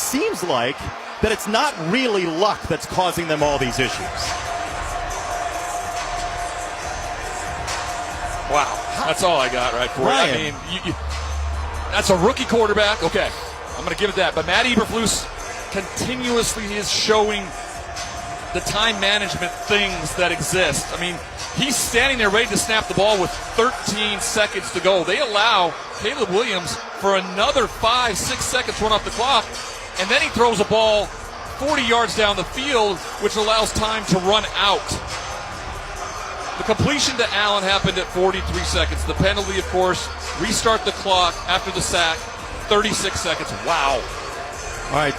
seems like that it's not really luck that's causing them all these issues. Wow, that's all I got right for Ryan. it. I mean, that's a rookie quarterback. Okay, I'm going to give it that. But Matt Eberflus continuously is showing the time management things that exist. I mean, he's standing there ready to snap the ball with 13 seconds to go. They allow Caleb Williams for another 5-6 seconds run off the clock, and then he throws a ball 40 yards down the field, which allows time to run out. The completion to Allen happened at 43 seconds. The penalty, of course, restart the clock after the sack, 36 seconds. Wow. All right,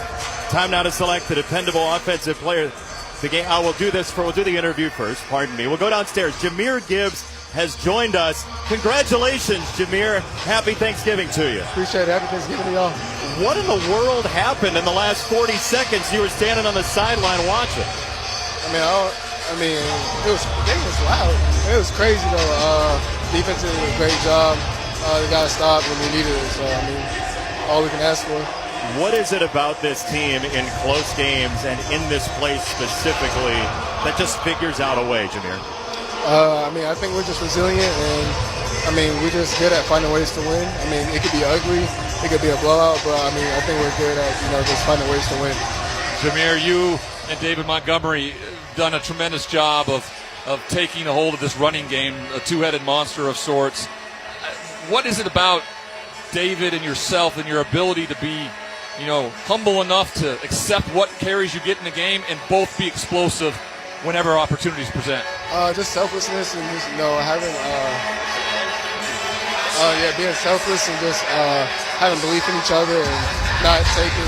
time now to select the dependable offensive player. We'll do the interview first, pardon me. We'll go downstairs. Jahmyr Gibbs has joined us. Congratulations, Jahmyr. Happy Thanksgiving to you. Appreciate it. Happy Thanksgiving to y'all. What in the world happened in the last 40 seconds? You were standing on the sideline watching. The game was loud. It was crazy, though. Defense did a great job. They got to stop when we needed it. So, all we can ask for. What is it about this team in close games and in this place specifically that just figures out a way, Jahmyr? I think we're just resilient, and we're just good at finding ways to win. It could be ugly, it could be a blowout, but I think we're good at just finding ways to win. Jahmyr, you and David Montgomery done a tremendous job of taking a hold of this running game, a two-headed monster of sorts. What is it about David and yourself and your ability to be humble enough to accept what carries you get in the game and both be explosive whenever opportunities present? Just selflessness and just, being selfless and just having belief in each other and not taking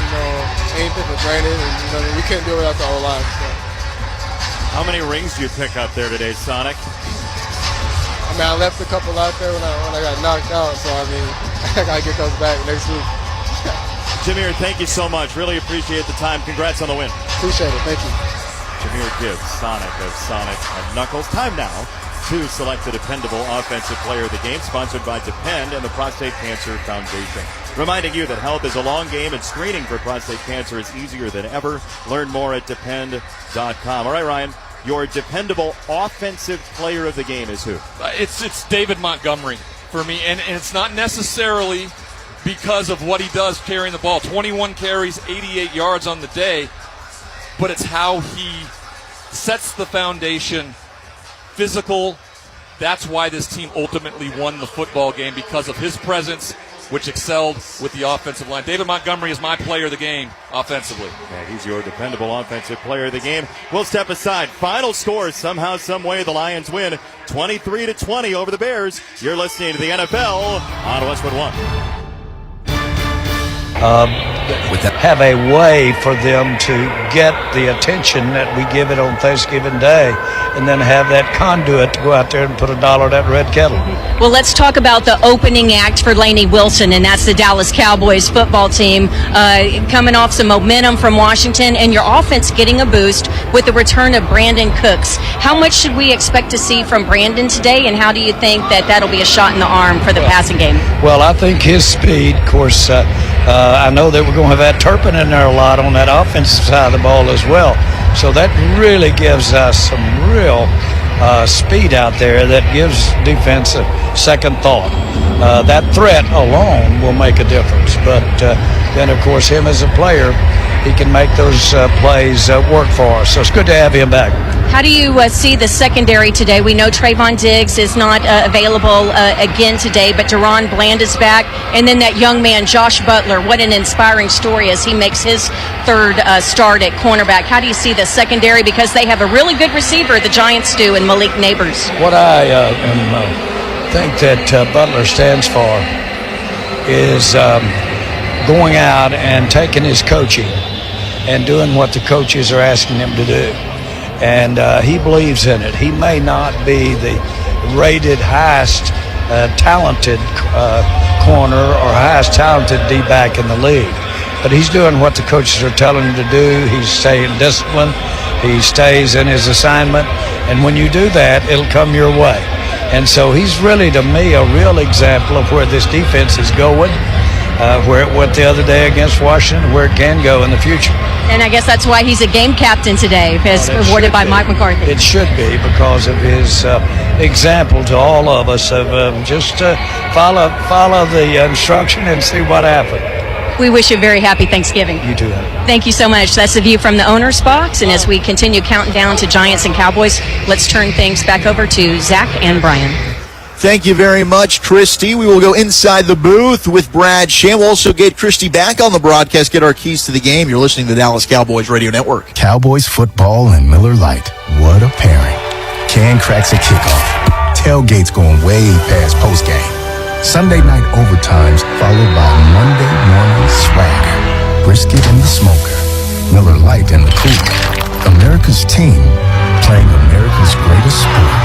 anything for granted. And we couldn't do it without the whole line. So. How many rings do you pick up there today, Sonic? I left a couple out there when I got knocked out, so I gotta get those back next week. Jahmyr, thank you so much. Really appreciate the time. Congrats on the win. Appreciate it. Thank you. Jahmyr Gibbs, Sonic of Sonic and Knuckles. Time now to select the dependable offensive player of the game, sponsored by Depend and the Prostate Cancer Foundation. Reminding you that health is a long game and screening for prostate cancer is easier than ever. Learn more at depend.com. All right, Ryan, your dependable offensive player of the game is who? It's David Montgomery for me, and it's not necessarily because of what he does carrying the ball. 21 carries, 88 yards on the day, but it's how he sets the foundation, physical. That's why this team ultimately won the football game, because of his presence, which excelled with the offensive line. David Montgomery is my player of the game offensively. Yeah, he's your dependable offensive player of the game. We'll step aside. Final score, somehow, some way, the Lions win 23-20 over the Bears. You're listening to the NFL on Westwood One. Have a way for them to get the attention that we give it on Thanksgiving Day, and then have that conduit to go out there and put $1 in that red kettle. Well, let's talk about the opening act for Lainey Wilson, and that's the Dallas Cowboys football team, coming off some momentum from Washington, and your offense getting a boost with the return of Brandon Cooks. How much should we expect to see from Brandon today, and how do you think that that'll be a shot in the arm for the passing game? Well, I think his speed, of course, I know that we're going to have that Turpin in there a lot on that offensive side of the ball as well. So that really gives us some real speed out there that gives defense a second thought. That threat alone will make a difference. But then, of course, him as a player, he can make those plays work for us. So it's good to have him back. How do you see the secondary today? We know Trayvon Diggs is not available again today, but Deron Bland is back. And then that young man, Josh Butler, what an inspiring story as he makes his third start at cornerback. How do you see the secondary? Because they have a really good receiver, the Giants do, and Malik Neighbors. What I think that Butler stands for is going out and taking his coaching and doing what the coaches are asking him to do. And he believes in it. He may not be the rated highest talented corner or highest talented D-back in the league, but he's doing what the coaches are telling him to do. He's staying disciplined. He stays in his assignment. And when you do that, it'll come your way. And so he's really, to me, a real example of where this defense is going. where it went the other day against Washington, where it can go in the future. And I guess that's why he's a game captain today, as awarded by Mike McCarthy. It should be, because of his example to all of us of just follow the instruction and see what happens. We wish you a very happy Thanksgiving. You too. Thank you so much. That's the view from the owner's box. And as we continue counting down to Giants and Cowboys, let's turn things back over to Zach and Brian. Thank you very much, Christy. We will go inside the booth with Brad Sham. We'll also get Christy back on the broadcast, get our keys to the game. You're listening to the Dallas Cowboys Radio Network. Cowboys football and Miller Lite. What a pairing. Can cracks a kickoff. Tailgates going way past postgame. Sunday night overtimes followed by Monday morning swagger. Brisket in the smoker. Miller Lite in the cooler. America's team playing America's greatest sport.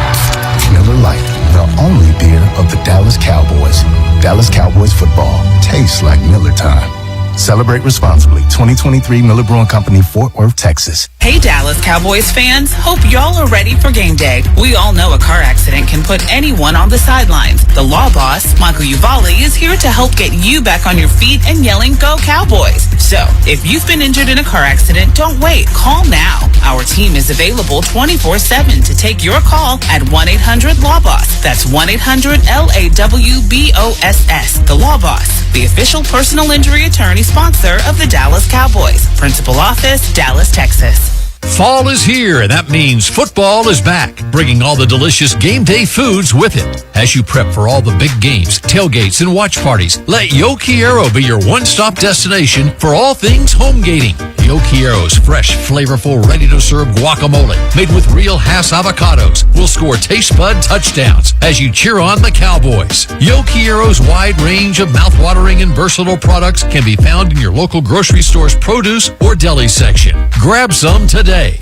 Miller Lite, the only beer of the Dallas Cowboys. Dallas Cowboys football tastes like Miller time. Celebrate responsibly. 2023 Miller Brewing Company, Fort Worth, Texas. Hey Dallas Cowboys fans, hope y'all are ready for game day. We all know a car accident can put anyone on the sidelines. The law boss, Michael Uvalde, is here to help get you back on your feet and yelling, "Go Cowboys!" So, if you've been injured in a car accident, don't wait. Call now. Our team is available 24/7 to take your call at 1-800-LAW-BOSS. That's 1-800-LAWBOSS. The Law Boss, the official personal injury attorney sponsor of the Dallas Cowboys. Principal office, Dallas, Texas. Fall is here, and that means football is back, bringing all the delicious game day foods with it. As you prep for all the big games, tailgates, and watch parties, let Yo Quiero be your one-stop destination for all things home gating. Yo Quiero's fresh, flavorful, ready-to-serve guacamole made with real Hass avocados will score taste bud touchdowns as you cheer on the Cowboys. Yo Quiero's wide range of mouthwatering and versatile products can be found in your local grocery store's produce or deli section. Grab some today.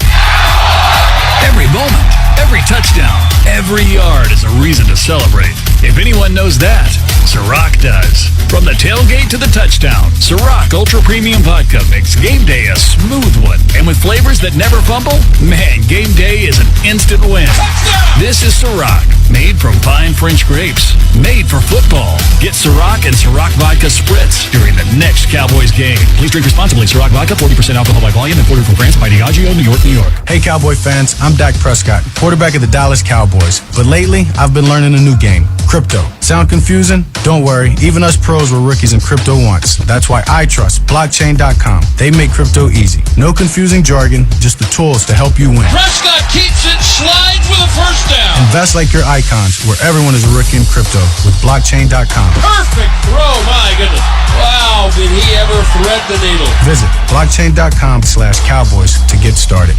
Every moment, every touchdown, every yard is a reason to celebrate. If anyone knows that, Ciroc does. From the tailgate to the touchdown, Ciroc Ultra Premium Vodka makes game day a smooth one. And with flavors that never fumble, man, game day is an instant win. Touchdown! This is Ciroc, made from fine French grapes, made for football. Get Ciroc and Ciroc Vodka Spritz during the next Cowboys game. Please drink responsibly. Ciroc Vodka, 40% alcohol by volume, imported from France by Diageo, New York, New York. Hey, Cowboy fans, I'm Dak Prescott, quarterback of the Dallas Cowboys. But lately, I've been learning a new game, crypto. Sound confusing? Don't worry, even us pros were rookies in crypto once. That's why I trust blockchain.com. They make crypto easy. No confusing jargon, just the tools to help you win. Prescott keeps it, slides with a first down. Invest like your icons, where everyone is a rookie in crypto with blockchain.com. Perfect throw, my goodness. Wow, did he ever thread the needle. Visit blockchain.com/Cowboys to get started.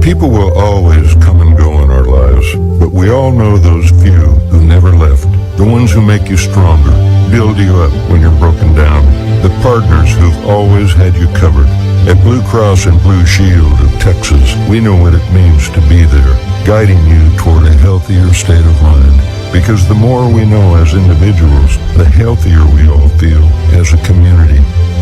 People will always come and go in our lives, but we all know those few who never left. The ones who make you stronger, build you up when you're broken down. The partners who've always had you covered. At Blue Cross and Blue Shield of Texas, we know what it means to be there, guiding you toward a healthier state of mind. Because the more we know as individuals, the healthier we all feel as a community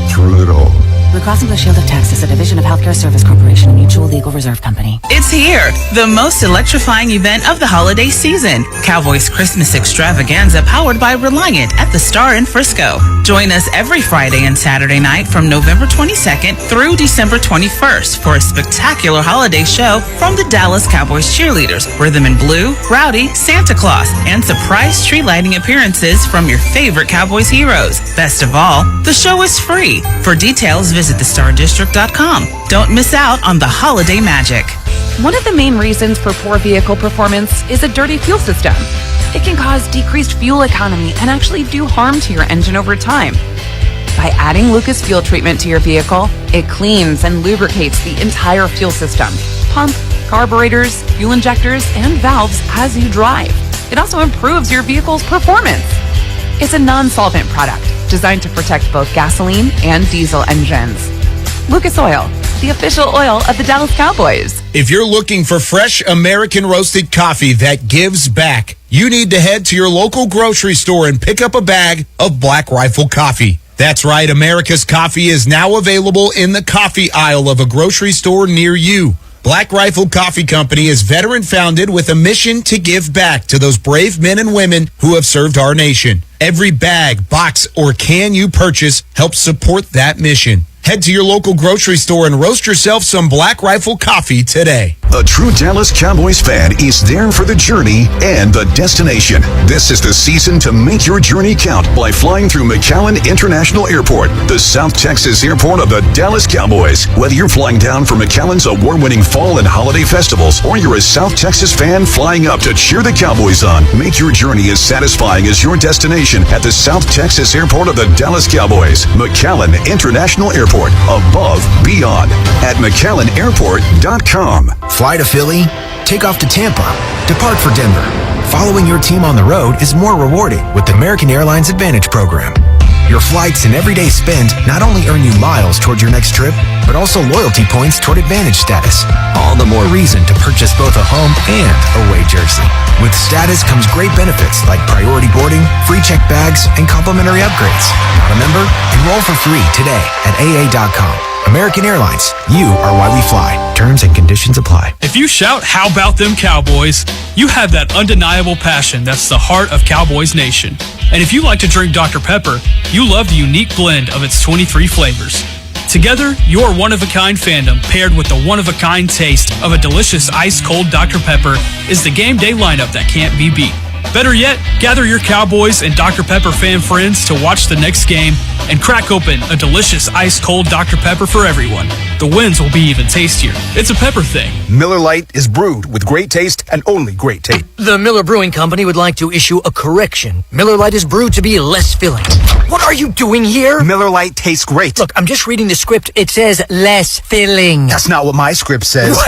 through it all. Blue Cross and Blue Shield of Texas, a division of Healthcare Service Corporation and Mutual Legal Reserve Company. It's here, the most electrifying event of the holiday season. Cowboys Christmas Extravaganza powered by Reliant at the Star in Frisco. Join us every Friday and Saturday night from November 22nd through December 21st for a spectacular holiday show from the Dallas Cowboys cheerleaders, Rhythm and Blue, Rowdy, Santa Claus, and surprise tree lighting appearances from your favorite Cowboys heroes. Best of all, the show is free. For details, visit thestardistrict.com. Don't miss out on the holiday magic. One of the main reasons for poor vehicle performance is a dirty fuel system. It can cause decreased fuel economy and actually do harm to your engine over time. By adding Lucas Fuel Treatment to your vehicle, it cleans and lubricates the entire fuel system, pump, carburetors, fuel injectors, and valves as you drive. It also improves your vehicle's performance. It's a non-solvent product designed to protect both gasoline and diesel engines. Lucas Oil, the official oil of the Dallas Cowboys. If you're looking for fresh American roasted coffee that gives back, you need to head to your local grocery store and pick up a bag of Black Rifle coffee. That's right, America's coffee is now available in the coffee aisle of a grocery store near you. Black Rifle Coffee Company is veteran-founded with a mission to give back to those brave men and women who have served our nation. Every bag, box, or can you purchase helps support that mission. Head to your local grocery store and roast yourself some Black Rifle coffee today. A true Dallas Cowboys fan is there for the journey and the destination. This is the season to make your journey count by flying through McAllen International Airport, the South Texas airport of the Dallas Cowboys. Whether you're flying down for McAllen's award-winning fall and holiday festivals, or you're a South Texas fan flying up to cheer the Cowboys on, make your journey as satisfying as your destination at the South Texas airport of the Dallas Cowboys. McAllen International Airport, above, beyond, at McAllenAirport.com. Fly to Philly, take off to Tampa, depart for Denver. Following your team on the road is more rewarding with the American Airlines Advantage program. Your flights and everyday spend not only earn you miles toward your next trip, but also loyalty points toward Advantage status. All the more reason to purchase both a home and away jersey. With status comes great benefits like priority boarding, free check bags, and complimentary upgrades. Not a member? Enroll for free today at AA.com. American Airlines, you are why we fly. Terms and conditions apply. If you shout, "How about them Cowboys?" you have that undeniable passion that's the heart of Cowboys Nation. And if you like to drink Dr. Pepper, you love the unique blend of its 23 flavors. Together, your one-of-a-kind fandom paired with the one-of-a-kind taste of a delicious ice-cold Dr. Pepper is the game day lineup that can't be beat. Better yet, gather your Cowboys and Dr. Pepper fan friends to watch the next game and crack open a delicious ice-cold Dr. Pepper for everyone. The wins will be even tastier. It's a pepper thing. Miller Lite is brewed with great taste and only great taste. The Miller Brewing Company would like to issue a correction. Miller Lite is brewed to be less filling. What are you doing here? Miller Lite tastes great. Look, I'm just reading the script. It says less filling. That's not what my script says.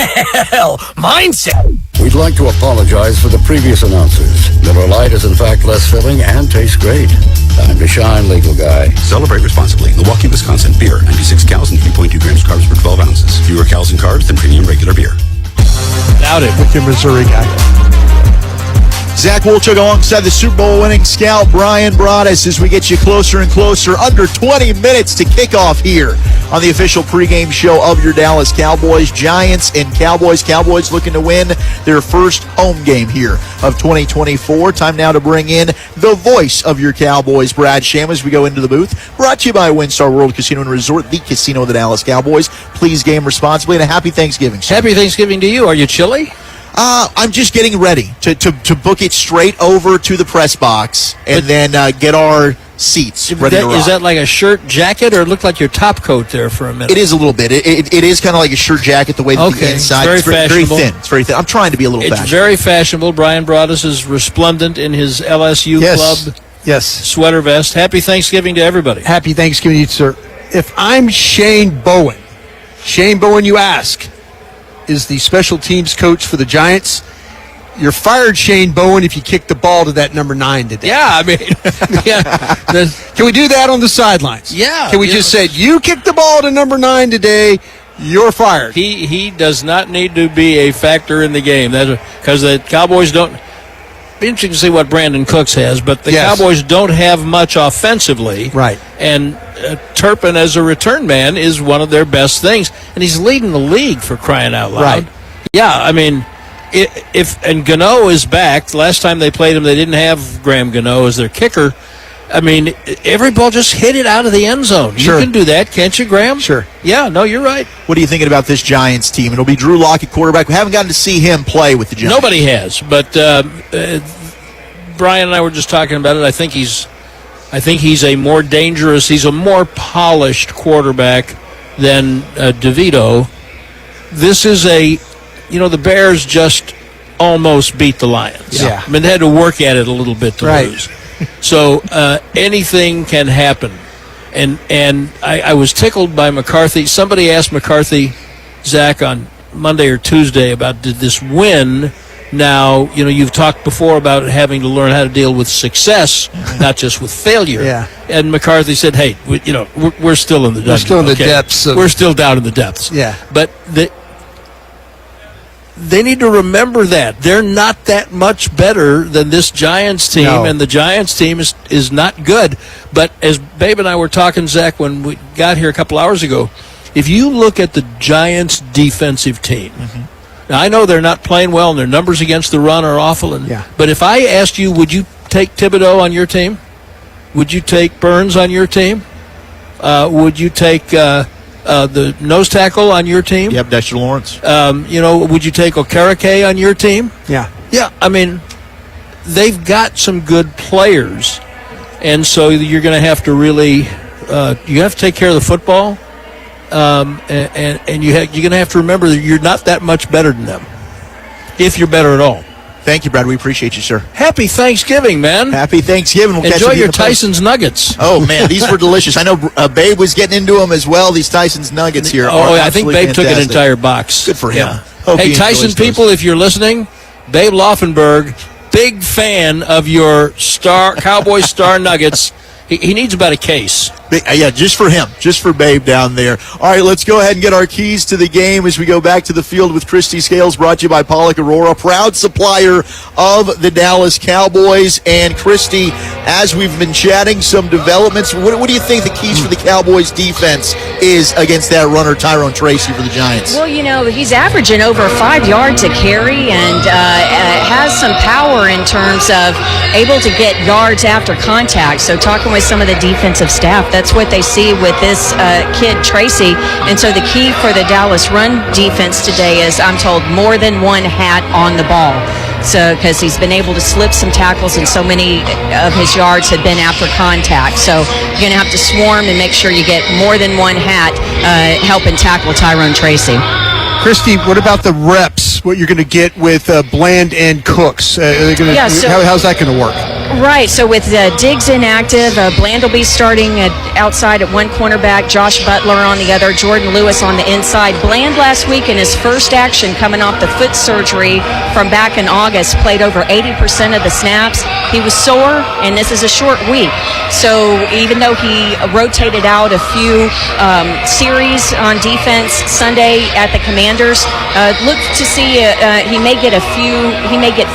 Well, mine says... We'd like to apologize for the previous announcers. Miller Lite is in fact less filling and tastes great. Time to shine, legal guy. Celebrate responsibly. Milwaukee, Wisconsin. Beer. 96 calories and 3.2 grams carbs per 12 ounces. Fewer calories and carbs than premium regular beer. Doubt it. With your Missouri guy. Zach Wolchuk alongside the Super Bowl winning scout Brian Broaddus as we get you closer and closer. Under 20 minutes to kickoff here on the official pregame show of your Dallas Cowboys. Giants and Cowboys. Cowboys looking to win their first home game here of 2024. Time now to bring in the voice of your Cowboys, Brad Sham, as we go into the booth. Brought to you by WinStar World Casino and Resort, the casino of the Dallas Cowboys. Please game responsibly and a happy Thanksgiving, sir. Happy Thanksgiving to you. Are you chilly? I'm just getting ready to book it straight over to the press box and then get our seats ready to rock. Is that like a shirt jacket, or it looked like your top coat there for a minute? It is a little bit. It is kind of like a shirt jacket the way that the inside. It's very thin. It's very thin. I'm trying to be a little fashionable. It's very fashionable. Brian Broaddus is resplendent in his LSU club sweater vest. Happy Thanksgiving to everybody. Happy Thanksgiving to you, sir. If I'm Shane Bowen, you ask, is the special teams coach for the Giants. You're fired, Shane Bowen, if you kick the ball to that number 9 today. Yeah, I mean, can we do that on the sidelines? Yeah. Can we just say, you kick the ball to number 9 today, you're fired? He does not need to be a factor in the game. Because the Cowboys don't. Be interesting to see what Brandon Cooks has, but the Cowboys don't have much offensively. Right. And Turpin as a return man is one of their best things, and he's leading the league for crying out loud. Right. Yeah, I mean, and Gano is back. Last time they played him, they didn't have Graham Gano as their kicker. I mean, every ball just hit it out of the end zone. Sure. You can do that, can't you, Graham? Sure. Yeah, no, you're right. What are you thinking about this Giants team? It'll be Drew Lock at quarterback. We haven't gotten to see him play with the Giants. Nobody has, but Brian and I were just talking about it. I think he's a more dangerous, he's a more polished quarterback than DeVito. This is the Bears just almost beat the Lions. Yeah. I mean, they had to work at it a little bit to lose. So anything can happen. And I was tickled by McCarthy. Somebody asked McCarthy, Zach, on Monday or Tuesday about did this win. Now, you've talked before about having to learn how to deal with success, not just with failure. Yeah. And McCarthy said, hey, we're still in the dungeon. We're still in the depths. We're still down in the depths. Yeah. But they need to remember that. They're not that much better than this Giants team, and the Giants team is not good. But as Babe and I were talking, Zach, when we got here a couple hours ago, if you look at the Giants' defensive team, now I know they're not playing well and their numbers against the run are awful. But if I asked you, would you take Thibodeau on your team? Would you take Burns on your team? Would you take the nose tackle on your team? Yep, Dexter Lawrence. Would you take Okereke on your team? Yeah. Yeah, I mean, they've got some good players, and so you're going to have to really you have to take care of the football, and you're going to have to remember that you're not that much better than them, if you're better at all. Thank you, Brad. We appreciate you, sir. Happy Thanksgiving, man. Happy Thanksgiving. We'll Enjoy your Tyson's Nuggets. Oh, man, these were delicious. I know Babe was getting into them as well, these Tyson's Nuggets here. Oh, I think Babe took an entire box. Good for him. Yeah. Hey, Tyson people, if you're listening, Babe Laufenberg, big fan of your Cowboys Star Nuggets. He needs about a case. Yeah, just for him, just for Babe down there. All right, let's go ahead and get our keys to the game as we go back to the field with Christy Scales, brought to you by Pollock Aurora, proud supplier of the Dallas Cowboys. And Christy, as we've been chatting, some developments. What do you think the keys for the Cowboys defense is against that runner, Tyrone Tracy, for the Giants? Well, he's averaging over 5 yards a carry and has some power in terms of able to get yards after contact. So talking with some of the defensive staff, that's what they see with this kid, Tracy. And so the key for the Dallas run defense today is, I'm told, more than one hat on the ball. So, because he's been able to slip some tackles and so many of his yards have been after contact. So you're going to have to swarm and make sure you get more than one hat helping tackle Tyrone Tracy. Christy, what about the reps, what you're going to get with Bland and Cooks? How's that going to work? Right, so with Diggs inactive, Bland will be starting outside at one cornerback, Josh Butler on the other, Jordan Lewis on the inside. Bland last week in his first action coming off the foot surgery from back in August played over 80% of the snaps. He was sore, and this is a short week. So even though he rotated out a few series on defense Sunday at the Commanders, look to see he may get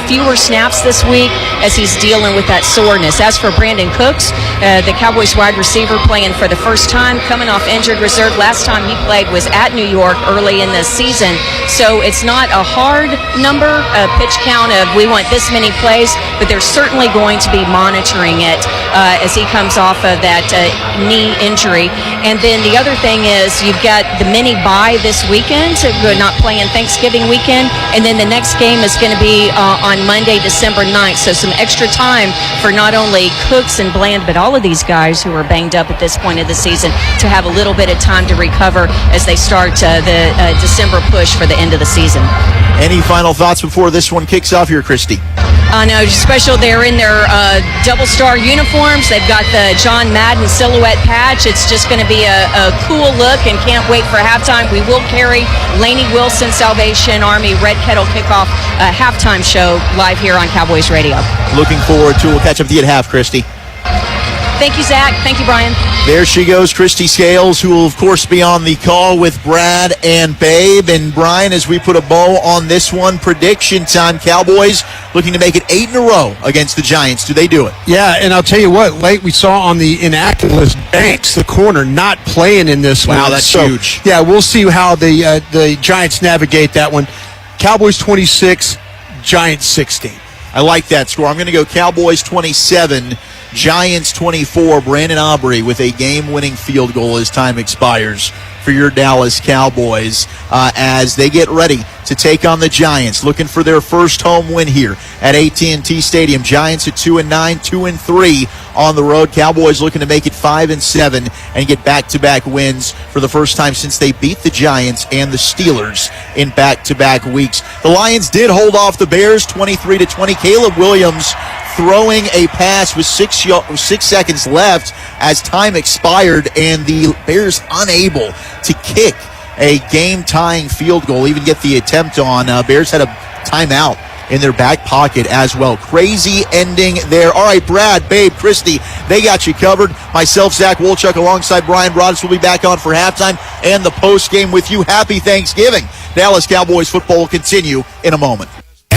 fewer snaps this week as he's dealing with that soreness. As for Brandon Cooks, the Cowboys wide receiver playing for the first time, coming off injured reserve. Last time he played was at New York early in the season. So it's not a hard number, a pitch count of we want this many plays, but they're certainly going to be monitoring it as he comes off of that knee injury. And then the other thing is you've got the mini bye this weekend, so we're not playing Thanksgiving weekend, and then the next game is going to be on Monday, December 9th. So some extra time for not only Cooks and Bland, but all of these guys who are banged up at this point of the season to have a little bit of time to recover as they start the December push for the end of the season. Any final thoughts before this one kicks off here, Christy? No, special. They're in their double star uniforms. They've got the John Madden silhouette patch. It's just going to be a cool look, and can't wait for halftime. We will carry Lainey Wilson Salvation Army Red Kettle Kickoff halftime show live here on Cowboys Radio. Looking forward to it. We'll catch up with you at half, Christy. Thank you, Zach. Thank you, Brian. There she goes, Christy Scales, who will, of course, be on the call with Brad and Babe. And Brian, as we put a bow on this one, prediction time. Cowboys looking to make it 8 in a row against the Giants. Do they do it? Yeah, and I'll tell you what, late we saw on the inactive list, Banks, the corner, not playing in this one. Wow, that's huge. Yeah, we'll see how the Giants navigate that one. Cowboys 26, Giants 16. I like that score. I'm going to go Cowboys 27, Giants 24. Brandon Aubrey with a game-winning field goal as time expires for your Dallas Cowboys as they get ready to take on the Giants, looking for their first home win here at AT&T Stadium. Giants at 2-9, 2-3 on the road. Cowboys looking to make it 5-7 and get back-to-back wins for the first time since they beat the Giants and the Steelers in back-to-back weeks. The Lions did hold off the Bears 23-20. Caleb Williams throwing a pass with 6 seconds left as time expired, and the Bears unable to kick a game-tying field goal, even get the attempt on. Bears had a timeout in their back pocket as well. Crazy ending there. All right, Brad, Babe, Christy, they got you covered. Myself, Zach Wolchuk, alongside Brian Broaddus will be back on for halftime and the post game with you. Happy Thanksgiving. Dallas Cowboys football will continue in a moment.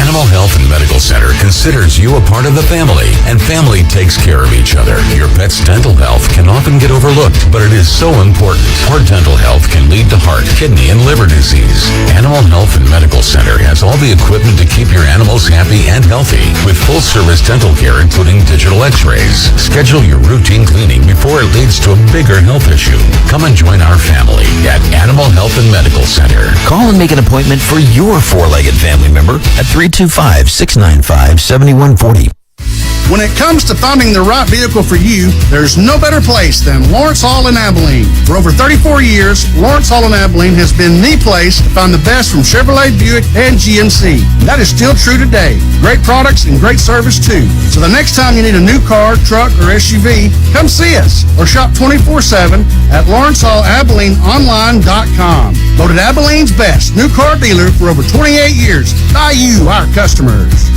Animal Health and Medical Center considers you a part of the family, and family takes care of each other. Your pet's dental health can often get overlooked, but it is so important. Poor dental health can lead to heart, kidney, and liver disease. Animal Health and Medical Center has all the equipment to keep your animals happy and healthy, with full-service dental care including digital x-rays. Schedule your routine cleaning before it leads to a bigger health issue. Come and join our family at Animal Health and Medical Center. Call and make an appointment for your four-legged family member at 325-695-7140. When it comes to finding the right vehicle for you, there's no better place than Lawrence Hall in Abilene. For over 34 years, Lawrence Hall in Abilene has been the place to find the best from Chevrolet, Buick, and GMC. That is still true today. Great products and great service too. So the next time you need a new car, truck, or SUV, come see us or shop 24/7 at LawrenceHallAbileneOnline.com. Voted Abilene's best new car dealer for over 28 years by you, our customers.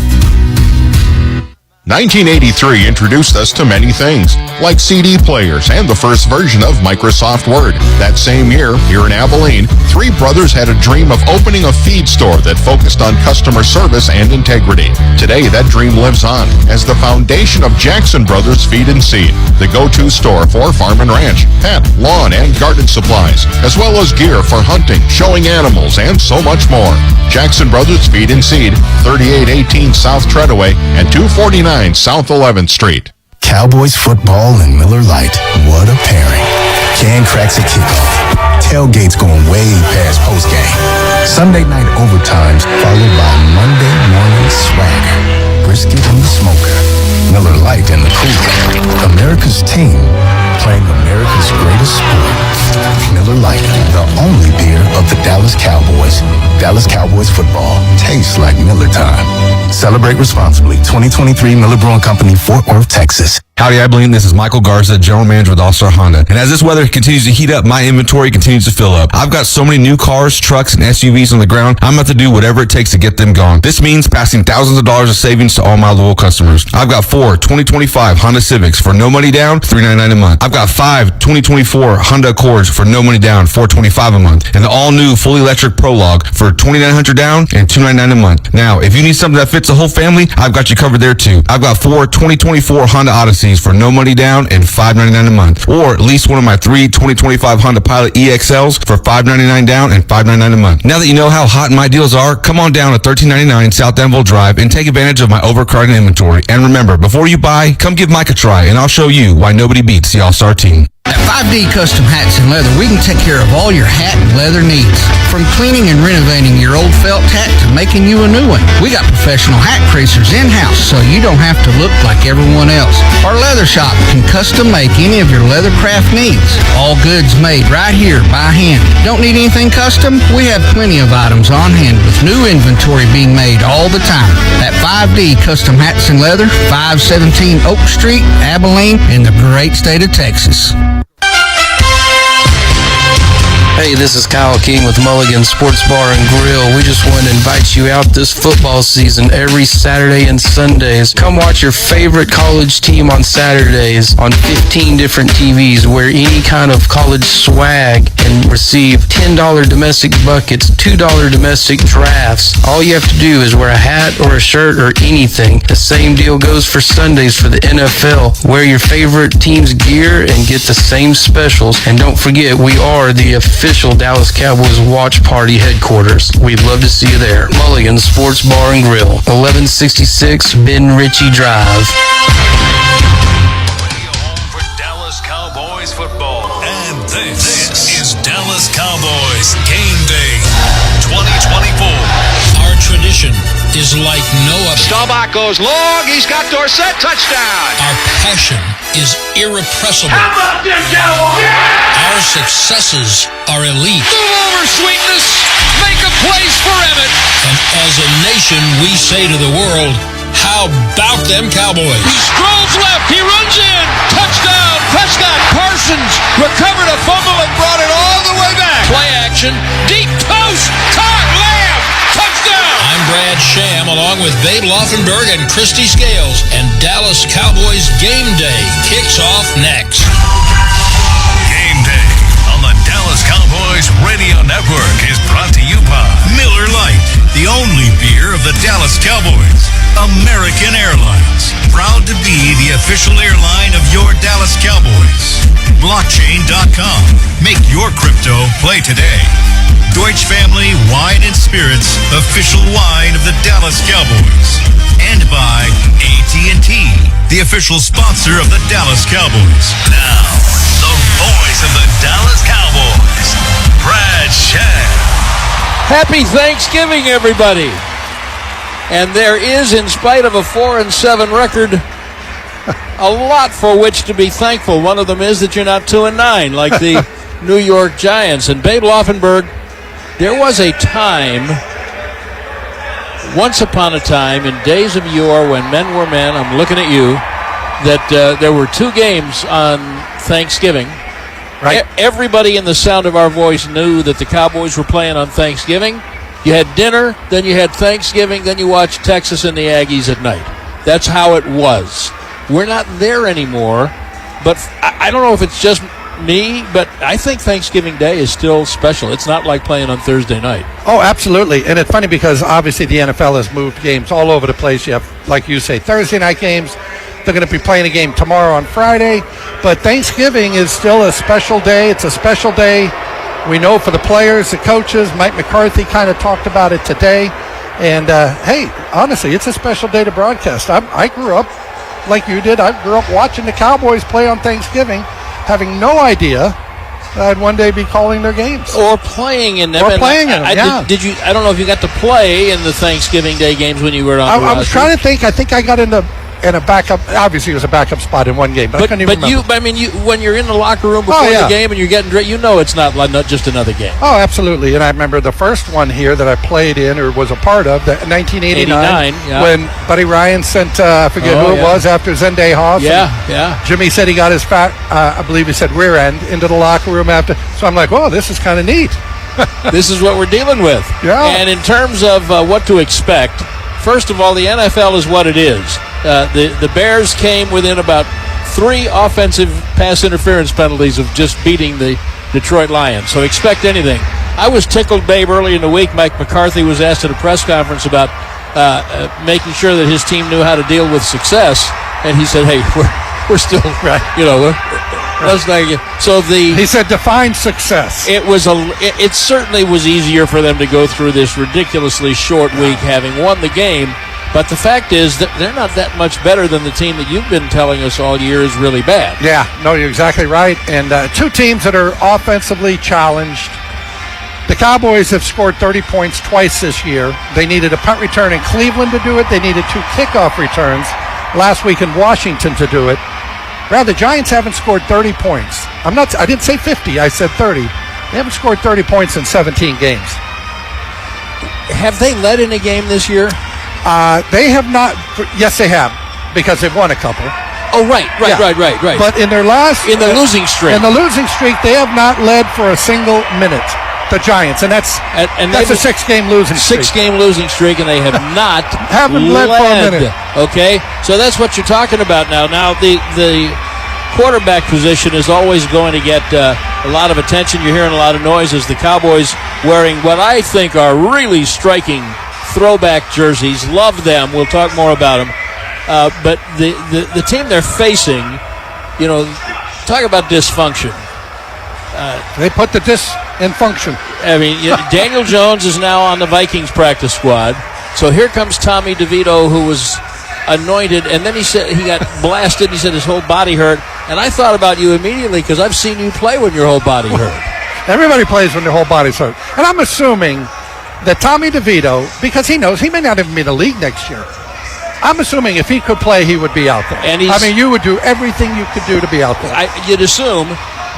1983 introduced us to many things, like CD players and the first version of Microsoft Word. That same year, here in Abilene, three brothers had a dream of opening a feed store that focused on customer service and integrity. Today, that dream lives on as the foundation of Jackson Brothers Feed and Seed, the go-to store for farm and ranch, pet, lawn, and garden supplies, as well as gear for hunting, showing animals, and so much more. Jackson Brothers Feed and Seed, 3818 South Treadaway and 249 South 11th Street. Cowboys football and Miller Lite. What a pairing. Can cracks at kickoff. Tailgates going way past postgame. Sunday night overtimes followed by Monday morning swagger. Brisket in the smoker. Miller Lite in the cooler. America's team playing America's greatest sport. Miller Lite, the only beer of the Dallas Cowboys. Dallas Cowboys football tastes like Miller time. Celebrate responsibly. 2023 Miller Brewing Company, Fort Worth, Texas. Howdy, Abilene. This is Michael Garza, General Manager with All-Star Honda. And as this weather continues to heat up, my inventory continues to fill up. I've got so many new cars, trucks, and SUVs on the ground, I'm about to do whatever it takes to get them gone. This means passing thousands of dollars of savings to all my loyal customers. I've got 4 2025 Honda Civics for no money down, $399 a month. I've got 5 2024 Honda Accords for no money down, $425 a month. And the all-new fully electric Prologue for $2,900 down and $299 a month. Now, if you need something that fits the whole family, I've got you covered there too. I've got 4 2024 Honda Odysseys for no money down and $599 a month, or at least one of my 3 2025 Honda Pilot EXLs for $599 down and $599 a month. Now that you know how hot my deals are, come on down to 1399 South Danville Drive and take advantage of my overcrowded inventory. And remember, before you buy, come give Mike a try, and I'll show you why nobody beats the All-Star team. At 5D Custom Hats and Leather, we can take care of all your hat and leather needs. From cleaning and renovating your old felt hat to making you a new one. We got professional hat creasers in-house, so you don't have to look like everyone else. Our leather shop can custom make any of your leather craft needs. All goods made right here by hand. Don't need anything custom? We have plenty of items on hand with new inventory being made all the time. At 5D Custom Hats and Leather, 517 Oak Street, Abilene, in the great state of Texas. Hey, this is Kyle King with Mulligan Sports Bar and Grill. We just wanted to invite you out this football season every Saturday and Sundays. Come watch your favorite college team on Saturdays on 15 different TVs. Wear any kind of college swag and receive $10 domestic buckets, $2 domestic drafts. All you have to do is wear a hat or a shirt or anything. The same deal goes for Sundays for the NFL. Wear your favorite team's gear and get the same specials. And don't forget, we are the official Dallas Cowboys watch party headquarters. We'd love to see you there. Mulligan Sports Bar and Grill, 1166 Ben Ritchie Drive. For Dallas Cowboys football. And this is Dallas Cowboys Game Day 2024. Our tradition is like no other. Staubach goes long. He's got Dorsett. Touchdown. Our passion is irrepressible. How about them Cowboys? Yeah! Our successes are elite. Move over, sweetness. Make a place for Emmett. And as a nation, we say to the world, how about them Cowboys? He strolls left. He runs in. Touchdown. Prescott. Parsons recovered a fumble and brought it all the way back. Play action. Deep post. Caught. Lamb. Touchdown. I'm Brad Sham, along with Babe Laufenberg and Christy Scales. And Dallas Cowboys Game Day kicks off next. Game Day on the Dallas Cowboys Radio Network is brought to you by Miller Lite, the only beer of the Dallas Dallas Cowboys. American Airlines, proud to be the official airline of your Dallas Cowboys. Blockchain.com. Make your crypto play today. Deutsche Family Wine and Spirits, official wine of the Dallas Cowboys. And by AT&T, the official sponsor of the Dallas Cowboys. Now, the voice of the Dallas Cowboys, Brad Shad. Happy Thanksgiving, everybody. And there is, in spite of a 4-7 record, a lot for which to be thankful. One of them is that you're not 2-9 like the New York Giants. And Babe Laufenberg, there was a time, once upon a time, in days of yore when men were men, I'm looking at you, that there were 2 games on Thanksgiving. Right. Everybody in the sound of our voice knew that the Cowboys were playing on Thanksgiving. You had dinner, then you had Thanksgiving, then you watched Texas and the Aggies at night. That's how it was. We're not there anymore, but I don't know if it's just me, but I think Thanksgiving Day is still special. It's not like playing on Thursday night. Oh, absolutely. And it's funny because obviously the NFL has moved games all over the place. You have, like you say, Thursday night games. They're going to be playing a game tomorrow on Friday. But Thanksgiving is still a special day. It's a special day. We know for the players, the coaches. Mike McCarthy kind of talked about it today. And, hey, honestly, it's a special day to broadcast. I grew up like you did. I grew up watching the Cowboys play on Thanksgiving, having no idea that I'd one day be calling their games. Or playing in them. Or playing in them, yeah. Did you? I don't know if you got to play in the Thanksgiving Day games when you were on the I was trying to think. I think I got in a backup. Obviously, it was a backup spot in one game, but I couldn't even remember. When you're in the locker room before the game and you're getting dressed, you know it's not just another game. Oh, absolutely. And I remember the first one here that I played in or was a part of, 1989, when Buddy Ryan sent, I forget who it was, after Zenday Hoss. Yeah. Jimmy said he got his I believe he said rear end into the locker room after. So I'm like, oh, this is kind of neat. This is what we're dealing with. Yeah. And in terms of what to expect, first of all, the NFL is what it is. The Bears came within about 3 offensive pass interference penalties of just beating the Detroit Lions. So expect anything. I was tickled, Babe, early in the week. Mike McCarthy was asked at a press conference about making sure that his team knew how to deal with success. And he said, hey, we're still, let's not get. So he said, define success. It certainly was easier for them to go through this ridiculously short week having won the game. But the fact is that they're not that much better than the team that you've been telling us all year is really bad. Yeah, no, you're exactly right. And 2 teams that are offensively challenged. The Cowboys have scored 30 points twice this year. They needed a punt return in Cleveland to do it. They needed 2 kickoff returns last week in Washington to do it. Rather, the Giants haven't scored 30 points. I didn't say 50, I said 30. They haven't scored 30 points in 17 games. Have they led in a game this year? They have not. Yes, they have, because they've won a couple. Oh, right. But in their losing streak. In the losing streak, they have not led for a single minute. The Giants, and that's a 6-game losing streak. 6-game losing streak, and they have not haven't led for a minute. Okay, so that's what you're talking about now. Now the quarterback position is always going to get a lot of attention. You're hearing a lot of noise as the Cowboys wearing what I think are really striking throwback jerseys. Love them. We'll talk more about them. But the team they're facing, talk about dysfunction. They put the in function. I mean, Daniel Jones is now on the Vikings practice squad. So here comes Tommy DeVito, who was anointed, and then he said he got blasted. He said his whole body hurt. And I thought about you immediately because I've seen you play when your whole body hurt. Everybody plays when their whole body's hurt. And I'm assuming that Tommy DeVito, because he knows he may not even be in the league next year, I'm assuming if he could play, he would be out there. And you would do everything you could do to be out there. You'd assume,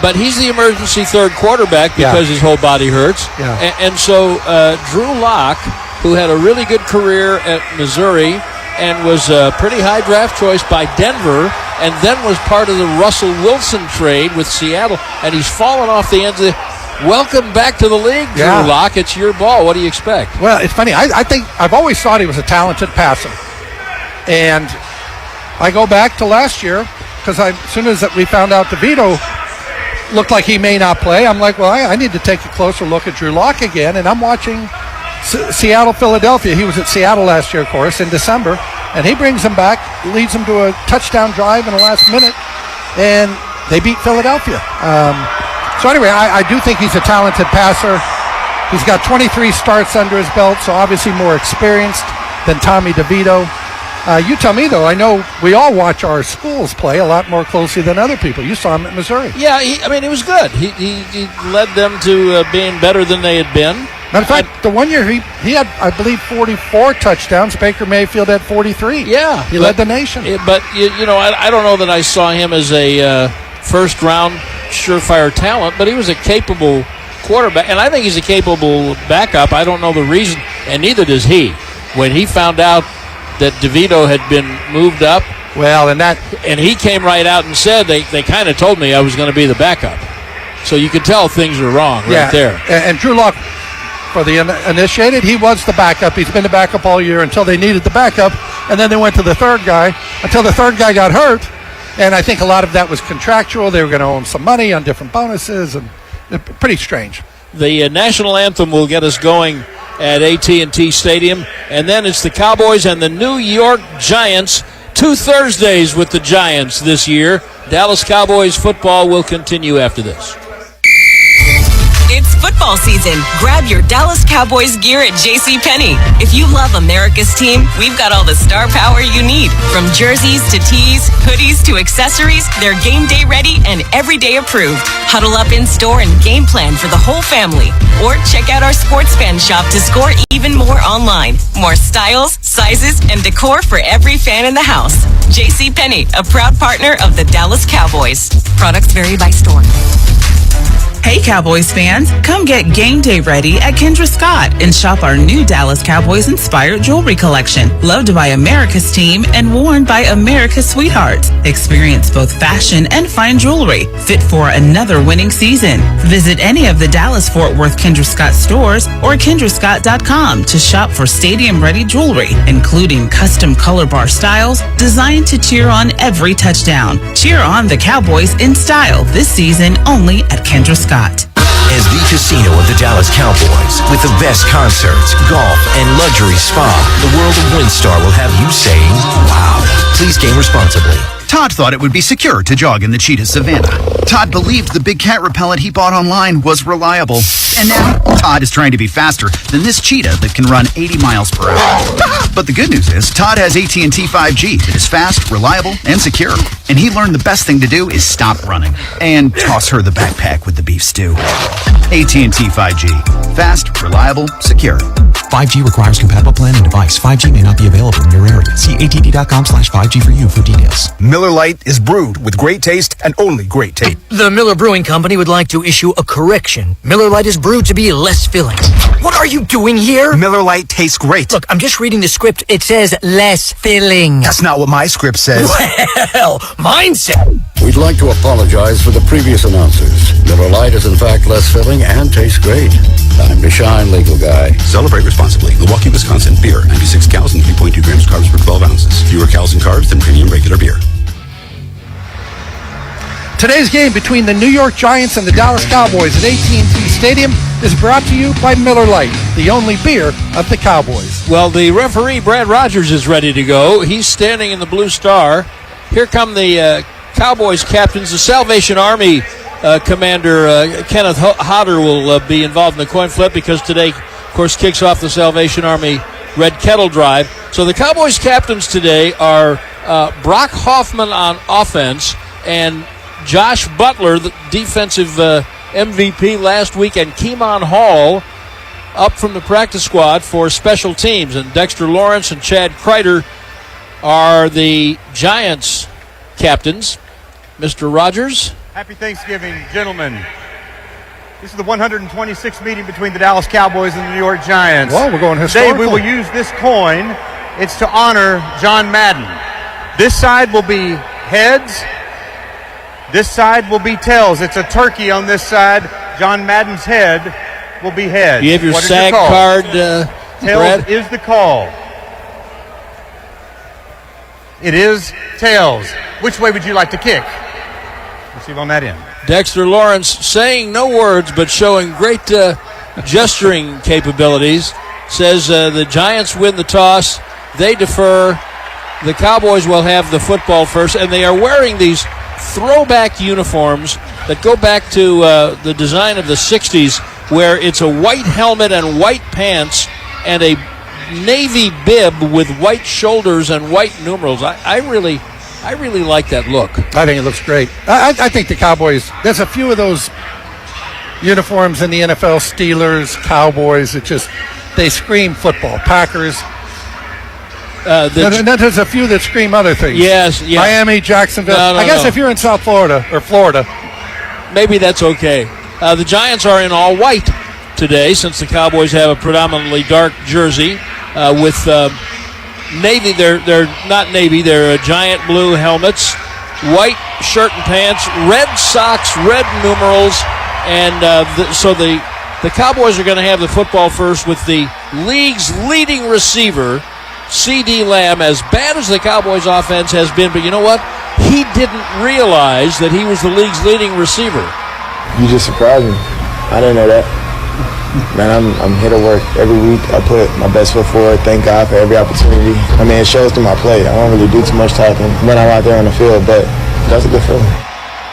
but he's the emergency third quarterback because his whole body hurts. Yeah. And so Drew Lock, who had a really good career at Missouri and was a pretty high draft choice by Denver, and then was part of the Russell Wilson trade with Seattle, and he's fallen off the ends of the... Welcome back to the league, Drew Lock. It's your ball. What do you expect? Well, it's funny. I think I've always thought he was a talented passer. And I go back to last year because as soon as we found out DeVito looked like he may not play, I'm like, well, I need to take a closer look at Drew Lock again. And I'm watching Seattle, Philadelphia. He was at Seattle last year, of course, in December, and he brings them back, leads them to a touchdown drive in the last minute, and they beat Philadelphia. So anyway, I do think he's a talented passer. He's got 23 starts under his belt, so obviously more experienced than Tommy DeVito. You tell me, though. I know we all watch our schools play a lot more closely than other people. You saw him at Missouri. Yeah, he was good. He led them to being better than they had been. Matter of fact, the 1 year he had, I believe, 44 touchdowns. Baker Mayfield had 43. Yeah. He led the nation. But, I don't know that I saw him as a first-round surefire talent, but he was a capable quarterback, and I think he's a capable backup. I don't know the reason, and neither does he. When he found out that DeVito had been moved up, and he came right out and said they kind of told me I was going to be the backup. So you could tell things were wrong right there. And Drew Lock, for the initiated, he was the backup. He's been the backup all year until they needed the backup, and then they went to the third guy until the third guy got hurt. And I think a lot of that was contractual. They were going to owe him some money on different bonuses, and pretty strange. The national anthem will get us going at AT&T Stadium, and then it's the Cowboys and the New York Giants. 2 Thursdays with the Giants this year. Dallas Cowboys football will continue after this. It's football season. Grab your Dallas Cowboys gear at JCPenney. If you love America's team, we've got all the star power you need. From jerseys to tees, hoodies to accessories, they're game day ready and everyday approved. Huddle up in store and game plan for the whole family. Or check out our sports fan shop to score even more online. More styles, sizes, and decor for every fan in the house. JCPenney, a proud partner of the Dallas Cowboys. Products vary by store. Hey Cowboys fans, come get game day ready at Kendra Scott and shop our new Dallas Cowboys inspired jewelry collection. Loved by America's team and worn by America's sweethearts. Experience both fashion and fine jewelry fit for another winning season. Visit any of the Dallas Fort Worth Kendra Scott stores or kendrascott.com to shop for stadium ready jewelry, including custom color bar styles designed to cheer on every touchdown. Cheer on the Cowboys in style this season only at Kendra Scott. As the casino of the Dallas Cowboys, with the best concerts, golf, and luxury spa, the world of WinStar will have you saying, wow. Please game responsibly. Todd thought it would be secure to jog in the cheetah savanna. Todd believed the big cat repellent he bought online was reliable. And now, Todd is trying to be faster than this cheetah that can run 80 miles per hour. But the good news is, Todd has AT&T 5G that is fast, reliable, and secure. And he learned the best thing to do is stop running and toss her the backpack with the beef stew. AT&T 5G. Fast, reliable, secure. 5G requires compatible plan and device. 5G may not be available in your area. See att.com/5G for you for details. Miller Lite is brewed with great taste and only great taste. The Miller Brewing Company would like to issue a correction. Miller Lite is brewed to be less filling. What are you doing here? Miller Lite tastes great. Look, I'm just reading the script. It says less filling. That's not what my script says. Well, mine said. We'd like to apologize for the previous announcers. Miller Lite is in fact less filling and tastes great. Time to shine, legal guy. Celebrate responsibly. Milwaukee, Wisconsin. Beer. 96 calories and 3.2 grams carbs per 12 ounces. Fewer calories and carbs than premium regular beer. Today's game between the New York Giants and the Dallas Cowboys at AT&T Stadium is brought to you by Miller Lite, the only beer of the Cowboys. Well, the referee, Brad Rogers, is ready to go. He's standing in the blue star. Here come the Cowboys captains. The Salvation Army commander, Kenneth Hodder, will be involved in the coin flip because today, of course, kicks off the Salvation Army Red Kettle Drive. So the Cowboys captains today are Brock Hoffman on offense and Josh Butler, the defensive MVP last week, and Keemon Hall up from the practice squad for special teams. And Dexter Lawrence and Chad Kreider are the Giants captains. Mr. Rogers. Happy Thanksgiving, gentlemen. This is the 126th meeting between the Dallas Cowboys and the New York Giants. Well, we're going historical. Today we will use this coin. It's to honor John Madden. This side will be heads. This side will be tails. It's a turkey on this side. John Madden's head will be heads. You have your SAG card, Tails Brad? is the call. It is tails. Which way would you like to kick? Receive on that end. Dexter Lawrence saying no words but showing great gesturing capabilities. says the Giants win the toss. They defer. The Cowboys will have the football first, and they are wearing these throwback uniforms that go back to the design of the 60s, where it's a white helmet and white pants and a navy bib with white shoulders and white numerals. I really like that look. I think it looks great. I think the Cowboys, there's a few of those uniforms in the NFL, Steelers, Cowboys, they scream football. Packers. There's a few that scream other things. Yes, yeah. Miami, Jacksonville. I guess if you're in South Florida or Florida, maybe that's okay. The Giants are in all white today, since the Cowboys have a predominantly dark jersey with navy. They're not navy. They're giant blue helmets, white shirt and pants, red socks, red numerals, and so the Cowboys are going to have the football first with the league's leading receiver, C.D. Lamb. As bad as the Cowboys' offense has been, but you know what? He didn't realize that he was the league's leading receiver. You just surprised me. I didn't know that. Man, I'm here to work every week. I put my best foot forward. Thank God for every opportunity. I mean, it shows through my play. I don't really do too much talking when I'm out there on the field, but that's a good feeling.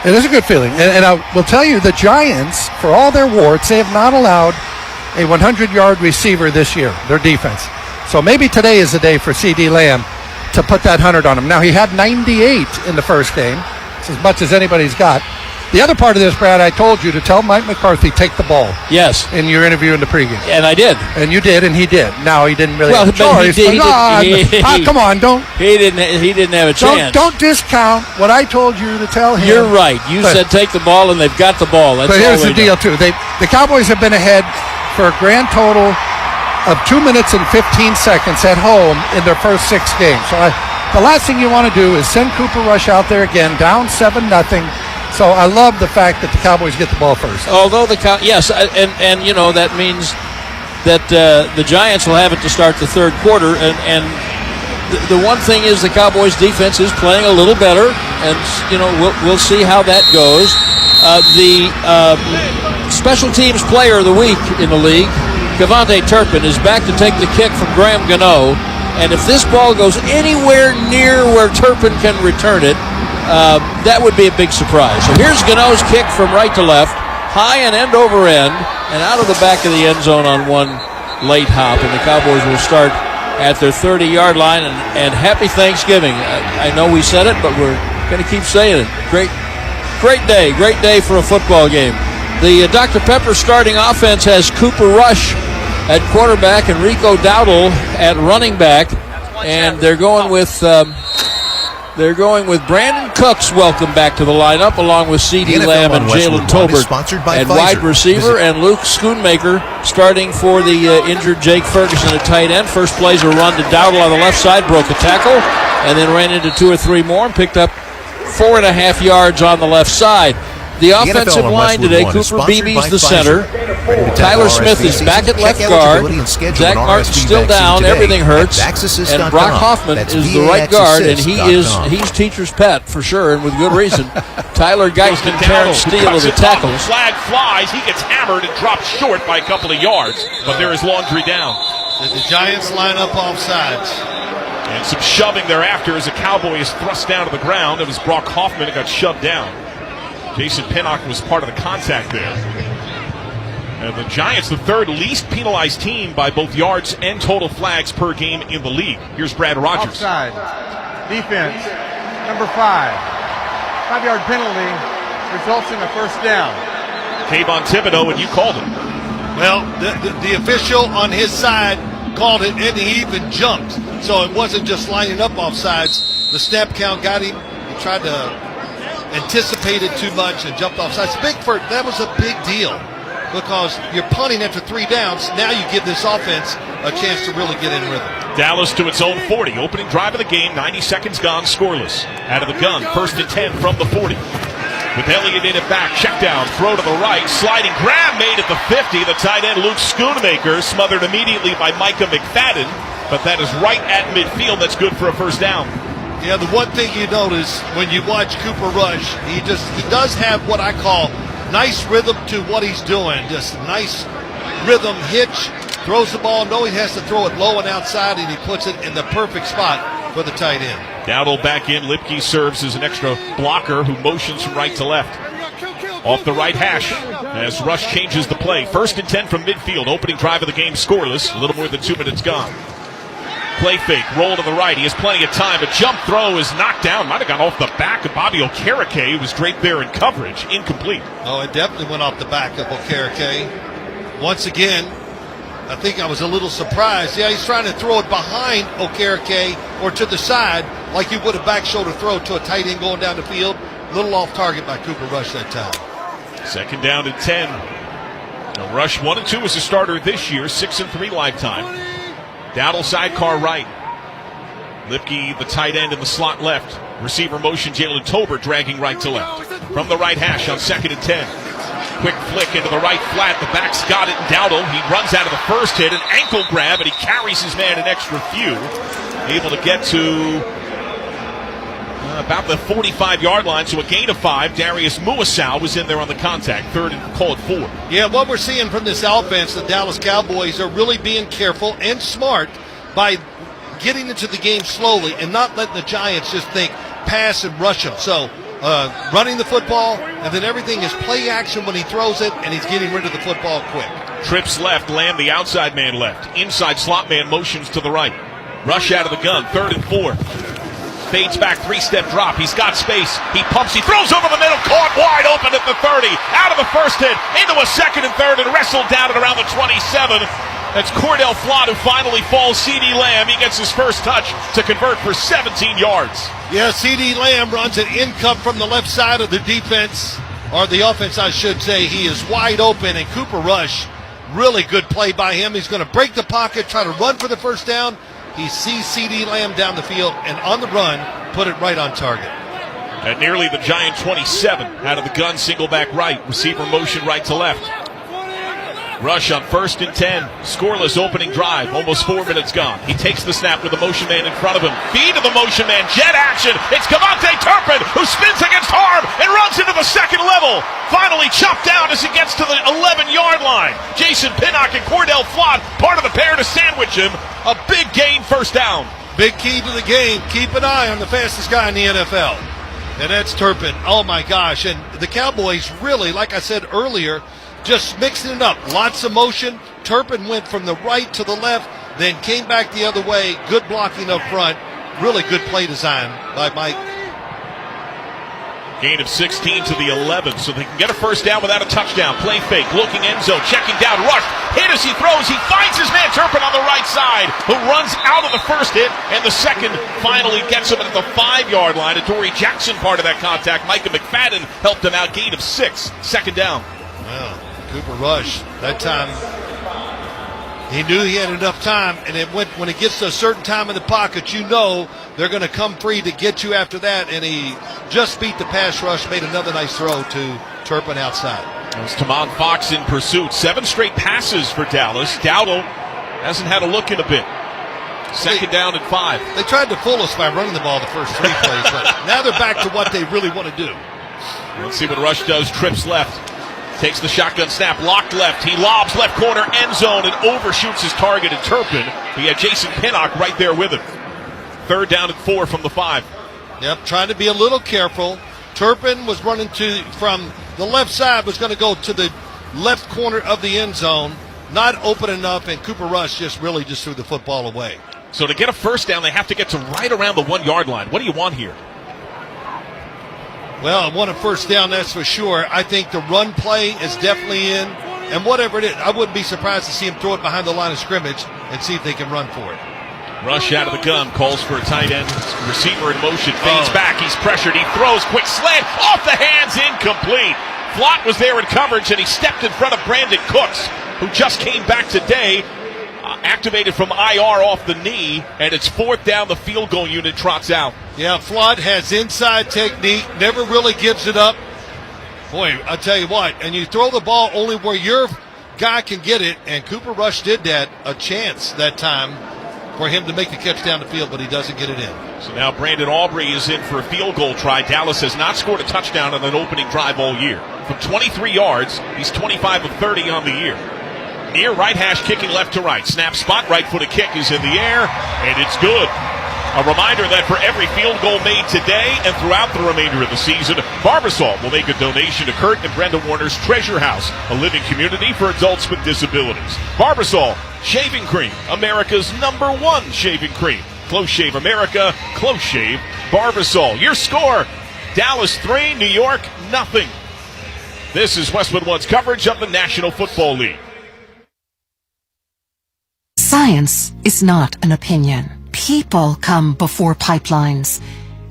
It is a good feeling. And I will tell you, the Giants, for all their warts, they have not allowed a 100-yard receiver this year, their defense. So maybe today is the day for C.D. Lamb to put that 100 on him. Now, he had 98 in the first game. It's as much as anybody's got. The other part of this, Brad, I told you to tell Mike McCarthy, take the ball. Yes. In your interview in the pregame. And I did. And you did, and he did. Now, he didn't really have a choice. Come on, don't. He didn't have a chance. Don't discount what I told you to tell him. You're right. You said take the ball, and they've got the ball. That's but here's all the deal, too. The Cowboys have been ahead for a grand total of 2 minutes and 15 seconds at home in their first 6 games. So the last thing you want to do is send Cooper Rush out there again, down 7-0. So I love the fact that the Cowboys get the ball first. Although yes, and you know that means that the Giants will have it to start the third quarter, and the one thing is the Cowboys defense is playing a little better, and you know we'll see how that goes. The special teams player of the week in the league, Kevontae Turpin, is back to take the kick from Graham Gano, and if this ball goes anywhere near where Turpin can return it, that would be a big surprise. So here's Gano's kick from right to left, high and end over end, and out of the back of the end zone on one late hop, and the Cowboys will start at their 30-yard line, and happy Thanksgiving. I know we said it, but we're going to keep saying it. Great day for a football game. The Dr. Pepper starting offense has Cooper Rush at quarterback and Rico Dowdle at running back, and they're going with Brandon Cooks, welcome back to the lineup, along with C.D. Lamb and Jalen Tolbert at wide receiver, and Luke Schoonmaker starting for the injured Jake Ferguson at tight end. First play's a run to Dowdle on the left side, broke a tackle, and then ran into 2 or 3 more and picked up 4.5 yards on the left side. The offensive line today, Cooper Beebe's the center. Tyler Smith is back at left guard. Zach Martin's still down. Everything hurts. And Brock Hoffman is the right guard, and he's teacher's pet for sure, and with good reason. Tyler Guyton and Terrence Steele are the tackles. Flag flies. He gets hammered and dropped short by a couple of yards, but there is Laundry down. The Giants line up off sides. And some shoving thereafter as a Cowboy is thrust down to the ground. It was Brock Hoffman that got shoved down. Jason Pinnock was part of the contact there. And the Giants, the third least penalized team by both yards and total flags per game in the league. Here's Brad Rogers. Offside. Defense. Number 5. 5-yard penalty results in a first down. Kayvon Thibodeau, and you called it. Well, the official on his side called it, and he even jumped. So it wasn't just lining up offsides. The snap count got him. He tried to anticipated too much and jumped offsides. That was a big deal because you're punting after 3 downs. Now you give this offense a chance to really get in rhythm. Dallas to its own 40. Opening drive of the game, 90 seconds gone, scoreless. Out of the gun, 1st and 10 from the 40. With Elliott in it back, check down, throw to the right, sliding grab made at the 50. The tight end Luke Schoonmaker smothered immediately by Micah McFadden, but that is right at midfield. That's good for a first down. Yeah, the one thing you notice when you watch Cooper Rush, he does have what I call nice rhythm to what he's doing. Just nice rhythm hitch throws the ball, knowing he has to throw it low and outside, and he puts it in the perfect spot for the tight end. Dowdle back in. Lipke serves as an extra blocker who motions from right to left. Off the right hash as Rush changes the play. 1st and 10 from midfield. Opening drive of the game scoreless. A little more than 2 minutes gone. Play fake, roll to the right. He has plenty of time. A jump throw is knocked down. Might have gone off the back of Bobby Okereke, who was draped there in coverage. Incomplete. Oh, it definitely went off the back of Okereke. Once again, I think I was a little surprised. Yeah, he's trying to throw it behind Okereke or to the side like you would a back shoulder throw to a tight end going down the field. A little off target by Cooper Rush that time. 2nd down and 10. Now Rush 1-2 as a starter this year, 6-3 lifetime. Dowdle sidecar right. Lipke, the tight end, in the slot left. Receiver motion, Jalen Tolbert dragging right to left. From the right hash on 2nd and 10. Quick flick into the right flat. The back's got it. Dowdle, he runs out of the first hit. An ankle grab, and he carries his man an extra few. Able to get to about the 45-yard line, so a gain of 5. Darius Muasau was in there on the contact. 3rd and call it 4. Yeah, what we're seeing from this offense, the Dallas Cowboys are really being careful and smart by getting into the game slowly and not letting the Giants just think pass and rush them. So running the football, and then everything is play action when he throws it, and he's getting rid of the football quick. Trips left, Lamb the outside man left. Inside slot man motions to the right. Rush out of the gun, 3rd and 4. Fades back, 3-step drop. He's got space. He pumps. He throws over the middle. Caught wide open at the 30. Out of the first hit. Into a 2nd and 3rd and wrestled down at around the 27. That's Cordell Flott who finally falls. C.D. Lamb, he gets his first touch to convert for 17 yards. Yeah, C.D. Lamb runs an in-cut from the left side of the defense, or the offense, I should say. He is wide open, and Cooper Rush, really good play by him. He's going to break the pocket, try to run for the first down. He sees C.D. Lamb down the field, and on the run, put it right on target. At nearly the Giant 27, out of the gun, single back right. Receiver motion right to left. Rush on 1st and 10. Scoreless opening drive. Almost 4 minutes gone. He takes the snap with the motion man in front of him. Feed to the motion man. Jet action. It's Cavante Turpin who spins against Harm and runs into the 2nd level. Finally chopped down as he gets to the 11-yard line. Jason Pinnock and Cordell Flott, part of the pair to sandwich him. A big gain, 1st down. Big key to the game. Keep an eye on the fastest guy in the NFL. And that's Turpin. Oh, my gosh. And the Cowboys really, like I said earlier, just mixing it up. Lots of motion. Turpin went from the right to the left, then came back the other way. Good blocking up front. Really good play design by Mike. Gain of 16 to the 11, so they can get a first down without a touchdown. Play fake, looking end zone, checking down, Rush. Hit as he throws. He finds his man Turpin on the right side, who runs out of the first hit, and the second finally gets him at the 5-yard line. A Dory Jackson part of that contact. Micah McFadden helped him out. Gain of 6. 2nd down. Wow. Cooper Rush, that time, he knew he had enough time, and it went when it gets to a certain time in the pocket, you know they're going to come free to get you after that, and he just beat the pass rush, made another nice throw to Turpin outside. It's Tamon Fox in pursuit. 7 straight passes for Dallas. Dowdle hasn't had a look in a bit. 2nd down and 5. They tried to fool us by running the ball the first 3 plays, but now they're back to what they really want to do. Let's see what Rush does. Trips left. Takes the shotgun snap, locked left. He lobs left corner, end zone, and overshoots his target at Turpin. He had Jason Pinnock right there with him. 3rd down and 4 from the 5. Yep, trying to be a little careful. Turpin was running from the left side, was going to go to the left corner of the end zone. Not open enough, and Cooper Rush just threw the football away. So to get a first down, they have to get to right around the 1-yard line. What do you want here? Well, I want a first down, that's for sure. I think the run play is definitely in. And whatever it is, I wouldn't be surprised to see him throw it behind the line of scrimmage and see if they can run for it. Rush out of the gun, calls for a tight end. Receiver in motion, fades back, he's pressured, he throws, quick slant, off the hands, incomplete. Flott was there in coverage, and he stepped in front of Brandon Cooks, who just came back today, activated from IR off the knee, and it's 4th down. The field goal unit trots out. Yeah, Flott has inside technique, never really gives it up. Boy, I tell you what, and you throw the ball only where your guy can get it, and Cooper Rush did that, a chance that time for him to make the catch down the field, but he doesn't get it in. So now Brandon Aubrey is in for a field goal try. Dallas has not scored a touchdown on an opening drive all year. From 23 yards, he's 25 of 30 on the year. Near right hash, kicking left to right. Snap spot, right-footed kick is in the air, and it's good. A reminder that for every field goal made today and throughout the remainder of the season, Barbasol will make a donation to Kurt and Brenda Warner's Treasure House, a living community for adults with disabilities. Barbasol Shaving Cream, America's #1 shaving cream. Close Shave America, Close Shave Barbasol. Your score, Dallas 3, New York 0. This is Westwood One's coverage of the National Football League. Science is not an opinion. People come before pipelines.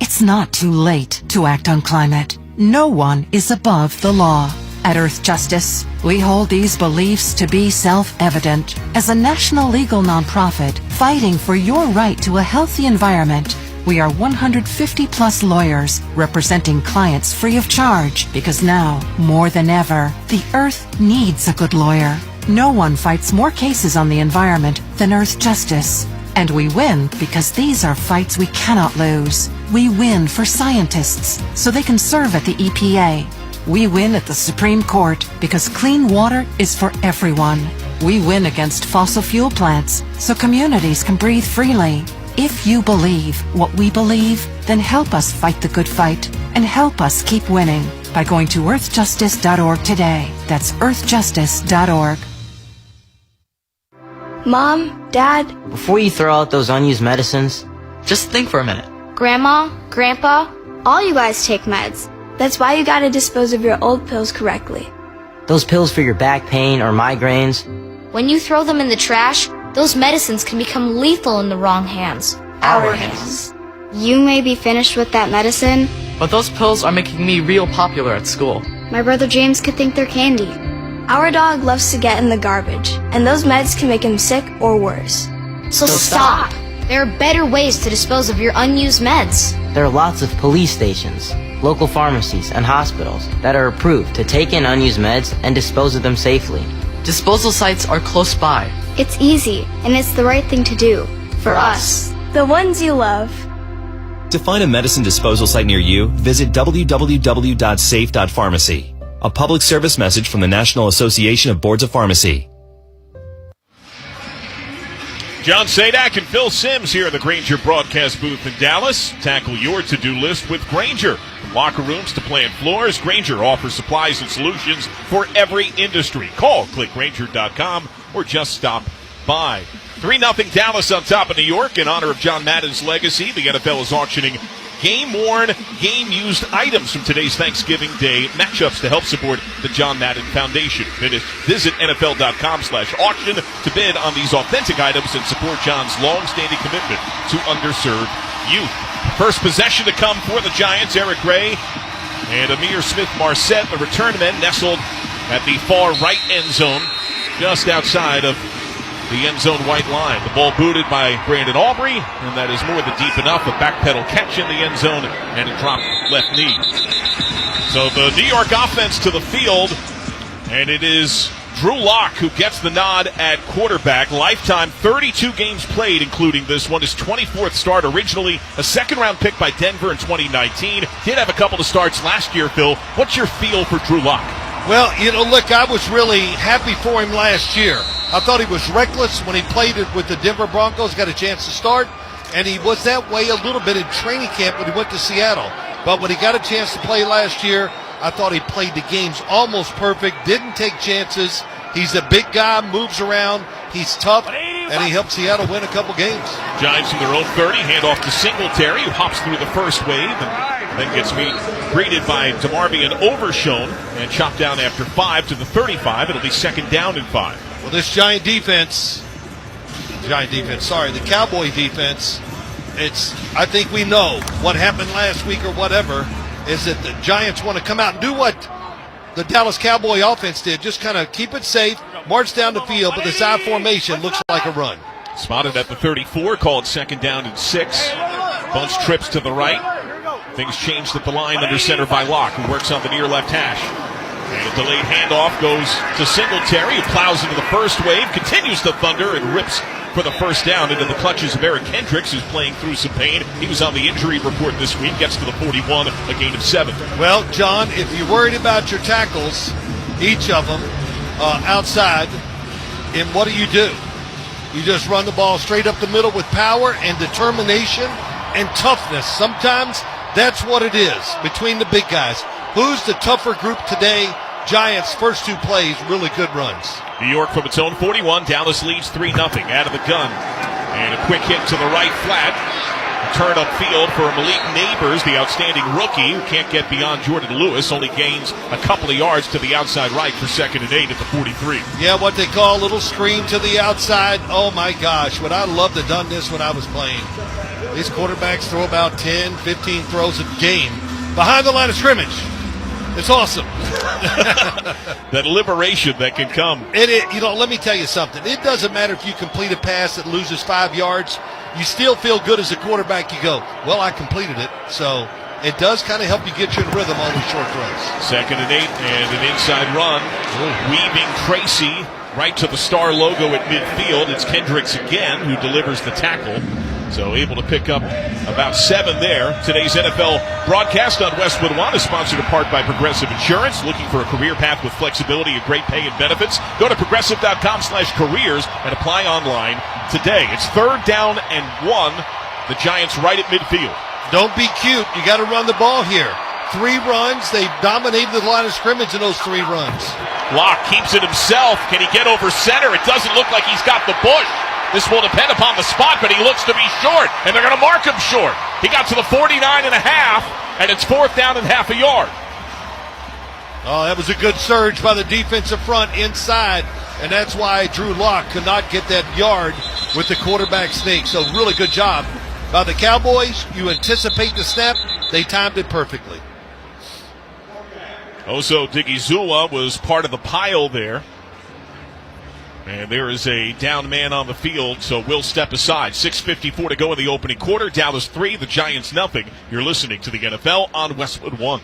It's not too late to act on climate. No one is above the law. At Earth Justice, we hold these beliefs to be self-evident. As a national legal nonprofit fighting for your right to a healthy environment, we are 150-plus lawyers representing clients free of charge because now, more than ever, the Earth needs a good lawyer. No one fights more cases on the environment than Earth Justice. And we win because these are fights we cannot lose. We win for scientists so they can serve at the EPA. We win at the Supreme Court because clean water is for everyone. We win against fossil fuel plants so communities can breathe freely. If you believe what we believe, then help us fight the good fight and help us keep winning by going to earthjustice.org today. That's earthjustice.org. Mom, Dad. Before you throw out those unused medicines, just think for a minute. Grandma, Grandpa, all you guys take meds. That's why you gotta dispose of your old pills correctly. Those pills for your back pain or migraines. When you throw them in the trash, those medicines can become lethal in the wrong hands. Our hands. You may be finished with that medicine, but those pills are making me real popular at school. My brother James could think they're candy. Our dog loves to get in the garbage, and those meds can make him sick or worse. So stop! There are better ways to dispose of your unused meds. There are lots of police stations, local pharmacies, and hospitals that are approved to take in unused meds and dispose of them safely. Disposal sites are close by. It's easy, and it's the right thing to do. For us. The ones you love. To find a medicine disposal site near you, visit www.safe.pharmacy. A public service message from the National Association of Boards of Pharmacy. John Sadak and Phil Simms here in the Grainger broadcast booth in Dallas. Tackle your to-do list with Grainger. From locker rooms to plant floors, Grainger offers supplies and solutions for every industry. Call, click Grainger.com, or just stop by. 3-0 Dallas on top of New York in honor of John Madden's legacy. The NFL is auctioning game-worn, game-used items from today's Thanksgiving Day matchups to help support the John Madden Foundation. Visit NFL.com/auction to bid on these authentic items and support John's long-standing commitment to underserved youth. First possession to come for the Giants, Eric Gray and Amir Smith-Marset, the return men, nestled at the far right end zone, just outside of the end zone white line. The ball booted by Brandon Aubrey, and that is more than deep enough. A backpedal catch in the end zone and a drop left knee. So the New York offense to the field, and it is Drew Lock who gets the nod at quarterback. Lifetime 32 games played, including this one. His 24th start, originally a second-round pick by Denver in 2019. Did have a couple of starts last year, Phil. What's your feel for Drew Lock? Well, look, I was really happy for him last year. I thought he was reckless when he played it with the Denver Broncos, got a chance to start, and he was that way a little bit in training camp when he went to Seattle. But when he got a chance to play last year, I thought he played the games almost perfect, didn't take chances. He's a big guy, moves around, he's tough, and he helped Seattle win a couple games. Giants in their own 30, hand off to Singletary, who hops through the first wave and then gets greeted by DeMarvion Overshown and chopped down after 5 to the 35. It'll be second down and 5. Well, this the Cowboy defense, I think we know what happened last week or whatever, is that the Giants want to come out and do what the Dallas Cowboy offense did, just kind of keep it safe, march down the field, but this I formation looks like a run. Spotted at the 34, called second down and 6. Bunch trips to the right. Things changed at the line under center by Locke, who works on the near left hash. And a delayed handoff goes to Singletary, who plows into the first wave, continues to thunder, and rips for the first down into the clutches of Eric Hendricks, who's playing through some pain. He was on the injury report this week, gets to the 41, a gain of 7. Well, John, if you're worried about your tackles, each of them outside, And what do? You just run the ball straight up the middle with power and determination and toughness. Sometimes that's what it is between the big guys. Who's the tougher group today? Giants' first 2 plays, really good runs. New York from its own 41. Dallas leads 3-0 out of the gun. And a quick hit to the right flat. A turn upfield for Malik Neighbors, the outstanding rookie who can't get beyond Jordan Lewis. Only gains a couple of yards to the outside right for 2nd and 8 at the 43. Yeah, what they call a little screen to the outside. Oh, my gosh. Would I love to have done this when I was playing. These quarterbacks throw about 10, 15 throws a game behind the line of scrimmage. It's awesome. That liberation that can come. Let me tell you something. It doesn't matter if you complete a pass that loses 5 yards. You still feel good as a quarterback. You go, well, I completed it. So it does kind of help you get you in rhythm on these short throws. 2nd and 8 and an inside run. Weaving Tracy right to the star logo at midfield. It's Kendricks again who delivers the tackle. So able to pick up about 7 there. Today's NFL broadcast on Westwood One is sponsored in part by Progressive Insurance. Looking for a career path with flexibility and great pay and benefits? Go to progressive.com/careers and apply online today. It's 3rd down and 1. The Giants right at midfield. Don't be cute. You got to run the ball here. 3 runs. They dominated the line of scrimmage in those 3 runs. Locke keeps it himself. Can he get over center? It doesn't look like he's got the bush. This will depend upon the spot, but he looks to be short, and they're going to mark him short. He got to the 49.5, and it's 4th down and half a yard. Oh, that was a good surge by the defensive front inside, and that's why Drew Lock could not get that yard with the quarterback sneak. So really good job by the Cowboys. You anticipate the snap. They timed it perfectly. Oso Digizua was part of the pile there. And there is a down man on the field, so we'll step aside. 6:54 to go in the opening quarter. Dallas 3, the Giants nothing. You're listening to the NFL on Westwood One.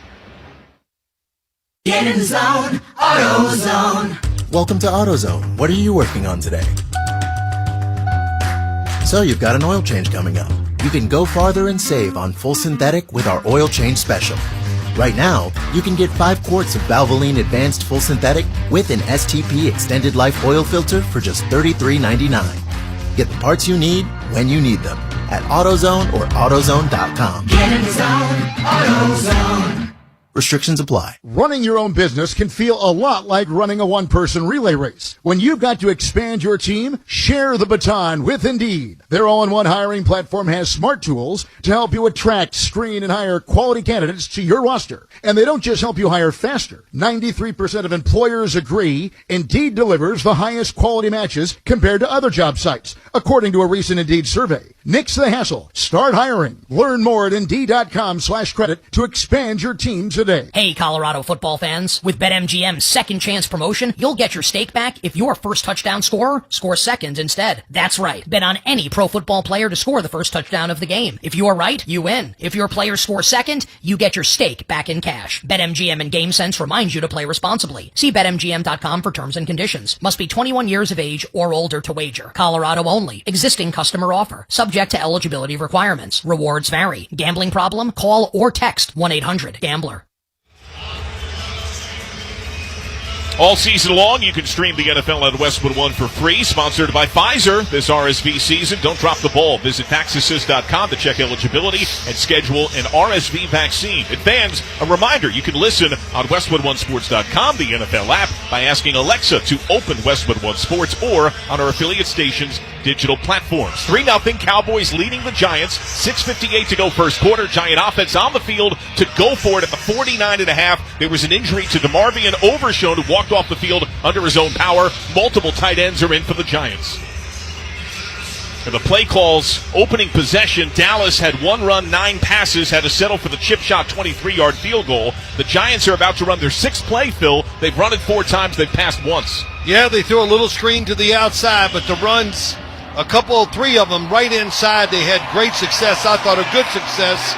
Get in the zone, AutoZone. Welcome to AutoZone. What are you working on today? So you've got an oil change coming up. You can go farther and save on full synthetic with our oil change special. Right now, you can get 5 quarts of Valvoline Advanced Full Synthetic with an STP Extended Life Oil Filter for just $33.99. Get the parts you need when you need them at AutoZone or AutoZone.com. Get in the zone, AutoZone. Restrictions apply. Running your own business can feel a lot like running a one-person relay race. When you've got to expand your team, share the baton with Indeed. Their all-in-one hiring platform has smart tools to help you attract, screen, and hire quality candidates to your roster. And they don't just help you hire faster. 93% of employers agree Indeed delivers the highest quality matches compared to other job sites, according to a recent Indeed survey. Nix the hassle. Start hiring. Learn more at Indeed.com/credit to expand your team today. Hey, Colorado football fans. With BetMGM's second chance promotion, you'll get your stake back if your first touchdown scorer scores second instead. That's right. Bet on any pro football player to score the first touchdown of the game. If you are right, you win. If your player scores second, you get your stake back in cash. BetMGM and GameSense reminds you to play responsibly. See BetMGM.com for terms and conditions. Must be 21 years of age or older to wager. Colorado only. Existing customer offer. Subject to eligibility requirements. Rewards vary. Gambling problem? Call or text 1-800-GAMBLER. All season long, you can stream the NFL on Westwood One for free. Sponsored by Pfizer this RSV season. Don't drop the ball. Visit VaxAssist.com to check eligibility and schedule an RSV vaccine. And fans, a reminder, you can listen on WestwoodOneSports.com, the NFL app, by asking Alexa to open Westwood One Sports or on our affiliate stations' digital platforms. 3-0, Cowboys leading the Giants. 6:58 to go first quarter. Giant offense on the field to go for it at the 49.5. There was an injury to DeMarvion Overshown, who walked off the field under his own power. Multiple tight ends are in for the Giants. And the play calls, opening possession, Dallas had 1 run, 9 passes, had to settle for the chip shot 23-yard field goal. The Giants are about to run their 6th play, Phil. They've run it 4 times, they've passed once. Yeah, they threw a little screen to the outside, but the runs, 3 of them right inside, they had great success. I thought a good success.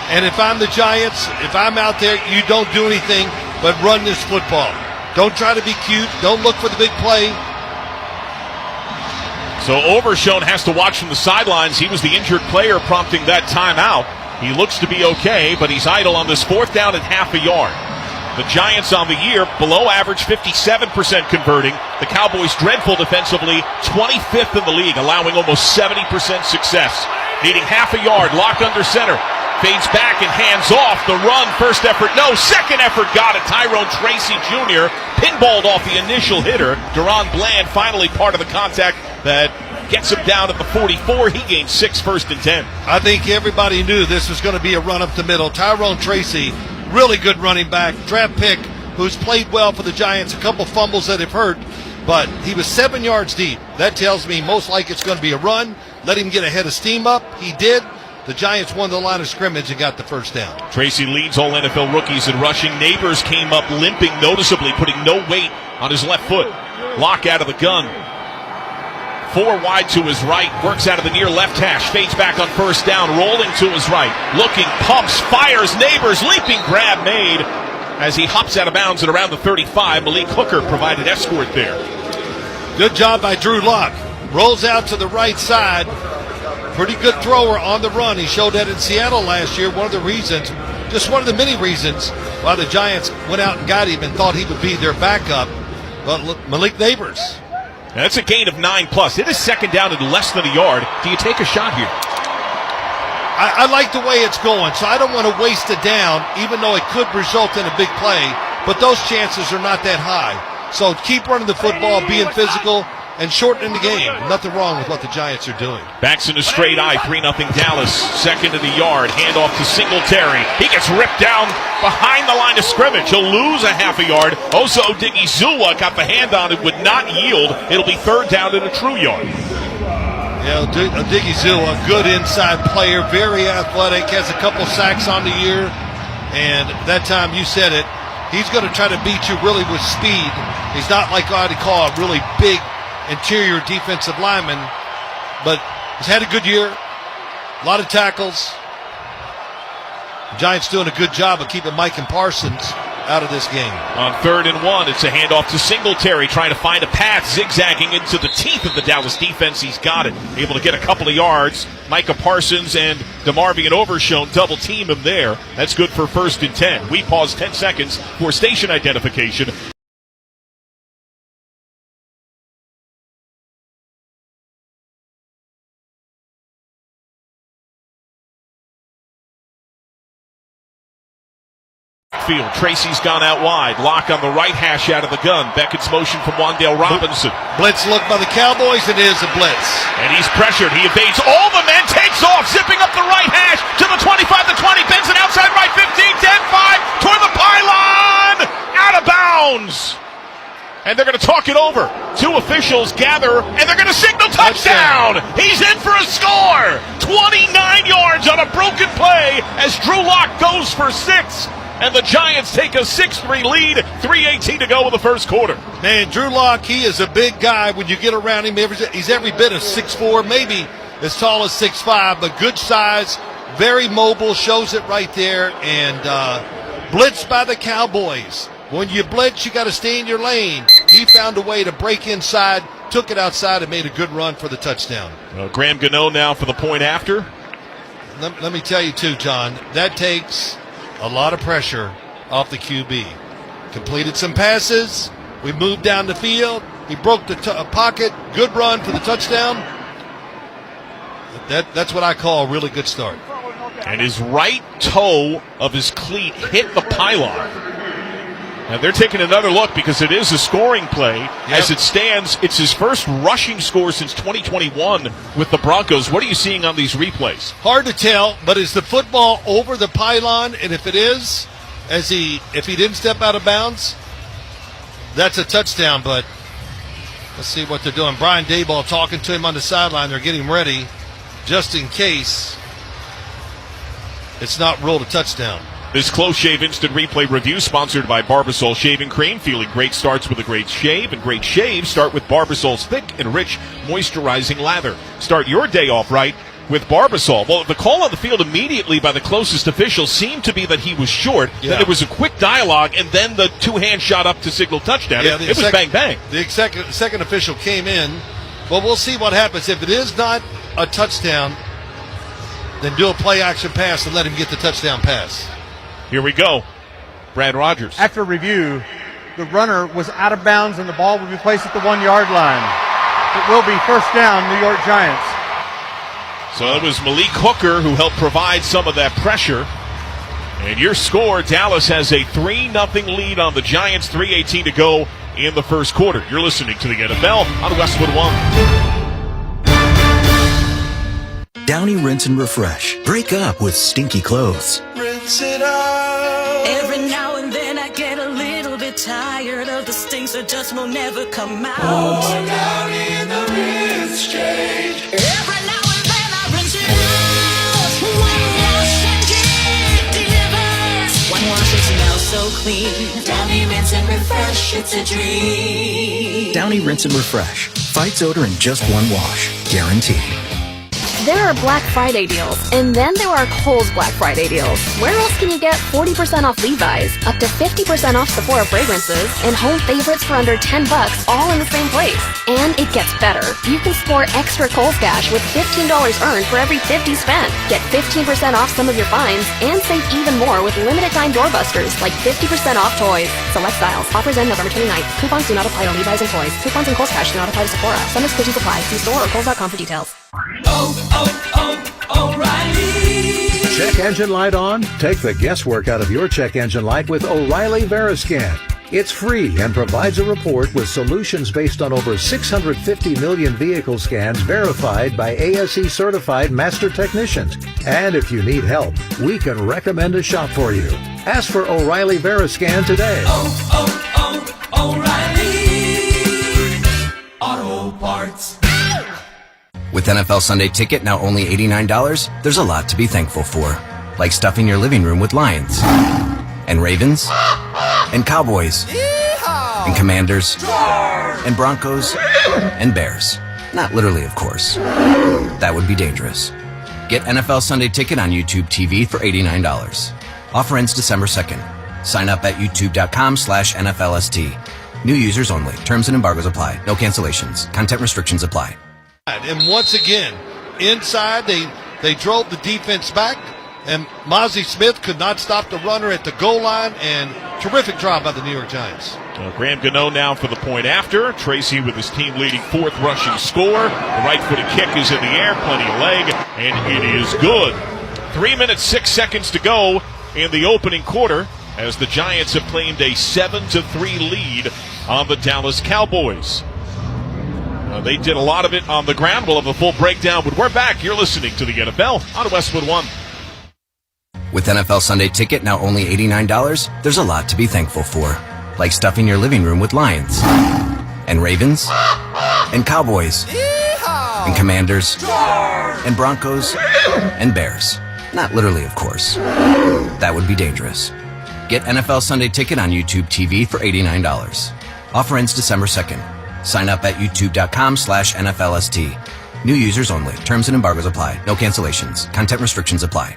And if I'm the Giants, if I'm out there, you don't do anything but run this football. Don't try to be cute. Don't look for the big play. So Overshown has to watch from the sidelines. He was the injured player prompting that timeout. He looks to be okay, but he's idle on this 4th down and half a yard. The Giants on the year, below average, 57% converting. The Cowboys dreadful defensively, 25th in the league, allowing almost 70% success. Needing half a yard, Locke under center. Fades back and hands off. The run, first effort, no. Second effort, got it. Tyrone Tracy Jr. pinballed off the initial hitter. Deron Bland finally part of the contact that gets him down at the 44. He gains 6 first and 10. I think everybody knew this was going to be a run up the middle. Tyrone Tracy, really good running back, draft pick, who's played well for the Giants. A couple fumbles that have hurt, but he was 7 yards deep. That tells me most likely it's going to be a run. Let him get ahead of steam up. He did. The Giants won the line of scrimmage and got the first down. Tracy leads all NFL rookies in rushing. Neighbors came up limping noticeably, putting no weight on his left foot. Locke out of the gun. 4 wide to his right, works out of the near left hash, fades back on first down, rolling to his right, looking, pumps, fires, Neighbors, leaping grab made as he hops out of bounds at around the 35. Malik Hooker provided escort there. Good job by Drew Locke. Rolls out to the right side. Pretty good thrower on the run. He showed that in Seattle last year. One of the reasons, just one of the many reasons why the Giants went out and got him and thought he would be their backup. But look, Malik Neighbors. That's a gain of 9+. It is second down at less than a yard. Do you take a shot here? I like the way it's going, so I don't want to waste a down, even though it could result in a big play. But those chances are not that high. So keep running the football, being physical, and shortening the game. Nothing wrong with what the Giants are doing. Backs in a straight eye, 3-0 Dallas. Second to the yard, handoff to Singletary. He gets ripped down behind the line of scrimmage. He'll lose a half a yard. Osa Odigizua got the hand on it, would not yield. It'll be third down and a true yard. Yeah, Odigizua, good inside player, very athletic, has a couple sacks on the year. And that time, you said it, he's going to try to beat you really with speed. He's not like I'd call a really big interior defensive lineman, but he's had a good year. A lot of tackles. The Giants doing a good job of keeping Mike and Parsons out of this game. On 3rd and 1, it's a handoff to Singletary, trying to find a path, zigzagging into the teeth of the Dallas defense. He's got it. Able to get a couple of yards. Micah Parsons and DeMarvion Overshown double team him there. That's good for 1st and 10. We pause 10 seconds for station identification. Field. Tracy's gone out wide. Locke on the right hash out of the gun. Beckett's motion from Wan'Dale Robinson. Blitz look by the Cowboys. It is a blitz. And he's pressured. He evades all the men. Takes off. Zipping up the right hash to the 25, the 20. Bends it outside right. 15, 10, 5. Toward the pylon. Out of bounds. And they're going to talk it over. 2 officials gather, and they're going to signal touchdown. He's in for a score. 29 yards on a broken play as Drew Locke goes for 6. And the Giants take a 6-3 lead, 3:18 to go in the first quarter. Man, Drew Locke, he is a big guy when you get around him. He's every bit of 6'4", maybe as tall as 6'5", but good size, very mobile, shows it right there. And blitzed by the Cowboys. When you blitz, you got to stay in your lane. He found a way to break inside, took it outside, and made a good run for the touchdown. Well, Graham Gano now for the point after. Let me tell you, too, John, that takes a lot of pressure off the QB. Completed some passes. We moved down the field. He broke the pocket. Good run for the touchdown. That's what I call a really good start. And his right toe of his cleat hit the pylon. Now they're taking another look because it is a scoring play. Yep. As it stands, it's his first rushing score since 2021 with the Broncos. What are you seeing on these replays? Hard to tell, but is the football over the pylon? And if it is, if he didn't step out of bounds, that's a touchdown. But let's see what they're doing. Brian Daboll talking to him on the sideline. They're getting ready just in case it's not ruled a touchdown. This Close Shave Instant Replay Review sponsored by Barbasol Shaving Cream. Feeling great starts with a great shave, and great shaves start with Barbasol's thick and rich moisturizing lather. Start your day off right with Barbasol. Well, the call on the field immediately by the closest official seemed to be that he was short. Yeah. Then it was a quick dialogue, and then the 2-hand shot up to signal touchdown. Yeah, it was bang, bang. The second official came in. Well, we'll see what happens. If it is not a touchdown, then do a play-action pass and let him get the touchdown pass. Here we go. Brad Rogers. After review, the runner was out of bounds and the ball will be placed at the 1-yard line. It will be first down, New York Giants. So it was Malik Hooker who helped provide some of that pressure. And your score, Dallas has a 3-0 lead on the Giants, 3:18 to go in the first quarter. You're listening to the NFL on Westwood One. Downy Rinse and Refresh. Break up with stinky clothes. Rinse it out. Every now and then I get a little bit tired of the stinks that just will never come out. Oh, Downy in the rinse change. Every now and then I rinse it out. One wash and it delivers. One wash, it smells so clean. Downy Rinse and Refresh, it's a dream. Downy Rinse and Refresh. Fights odor in just one wash. Guaranteed. There are Black Friday deals, and then there are Kohl's Black Friday deals. Where else can you get 40% off Levi's, up to 50% off Sephora fragrances, and home favorites for under $10, all in the same place? And it gets better. You can score extra Kohl's cash with $15 earned for every $50 spent. Get 15% off some of your finds, and save even more with limited-time doorbusters, like 50% off toys. Select styles. Offers end November 29th. Coupons do not apply to Levi's and toys. Coupons and Kohl's cash do not apply to Sephora. Some exclusions apply. See store or Kohl's.com for details. O'Reilly. Check engine light on? Take the guesswork out of your check engine light with O'Reilly Veriscan. It's free and provides a report with solutions based on over 650 million vehicle scans verified by ASE certified master technicians. And if you need help, we can recommend a shop for you. Ask for O'Reilly Veriscan today. O'Reilly Auto Parts. With NFL Sunday Ticket now only $89, there's a lot to be thankful for. Like stuffing your living room with Lions, and Ravens, and Cowboys, and Commanders, and Broncos, and Bears. Not literally, of course. That would be dangerous. Get NFL Sunday Ticket on YouTube TV for $89. Offer ends December 2nd. Sign up at youtube.com/NFLST. New users only. Terms and embargoes apply. No cancellations. Content restrictions apply. And once again, inside, they drove the defense back, and Mozzie Smith could not stop the runner at the goal line, and terrific job by the New York Giants. Graham Gano now for the point after. Tracy with his team-leading 4th rushing score. The right-footed kick is in the air, plenty of leg, and it is good. 3 minutes, 6 seconds to go in the opening quarter as the Giants have claimed a 7-3 lead on the Dallas Cowboys. They did a lot of it on the ground. We'll have a full breakdown, but we're back. You're listening to the NFL on Westwood One. With NFL Sunday Ticket now only $89, there's a lot to be thankful for. Like stuffing your living room with Lions, and Ravens, and Cowboys, and Commanders, and Broncos, and Bears. Not literally, of course. That would be dangerous. Get NFL Sunday Ticket on YouTube TV for $89. Offer ends December 2nd. Sign up at youtube.com/NFLST. New users only. Terms and embargoes apply. No cancellations. Content restrictions apply.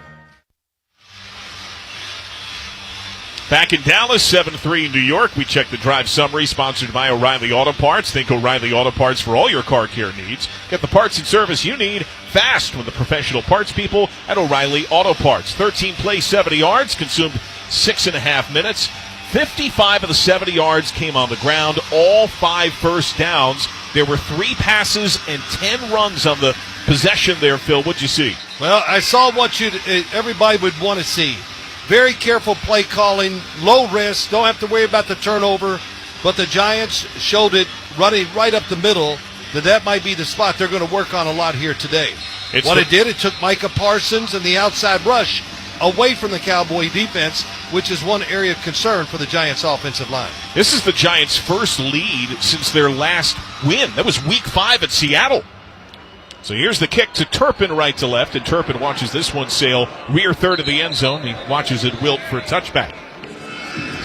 Back in Dallas, 7-3 New York. We check the drive summary sponsored by O'Reilly Auto Parts. Think O'Reilly Auto Parts for all your car care needs. Get the parts and service you need fast with the professional parts people at O'Reilly Auto Parts. 13 plays, 70 yards, consumed 6.5 minutes. 55 of the 70 yards came on the ground, all 5 first downs. There were 3 passes and 10 runs on the possession there, Phil. What'd you see? Well, I saw what everybody would want to see. Very careful play calling, low risk, don't have to worry about the turnover. But the Giants showed it running right up the middle that might be the spot they're going to work on a lot here today. It took Micah Parsons and the outside rush away from the Cowboy defense, which is one area of concern for the Giants' offensive line. This is the Giants' first lead since their last win. That was Week 5 at Seattle. So here's the kick to Turpin right to left, and Turpin watches this one sail rear third of the end zone. He watches it wilt for a touchback.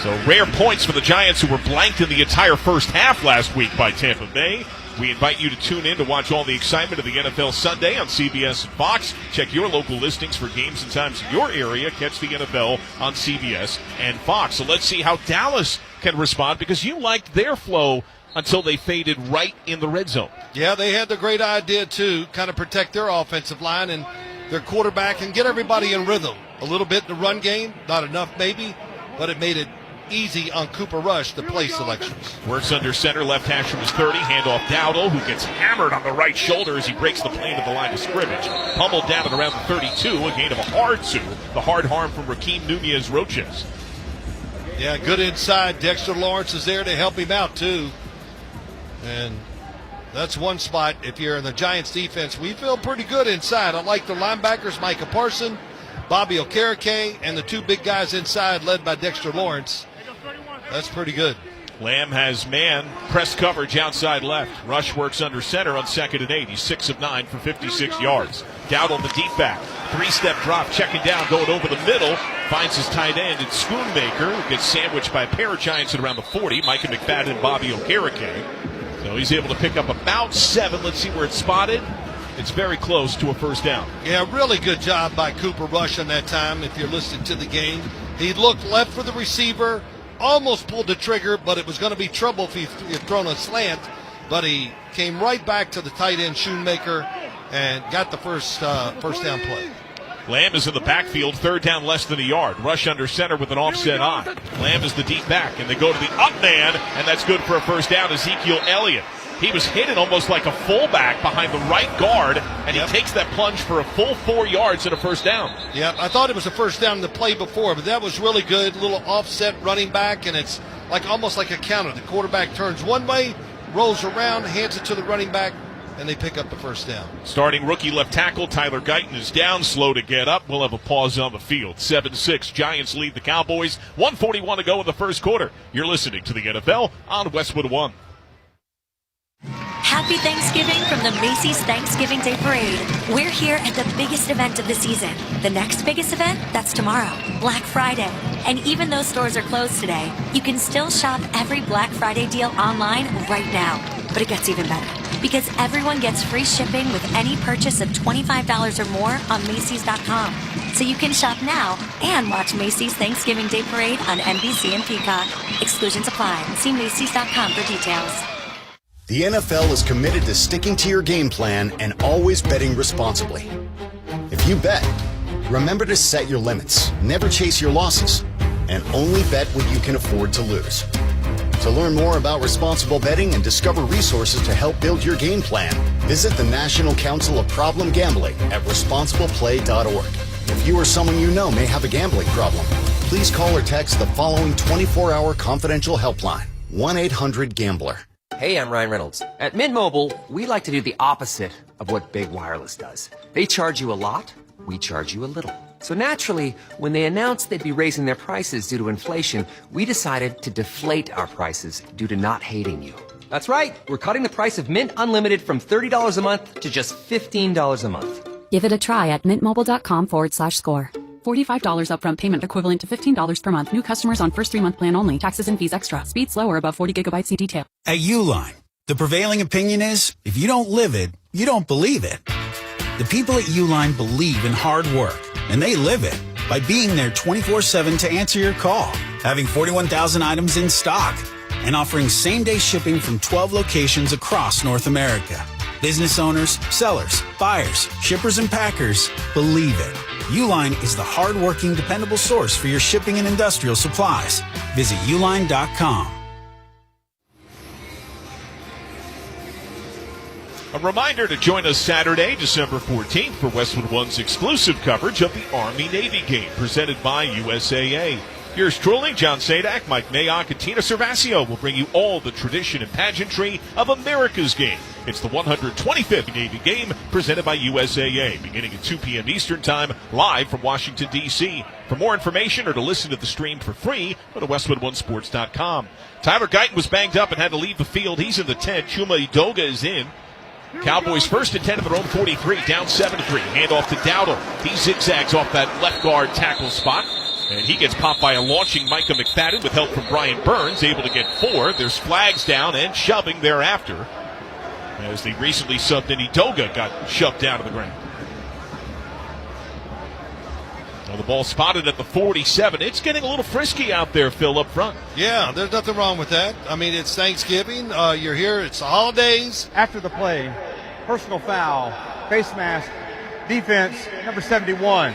So rare points for the Giants, who were blanked in the entire first half last week by Tampa Bay. We invite you to tune in to watch all the excitement of the NFL Sunday on CBS and Fox. Check your local listings for games and times in your area. Catch the NFL on CBS and Fox. So let's see how Dallas can respond, because you liked their flow until they faded right in the red zone. Yeah, they had the great idea to kind of protect their offensive line and their quarterback and get everybody in rhythm. A little bit in the run game, not enough maybe, but it made it easy on Cooper Rush, the play selections. Works under center, left hash from his 30, handoff Dowdle, who gets hammered on the right shoulder as he breaks the plane to the line of scrimmage. Pummeled down at around the 32, a gain of a hard 2. The hard harm from Rakeem Nunez-Roches. Yeah, good inside. Dexter Lawrence is there to help him out, too. And that's one spot. If you're in the Giants defense, we feel pretty good inside. I like the linebackers, Micah Parson, Bobby Okereke, and the 2 big guys inside led by Dexter Lawrence. That's pretty good. Lamb has man press coverage outside left. Rush works under center on 2nd and 8. He's 6 of 9 for 56 yards. Dowdle the deep back. 3-step drop, checking down, going over the middle. Finds his tight end in Schoonmaker, who gets sandwiched by a pair of Giants at around the 40. Micah McFadden and Bobby Okereke. So he's able to pick up about 7. Let's see where it's spotted. It's very close to a first down. Yeah, really good job by Cooper Rush on that time, if you're listening to the game. He looked left for the receiver, almost pulled the trigger, but it was going to be trouble if he had thrown a slant. But he came right back to the tight end, Schoonmaker, and got the first down play. Lamb is in the backfield, 3rd down, less than a yard. Rush under center with an offset eye. Lamb is the deep back, and they go to the up man, and that's good for a first down. Ezekiel Elliott. He was hidden almost like a fullback behind the right guard, and he takes that plunge for a full 4 yards and a first down. Yeah, I thought it was a first down in the play before, but that was really good. Little offset running back, and it's like almost like a counter. The quarterback turns one way, rolls around, hands it to the running back, and they pick up the first down. Starting rookie left tackle Tyler Guyton is down, slow to get up. We'll have a pause on the field. 7-6, Giants lead the Cowboys. 1:41 to go in the first quarter. You're listening to the NFL on Westwood One. Happy Thanksgiving from the Macy's Thanksgiving Day Parade. We're here at the biggest event of the season. The next biggest event, that's tomorrow, Black Friday. And even though stores are closed today, you can still shop every Black Friday deal online right now. But it gets even better, because everyone gets free shipping with any purchase of $25 or more on Macy's.com. So you can shop now and watch Macy's Thanksgiving Day Parade on NBC and Peacock. Exclusions apply. See Macy's.com for details. The NFL is committed to sticking to your game plan and always betting responsibly. If you bet, remember to set your limits, never chase your losses, and only bet what you can afford to lose. To learn more about responsible betting and discover resources to help build your game plan, visit the National Council of Problem Gambling at responsibleplay.org. If you or someone you know may have a gambling problem, please call or text the following 24-hour confidential helpline, 1-800-GAMBLER. Hey, I'm Ryan Reynolds. At Mint Mobile, we like to do the opposite of what Big Wireless does. They charge you a lot, we charge you a little. So naturally, when they announced they'd be raising their prices due to inflation, we decided to deflate our prices due to not hating you. That's right. We're cutting the price of Mint Unlimited from $30 a month to just $15 a month. Give it a try at mintmobile.com/score. $45 upfront payment equivalent to $15 per month. New customers on first 3-month plan only. Taxes and fees extra. Speed slower above 40 gigabytes. See detail. At Uline, the prevailing opinion is, if you don't live it, you don't believe it. The people at Uline believe in hard work, and they live it by being there 24/7 to answer your call, having 41,000 items in stock, and offering same-day shipping from 12 locations across North America. Business owners, sellers, buyers, shippers, and packers believe it. Uline is the hard-working, dependable source for your shipping and industrial supplies. Visit uline.com. A reminder to join us Saturday, December 14th for Westwood One's exclusive coverage of the Army-Navy game presented by USAA. Yours truly, John Sadak, Mike Mayock, and Tina Servasio will bring you all the tradition and pageantry of America's game. It's the 125th Navy game presented by USAA, beginning at 2 p.m. Eastern Time, live from Washington, D.C. For more information or to listen to the stream for free, go to westwoodonesports.com. Tyler Guyton was banged up and had to leave the field. He's in the tent. Chuma Edoga is in. Cowboys first and 10 at their own 43, down 7-3. Handoff to Dowdle. He zigzags off that left guard tackle spot. And he gets popped by a launching Micah McFadden with help from Brian Burns, able to get 4. There's flags down and shoving thereafter, as the recently subbed in Edoga got shoved down to the ground. Now the ball spotted at the 47. It's getting a little frisky out there, Phil, up front. Yeah, there's nothing wrong with that. I mean, it's Thanksgiving. You're here. It's the holidays. After the play, personal foul, face mask, defense, number 71.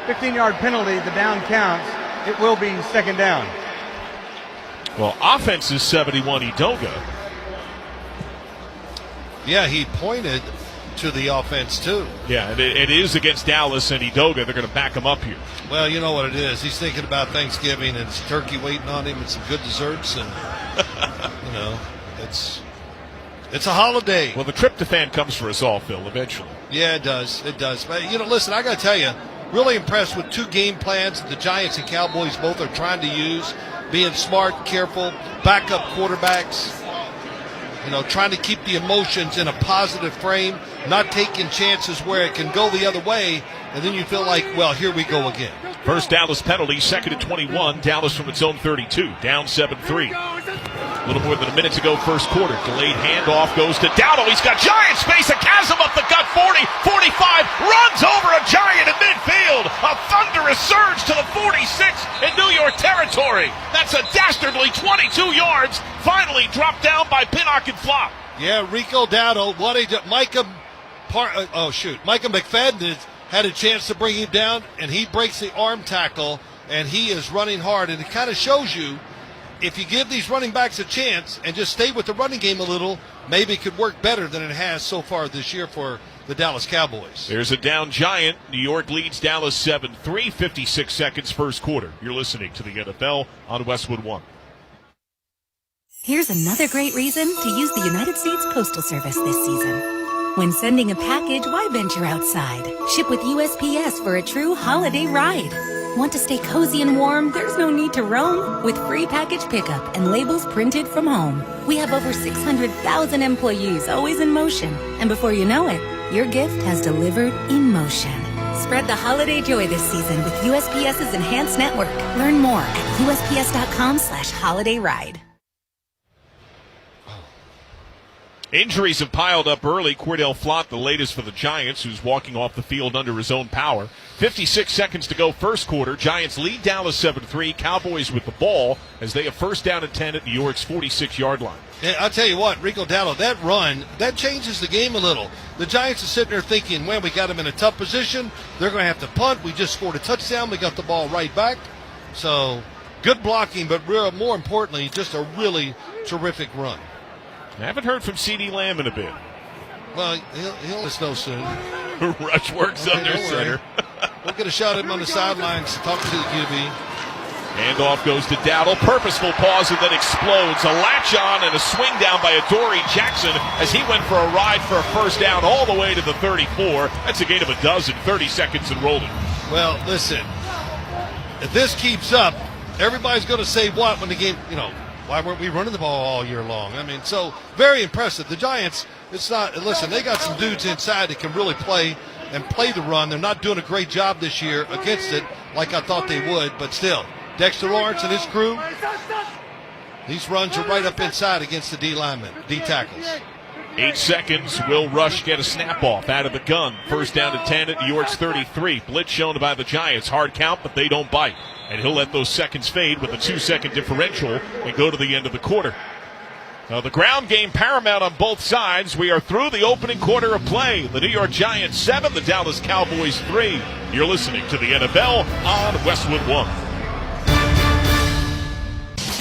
15-yard penalty, the down counts. It will be second down. Well, offense is 71 Edoga. Yeah, he pointed to the offense, too. Yeah, it is against Dallas and Edoga. They're going to back him up here. Well, you know what it is. He's thinking about Thanksgiving and it's turkey waiting on him and some good desserts. And, it's a holiday. Well, the tryptophan comes for us all, Phil, eventually. Yeah, it does. It does. But, listen, I got to tell you, really impressed with two game plans that the Giants and Cowboys both are trying to use. Being smart, careful, backup quarterbacks. Trying to keep the emotions in a positive frame, not taking chances where it can go the other way, and then you feel like, well, here we go again. First Dallas penalty, 2nd and 21. Dallas from its own 32, down 7-3. A little more than a minute to go first quarter. Delayed handoff goes to Dowdle. He's got giant space, a chasm up the gut, 40, 45, runs over a giant in midfield. A thunderous surge to the 46 in New York territory. That's a dastardly 22 yards. Finally dropped down by Pinnock and Flop. Yeah, Rico Dowdle. Micah McFadden had a chance to bring him down, and he breaks the arm tackle, and he is running hard. And it kind of shows you, if you give these running backs a chance and just stay with the running game a little, maybe it could work better than it has so far this year for the Dallas Cowboys. There's a down giant. New York leads Dallas 7-3, 56 seconds first quarter. You're listening to the NFL on Westwood One. Here's another great reason to use the United States Postal Service this season. When sending a package, why venture outside? Ship with USPS for a true holiday ride. Want to stay cozy and warm? There's no need to roam. With free package pickup and labels printed from home. We have over 600,000 employees always in motion. And before you know it, your gift has delivered in motion. Spread the holiday joy this season with USPS's Enhanced Network. Learn more at USPS.com/holidayride. Injuries have piled up early. Cordell Flott, the latest for the Giants, who's walking off the field under his own power. 56 seconds to go first quarter. Giants lead Dallas 7-3. Cowboys with the ball as they have first down and 10 at New York's 46-yard line. Yeah, I'll tell you what, Rico Dowdle, that run, that changes the game a little. The Giants are sitting there thinking, well, we got them in a tough position. They're going to have to punt. We just scored a touchdown. We got the ball right back. So good blocking, but more importantly, just a really terrific run. I haven't heard from C.D. Lamb in a bit. Well, he'll let us know soon. Rush works under center. We'll get a shot at him on the sidelines to talk to the QB. Handoff goes to Dowdle. Purposeful pause and then explodes. A latch on and a swing down by Adoree Jackson as he went for a ride for a first down all the way to the 34. That's a gain of 12, 30 seconds and rolling. Well, listen, if this keeps up, everybody's going to say what when the game, why weren't we running the ball all year long? I mean, so very impressive. The Giants, they got some dudes inside that can really play and play the run. They're not doing a great job this year against it like I thought they would, but still, Dexter Lawrence and his crew, these runs are right up inside against the D linemen, D tackles. 8 seconds. Will Rush get a snap off out of the gun? First down to 10 at New York's 33. Blitz shown by the Giants. Hard count, but they don't bite. And he'll let those seconds fade with a 2-second differential and go to the end of the quarter. Now the ground game paramount on both sides. We are through the opening quarter of play. The New York Giants 7, the Dallas Cowboys 3. You're listening to the NFL on Westwood One.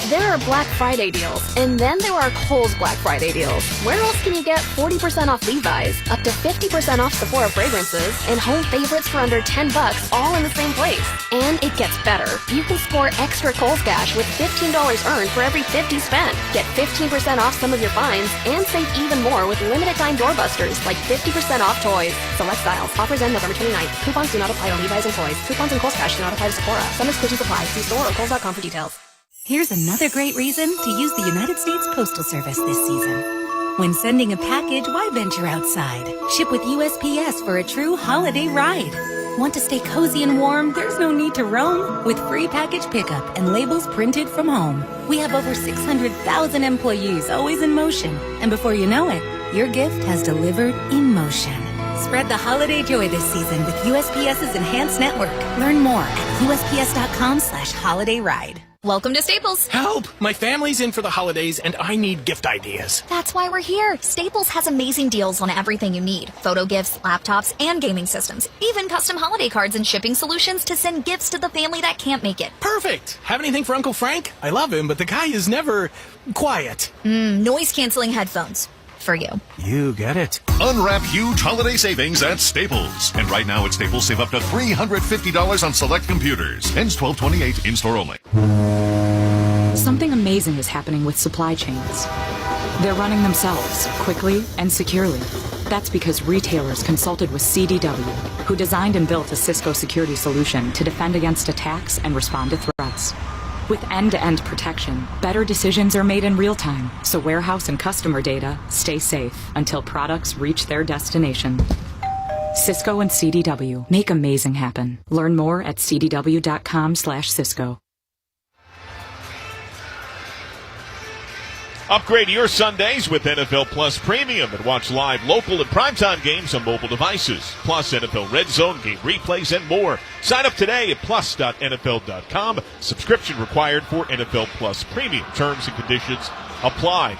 There are Black Friday deals, and then there are Kohl's Black Friday deals. Where else can you get 40% off Levi's, up to 50% off Sephora fragrances, and home favorites for under $10 all in the same place? And it gets better. You can score extra Kohl's cash with $15 earned for every $50 spent. Get 15% off some of your finds, and save even more with limited time doorbusters like 50% off toys. Select styles. Offers end November 29th. Coupons do not apply to Levi's and toys. Coupons and Kohl's cash do not apply to Sephora. Some exclusions apply. See store or Kohl's.com for details. Here's another great reason to use the United States Postal Service this season. When sending a package, why venture outside? Ship with USPS for a true holiday ride. Want to stay cozy and warm? There's no need to roam. With free package pickup and labels printed from home. We have over 600,000 employees always in motion. And before you know it, your gift has delivered in motion. Spread the holiday joy this season with USPS's Enhanced Network. Learn more at USPS.com/holidayride. Welcome to Staples. Help! My family's in for the holidays and I need gift ideas. That's why we're here. Staples has amazing deals on everything you need. Photo gifts, laptops, and gaming systems. Even custom holiday cards and shipping solutions to send gifts to the family that can't make it. Perfect! Have anything for Uncle Frank? I love him, but the guy is never quiet. Noise-canceling headphones. For you. You get it. Unwrap huge holiday savings at Staples. And right now at Staples, save up to $350 on select computers. Ends 12/28, in-store only. Something amazing is happening with supply chains. They're running themselves, quickly and securely. That's because retailers consulted with CDW, who designed and built a Cisco security solution to defend against attacks and respond to threats. With end-to-end protection, better decisions are made in real time, so warehouse and customer data stay safe until products reach their destination. Cisco and CDW make amazing happen. Learn more at cdw.com/Cisco. Upgrade your Sundays with NFL Plus Premium and watch live local and primetime games on mobile devices. Plus NFL Red Zone, game replays, and more. Sign up today at plus.nfl.com. Subscription required for NFL Plus Premium. Terms and conditions apply.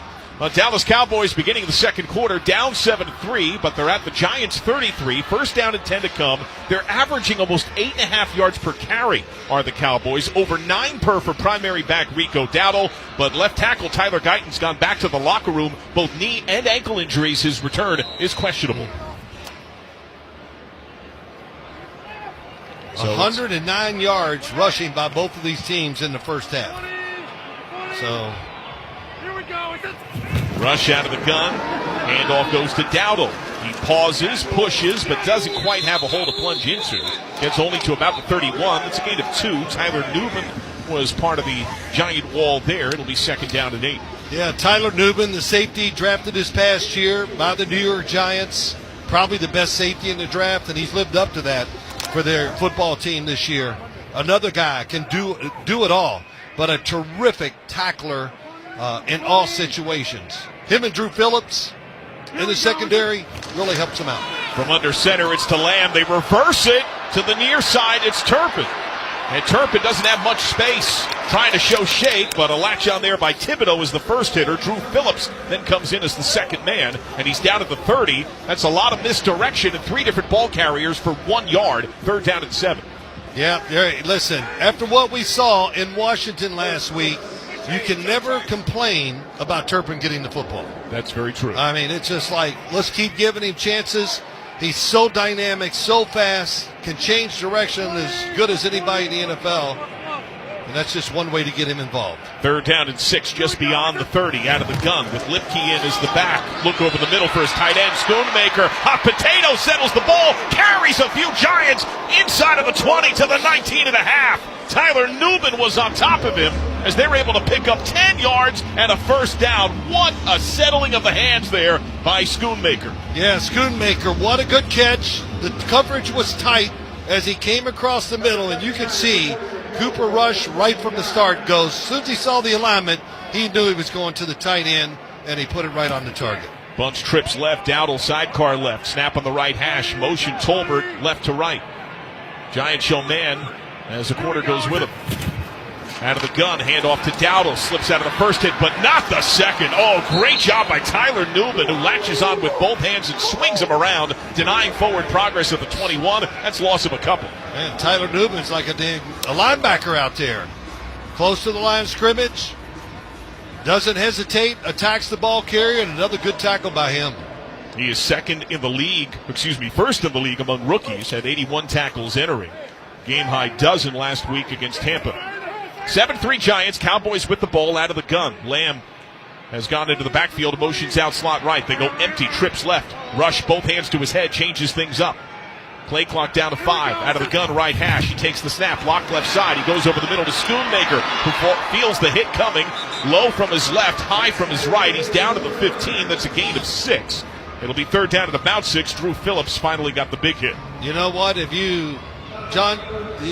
Dallas Cowboys beginning the second quarter down 7-3, but they're at the Giants 33. First down and 10 to come. They're averaging almost 8.5 yards per carry are the Cowboys. Over 9 per for primary back Rico Dowdle, but left tackle Tyler Guyton's gone back to the locker room. Both knee and ankle injuries. His return is questionable. So 109 yards rushing by both of these teams in the first half. So rush out of the gun. Handoff goes to Dowdle. He pauses, pushes, but doesn't quite have a hole to plunge into. Gets only to about the 31. That's a gain of 2. Tyler Newman was part of the giant wall there. It'll be second down and 8. Yeah, Tyler Newman, the safety drafted this past year by the New York Giants. Probably the best safety in the draft, and he's lived up to that for their football team this year. Another guy can do it all, but a terrific tackler in all situations. Him and Drew Phillips in the secondary really helps him out. From under center, it's to Lamb. They reverse it to the near side. It's Turpin. And Turpin doesn't have much space, trying to show shape, but a latch on there by Thibodeau is the first hitter. Drew Phillips then comes in as the second man, and he's down at the 30. That's a lot of misdirection and 3 different ball carriers for 1 yard. Third down and 7. Yeah, listen, after what we saw in Washington last week, you can never complain about Turpin getting the football. That's very true. I mean, it's just like, let's keep giving him chances. He's so dynamic, so fast, can change direction as good as anybody in the NFL. And that's just one way to get him involved. Third down and 6 just beyond the 30, out of the gun with Lipke in as the back. Look over the middle for his tight end, Schoonmaker. Hot potato settles the ball, carries a few Giants inside of the 20 to the 19.5. Tyler Newman was on top of him as they were able to pick up 10 yards and a first down. What a settling of the hands there by Schoonmaker. Yeah, Schoonmaker, what a good catch. The coverage was tight as he came across the middle, and you could see Cooper Rush right from the start goes. As soon as he saw the alignment, he knew he was going to the tight end, and he put it right on the target. Bunch trips left, Dowdle sidecar left, snap on the right hash, motion Tolbert left to right. Giants show man as the corner goes with him. Out of the gun, handoff to Dowdle, slips out of the first hit, but not the second. Oh, great job by Tyler Newman, who latches on with both hands and swings him around, denying forward progress at the 21. That's loss of a couple. Man, Tyler Newman's like a linebacker out there. Close to the line of scrimmage, doesn't hesitate, attacks the ball carrier, and another good tackle by him. He is first in the league among rookies, had 81 tackles entering. Game-high dozen last week against Tampa. 7-3 Giants, Cowboys with the ball out of the gun. Lamb has gone into the backfield, motions out slot right. They go empty, trips left. Rush both hands to his head, changes things up. Play clock down to 5. Out of the gun, right hash. He takes the snap, locked left side. He goes over the middle to Schoonmaker, who feels the hit coming. Low from his left, high from his right. He's down to the 15. That's a gain of 6. It'll be third down at about 6. Drew Phillips finally got the big hit. You know what? John,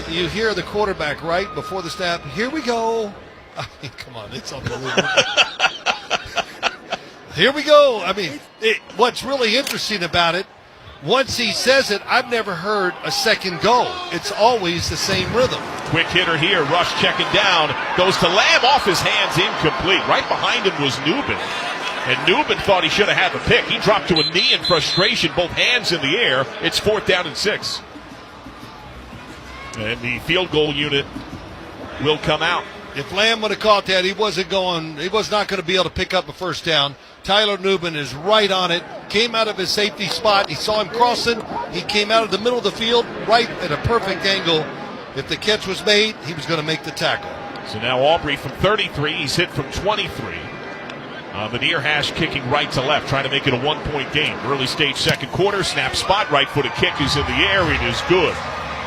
you hear the quarterback right before the snap. Here we go. I mean, come on, it's unbelievable. Here we go. I mean, what's really interesting about it once he says it, I've never heard a second go. It's always the same rhythm. Quick hitter here. Rush checking down. Goes to Lamb, off his hands, incomplete. Right behind him was Newman. And Newman thought he should have had the pick. He dropped to a knee in frustration, both hands in the air. It's 4th down and 6. And the field goal unit will come out. If Lamb would have caught that, he was not going to be able to pick up a first down. Tyler Newman is right on it. Came out of his safety spot. He saw him crossing. He came out of the middle of the field right at a perfect angle. If the catch was made, he was going to make the tackle. So now Aubrey from 33. He's hit from 23. The near hash kicking right to left, trying to make it a 1-point game. Early stage second quarter. Snap spot. Right-footed kick is in the air. It is good.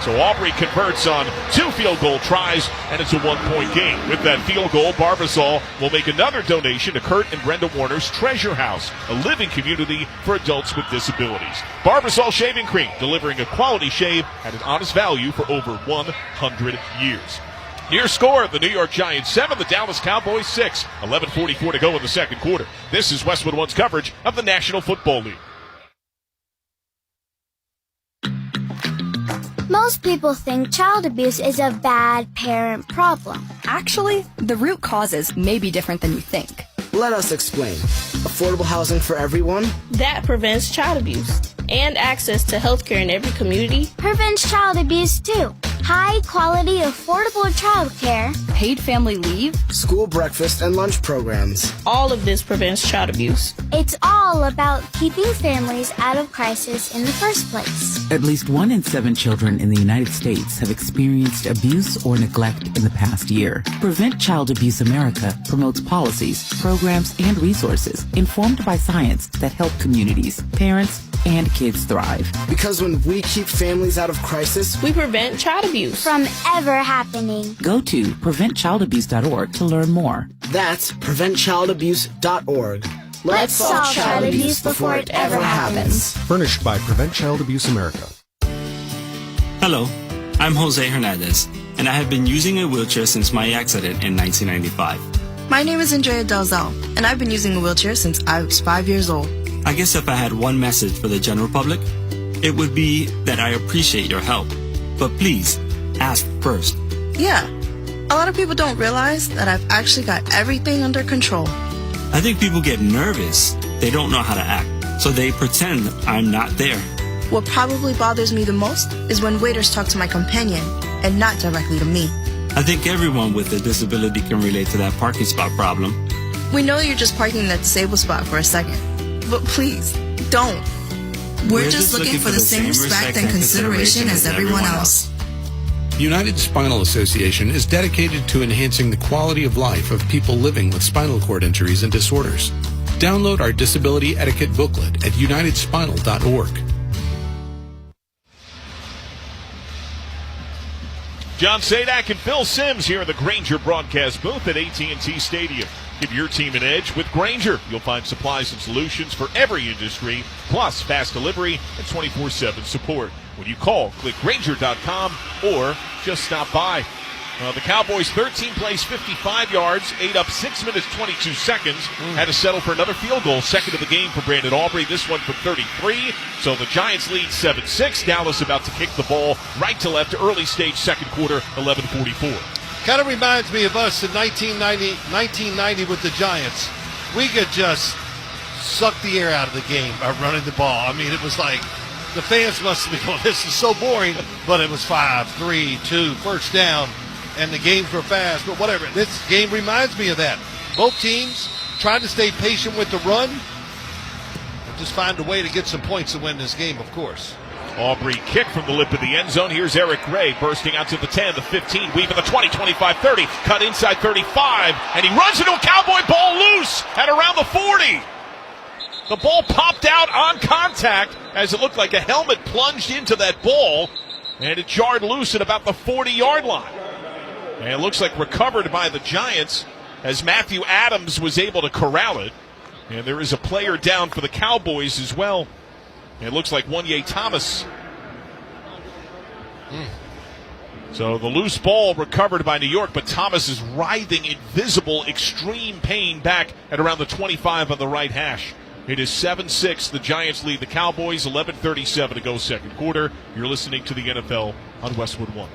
So Aubrey converts on 2 field goal tries, and it's a 1-point game. With that field goal, Barbasol will make another donation to Kurt and Brenda Warner's Treasure House, a living community for adults with disabilities. Barbasol Shaving Cream, delivering a quality shave at an honest value for over 100 years. Near score, the New York Giants 7, the Dallas Cowboys 6. 11:44 to go in the second quarter. This is Westwood One's coverage of the National Football League. Most people think child abuse is a bad parent problem. Actually, the root causes may be different than you think. Let us explain. Affordable housing for everyone. That prevents child abuse. And access to healthcare in every community. Prevents child abuse too. High quality, affordable childcare. Paid family leave. School breakfast and lunch programs. All of this prevents child abuse. It's all about keeping families out of crisis in the first place. At least 1 in 7 children in the United States have experienced abuse or neglect in the past year. Prevent Child Abuse America promotes policies, programs, and resources informed by science that help communities, parents, and kids thrive. Because when we keep families out of crisis, we prevent child abuse from ever happening. Go to preventchildabuse.org to learn more. That's preventchildabuse.org. Let's solve child abuse before it ever happens. Furnished by Prevent Child Abuse America. Hello, I'm Jose Hernandez, and I have been using a wheelchair since my accident in 1995. My name is Andrea Dalzell, and I've been using a wheelchair since I was 5 years old. I guess if I had one message for the general public, it would be that I appreciate your help. But please, ask first. Yeah, a lot of people don't realize that I've actually got everything under control. I think people get nervous. They don't know how to act, so they pretend I'm not there. What probably bothers me the most is when waiters talk to my companion and not directly to me. I think everyone with a disability can relate to that parking spot problem. We know you're just parking in that disabled spot for a second. But please, don't. We're just looking for the same respect and consideration as everyone else. United Spinal Association is dedicated to enhancing the quality of life of people living with spinal cord injuries and disorders. Download our disability etiquette booklet at unitedspinal.org. John Sadak and Phil Simms here in the Grainger broadcast booth at AT&T Stadium. Give your team an edge with Grainger. You'll find supplies and solutions for every industry, plus fast delivery and 24/7 support. When you call, click Grainger.com or just stop by. The Cowboys 13 plays 55 yards, ate up 6 minutes 22 seconds, had to settle for another field goal, second of the game for Brandon Aubrey, this one from 33. So the Giants lead 7-6. Dallas about to kick the ball right to left, early stage second quarter, 11:44. Kind of reminds me of us in 1990 with the Giants. We could just suck the air out of the game by running the ball. I mean, it was like the fans must have been going, this is so boring, but it was 5-3-2, first down, and the games were fast, but whatever. This game reminds me of that. Both teams trying to stay patient with the run and just find a way to get some points to win this game, of course. Aubrey kick from the lip of the end zone. Here's Eric Gray bursting out to the 10, the 15, weaving the 20, 25, 30, cut inside 35, and he runs into a Cowboy ball loose at around the 40. The ball popped out on contact as it looked like a helmet plunged into that ball, and it jarred loose at about the 40-yard line. And it looks like recovered by the Giants as Matthew Adams was able to corral it. And there is a player down for the Cowboys as well. It looks like Wanye Thomas. So the loose ball recovered by New York, but Thomas is writhing in visible extreme pain back at around the 25 on the right hash. It is 7-6. The Giants lead the Cowboys. 11:37 to go second quarter. You're listening to the NFL on Westwood One.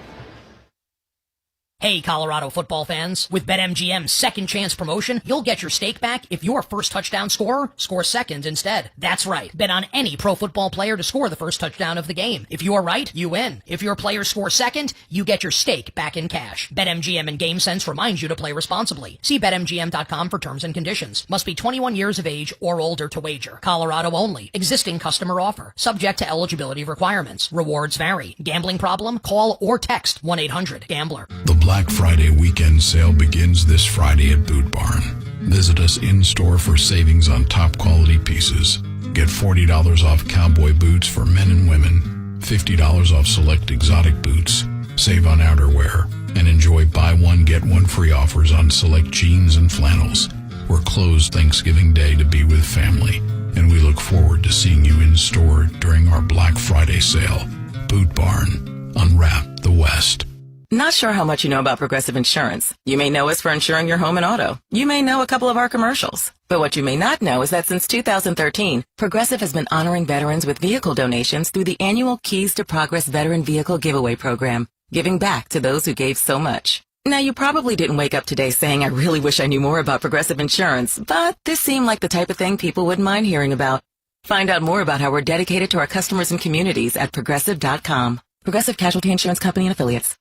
Hey, Colorado football fans. With BetMGM's second chance promotion, you'll get your stake back if your first touchdown scorer scores second instead. That's right. Bet on any pro football player to score the first touchdown of the game. If you're right, you win. If your player scores second, you get your stake back in cash. BetMGM and GameSense reminds you to play responsibly. See BetMGM.com for terms and conditions. Must be 21 years of age or older to wager. Colorado only. Existing customer offer. Subject to eligibility requirements. Rewards vary. Gambling problem? Call or text 1-800-GAMBLER. The Black Friday weekend sale begins this Friday at Boot Barn. Visit us in-store for savings on top quality pieces. Get $40 off cowboy boots for men and women, $50 off select exotic boots, save on outerwear, and enjoy buy one get one free offers on select jeans and flannels. We're closed Thanksgiving Day to be with family, and we look forward to seeing you in store during our Black Friday sale. Boot Barn. Unwrap the West. Not sure how much you know about Progressive Insurance. You may know us for insuring your home and auto. You may know a couple of our commercials. But what you may not know is that since 2013, Progressive has been honoring veterans with vehicle donations through the annual Keys to Progress Veteran Vehicle Giveaway Program, giving back to those who gave so much. Now, you probably didn't wake up today saying, I really wish I knew more about Progressive Insurance, but this seemed like the type of thing people wouldn't mind hearing about. Find out more about how we're dedicated to our customers and communities at Progressive.com. Progressive Casualty Insurance Company and Affiliates.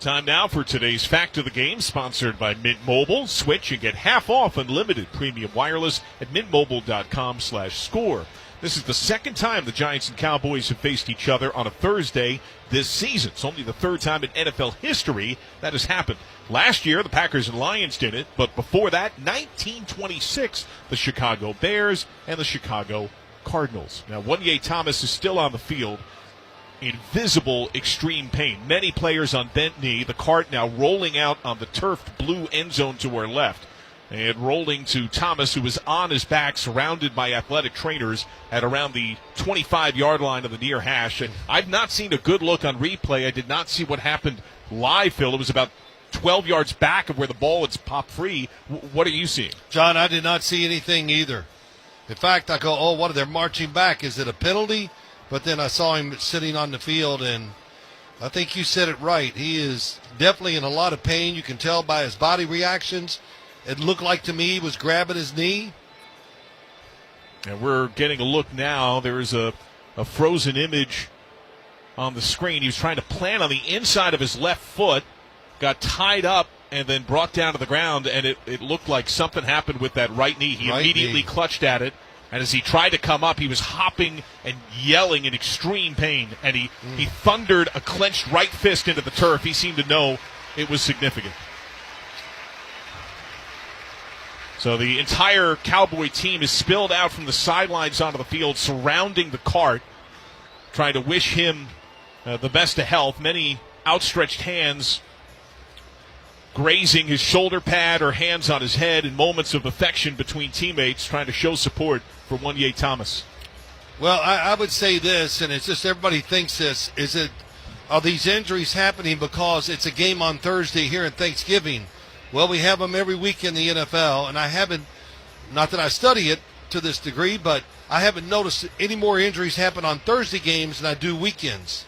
Time now for today's Fact of the Game, sponsored by Mint Mobile. Switch and get half off unlimited premium wireless at mintmobile.com/score. This is the second time the Giants and Cowboys have faced each other on a Thursday this season. It's only the third time in NFL history that has happened. Last year, the Packers and Lions did it, but before that, 1926, the Chicago Bears and the Chicago Cardinals. Now, Wanye Thomas is still on the field in visible extreme pain. Many players on bent knee. The cart now rolling out on the turfed blue end zone to our left. And rolling to Thomas, who was on his back, surrounded by athletic trainers at around the 25-yard line of the near hash. And I've not seen a good look on replay. I did not see what happened live, Phil. It was about 12 yards back of where the ball was popped free. What are you seeing? John, I did not see anything either. In fact, I go, what are they marching back? Is it a penalty? But then I saw him sitting on the field, and I think you said it right. He is definitely in a lot of pain. You can tell by his body reactions. It looked like to me he was grabbing his knee. And we're getting a look now. There's a frozen image on the screen. He was trying to plant on the inside of his left foot, got tied up, and then brought down to the ground, and it looked like something happened with that right knee. He immediately clutched at it. And as he tried to come up, he was hopping and yelling in extreme pain. And he thundered a clenched right fist into the turf. He seemed to know it was significant. So the entire Cowboy team is spilled out from the sidelines onto the field, surrounding the cart, trying to wish him the best of health. Many outstretched hands grazing his shoulder pad or hands on his head in moments of affection between teammates, trying to show support for Wanye Thomas. Well, I would say this, and it's just everybody thinks this, are these injuries happening because it's a game on Thursday here in Thanksgiving? Well, we have them every week in the NFL, and I haven't, not that I study it to this degree, but I haven't noticed any more injuries happen on Thursday games than I do weekends.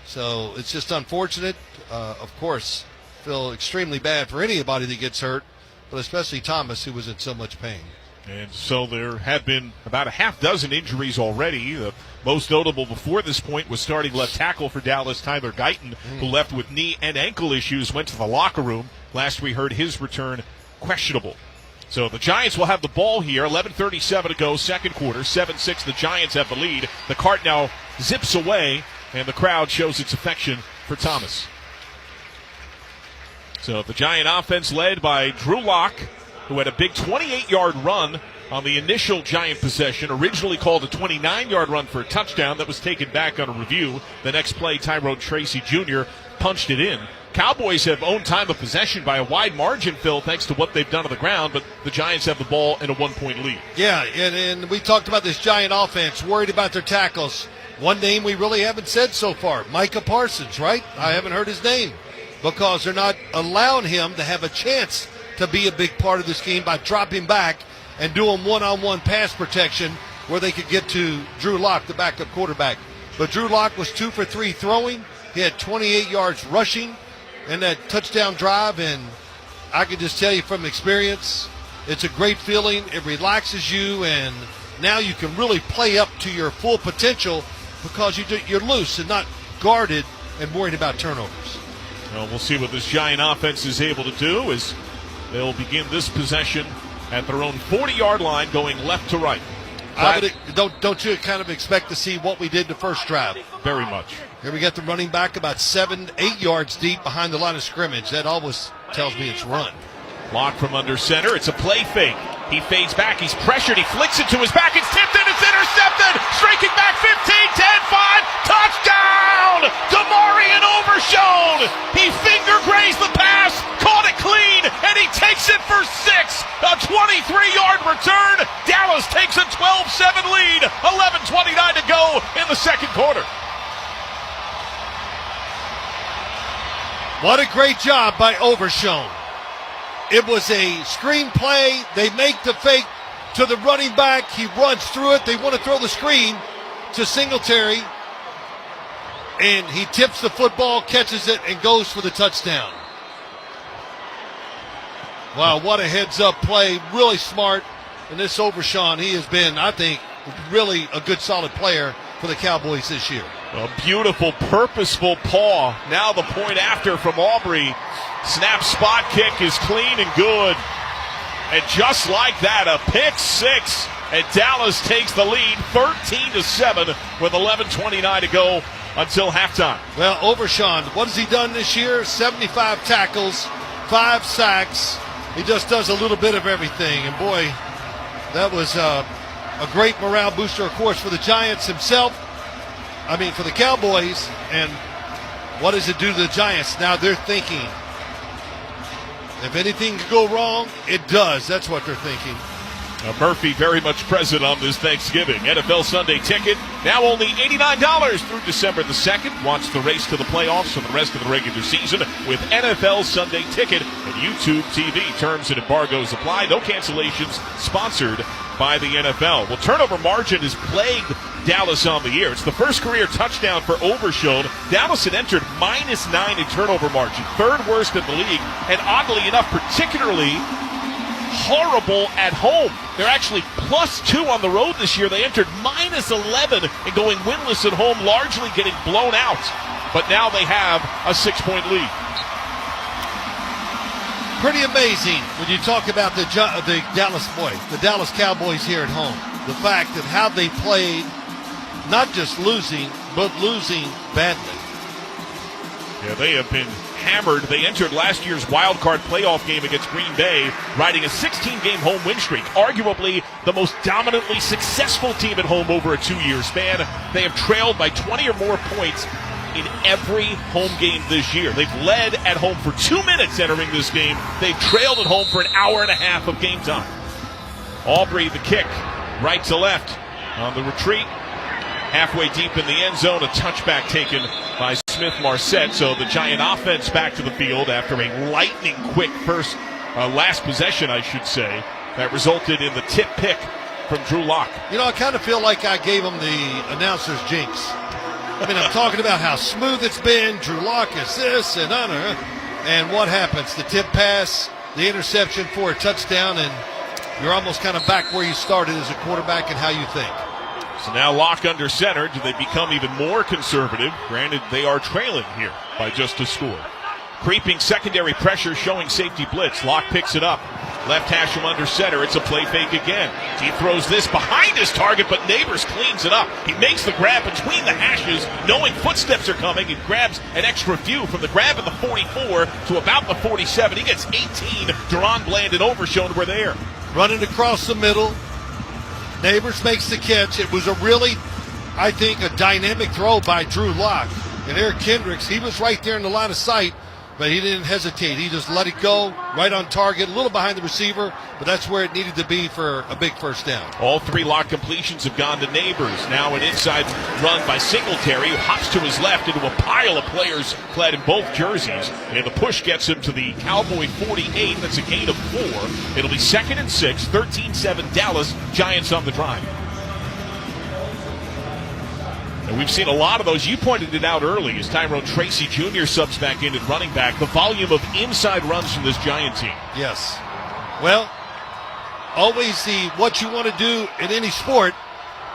So it's just unfortunate. Of course, feel extremely bad for anybody that gets hurt, but especially Thomas, who was in so much pain. And so there have been about a half dozen injuries already. The most notable before this point was starting left tackle for Dallas, Tyler Guyton, who left with knee and ankle issues, went to the locker room. Last we heard, his return questionable. So the Giants will have the ball here. 11:37 to go, second quarter. 7-6, the Giants have the lead. The cart now zips away, and the crowd shows its affection for Thomas. So the Giant offense led by Drew Lock, who had a big 28-yard run on the initial Giant possession, originally called a 29-yard run for a touchdown that was taken back on a review. The next play, Tyrone Tracy Jr. punched it in. Cowboys have owned time of possession by a wide margin, Phil, thanks to what they've done on the ground, but the Giants have the ball in a 1-point lead. Yeah, and we talked about this Giant offense, worried about their tackles. One name we really haven't said so far, Micah Parsons, right? I haven't heard his name because they're not allowing him to have a chance to be a big part of this game by dropping back and doing one-on-one pass protection where they could get to Drew Lock, the backup quarterback. But Drew Lock was 2 for 3 throwing. He had 28 yards rushing in that touchdown drive, and I can just tell you from experience, it's a great feeling. It relaxes you, and now you can really play up to your full potential because you're loose and not guarded and worried about turnovers. Well, we'll see what this Giant offense is able to do as they'll begin this possession at their own 40-yard line going left to right. Don't you kind of expect to see what we did the first drive? Very much. Here we got the running back about 7-8 yards deep behind the line of scrimmage. That always tells me it's run. Lock from under center. It's a play fake. He fades back. He's pressured. He flicks it to his back. It's tipped and it's intercepted. Streaking back 15, 10, 5. Touchdown! Demarian Overshown. He finger grazed the pass, caught it clean, and he takes it for 6. A 23-yard return. Dallas takes a 12-7 lead. 11:29 to go in the second quarter. What a great job by Overshown. It was a screen play. They make the fake to the running back. He runs through it. They want to throw the screen to Singletary. And he tips the football, catches it, and goes for the touchdown. Wow, what a heads-up play. Really smart. And this Overshown, he has been, I think, really a good, solid player for the Cowboys this year. A beautiful, purposeful paw. Now the point after from Aubrey. Snap spot kick is clean and good. And just like that, a pick 6. And Dallas takes the lead 13-7 with 11:29 to go until halftime. Well, Overshown, what has he done this year? 75 tackles, 5 sacks. He just does a little bit of everything. And boy, that was a great morale booster, of course, for the Giants for the Cowboys. And what does it do to the Giants? Now they're thinking, if anything could go wrong, it does. That's what they're thinking. Murphy very much present on this Thanksgiving. NFL Sunday ticket, now only $89 through December the 2nd. Watch the race to the playoffs for the rest of the regular season with NFL Sunday ticket and YouTube TV. Terms and embargoes apply. No cancellations. Sponsored by the NFL. Well, turnover margin has plagued Dallas on the year. It's the first career touchdown for Overshown. Dallas had entered -9 in turnover margin, 3rd worst in the league, and oddly enough, particularly horrible at home. They're actually +2 on the road this year. They entered -11 and going winless at home, largely getting blown out. But now they have a 6-point lead. Pretty amazing when you talk about the Dallas Cowboys here at home. The fact that how they played, not just losing, but losing badly. Yeah, they have been hammered. They entered last year's wild card playoff game against Green Bay, riding a 16-game home win streak. Arguably the most dominantly successful team at home over a 2-year span. They have trailed by 20 or more points in every home game this year. They've led at home for 2 minutes entering this game. They've trailed at home for an hour and a half of game time. Aubrey, the kick, right to left on the retreat. Halfway deep in the end zone, a touchback taken by Smith-Marset. So the Giant offense back to the field after a lightning-quick last possession, I should say, that resulted in the tip pick from Drew Lock. You know, I kind of feel like I gave him the announcer's jinx. I mean, I'm talking about how smooth it's been. Drew Lock is this and that. And what happens? The tip pass, the interception for a touchdown, and you're almost kind of back where you started as a quarterback and how you think. So now Lock under center. Do they become even more conservative? Granted, they are trailing here by just a score. Creeping secondary pressure showing safety blitz. Lock picks it up. Left hash from under center. It's a play fake again. He throws this behind his target, but Neighbors cleans it up. He makes the grab between the hashes, knowing footsteps are coming, and grabs an extra few from the grab at the 44 to about the 47. He gets 18. Deron Bland and Overshown were there. Running across the middle. Neighbors makes the catch. It was a really, I think, a dynamic throw by Drew Lock. And Eric Kendricks, he was right there in the line of sight, but he didn't hesitate. He just let it go, right on target, a little behind the receiver, but that's where it needed to be for a big first down. All 3 Lock completions have gone to Neighbors. Now an inside run by Singletary, who hops to his left into a pile of players clad in both jerseys. And the push gets him to the Cowboy 48. That's a gain of 4. It'll be 2nd and 6, 13-7 Dallas, Giants on the drive. And we've seen a lot of those. You pointed it out early as Tyrone Tracy Jr. subs back in at running back. The volume of inside runs from this Giant team. Yes. Well, always what you want to do in any sport,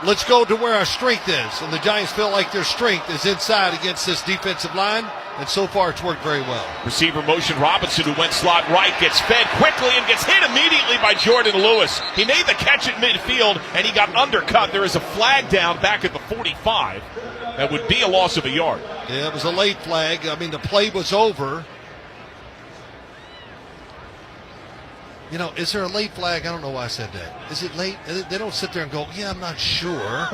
let's go to where our strength is. And the Giants feel like their strength is inside against this defensive line. And so far, it's worked very well. Receiver motion. Robinson, who went slot right, gets fed quickly and gets hit immediately by Jordan Lewis. He made the catch at midfield, and he got undercut. There is a flag down back at the 45. That would be a loss of a yard. Yeah, it was a late flag. I mean, the play was over. You know, is there a late flag? I don't know why I said that. Is it late? They don't sit there and go, yeah, I'm not sure.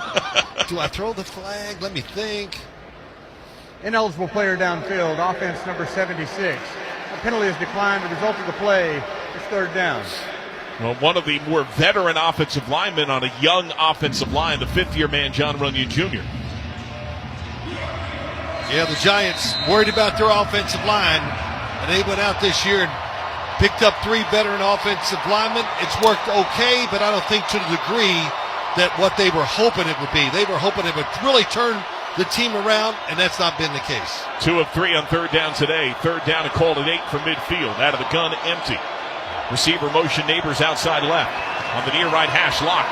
Do I throw the flag? Let me think. Ineligible player downfield, offense number 76. A penalty is declined. The result of the play is third down. Well, one of the more veteran offensive linemen on a young offensive line, the fifth-year man, John Runyon Jr. Yeah, the Giants worried about their offensive line, and they went out this year and picked up 3 veteran offensive linemen. It's worked okay, but I don't think to the degree that what they were hoping it would be. They were hoping it would really turn the team around, and that's not been the case. 2 of 3 on third down today. Third down and called at 8 from midfield. Out of the gun, empty. Receiver motion, Neighbors outside left. On the near right hash, lock.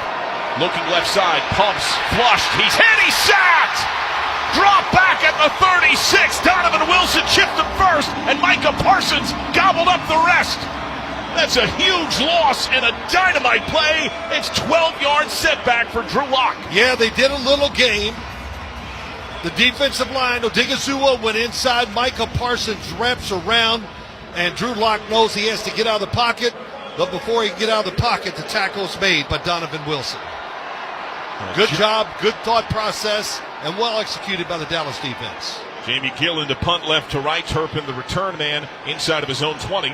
Looking left side, pumps, flushed. He's hit, he's sacked! Drop back at the 36. Donovan Wilson chipped him first, and Micah Parsons gobbled up the rest. That's a huge loss and a dynamite play. It's 12-yard setback for Drew Lock. Yeah, they did a little game. The defensive line, Odigizua went inside. Micah Parsons wraps around, and Drew Lock knows he has to get out of the pocket. But before he can get out of the pocket, the tackle's made by Donovan Wilson. Good job, good thought process, and well executed by the Dallas defense. Jamie Gillen to punt left to right. Turpin, the return man, inside of his own 20.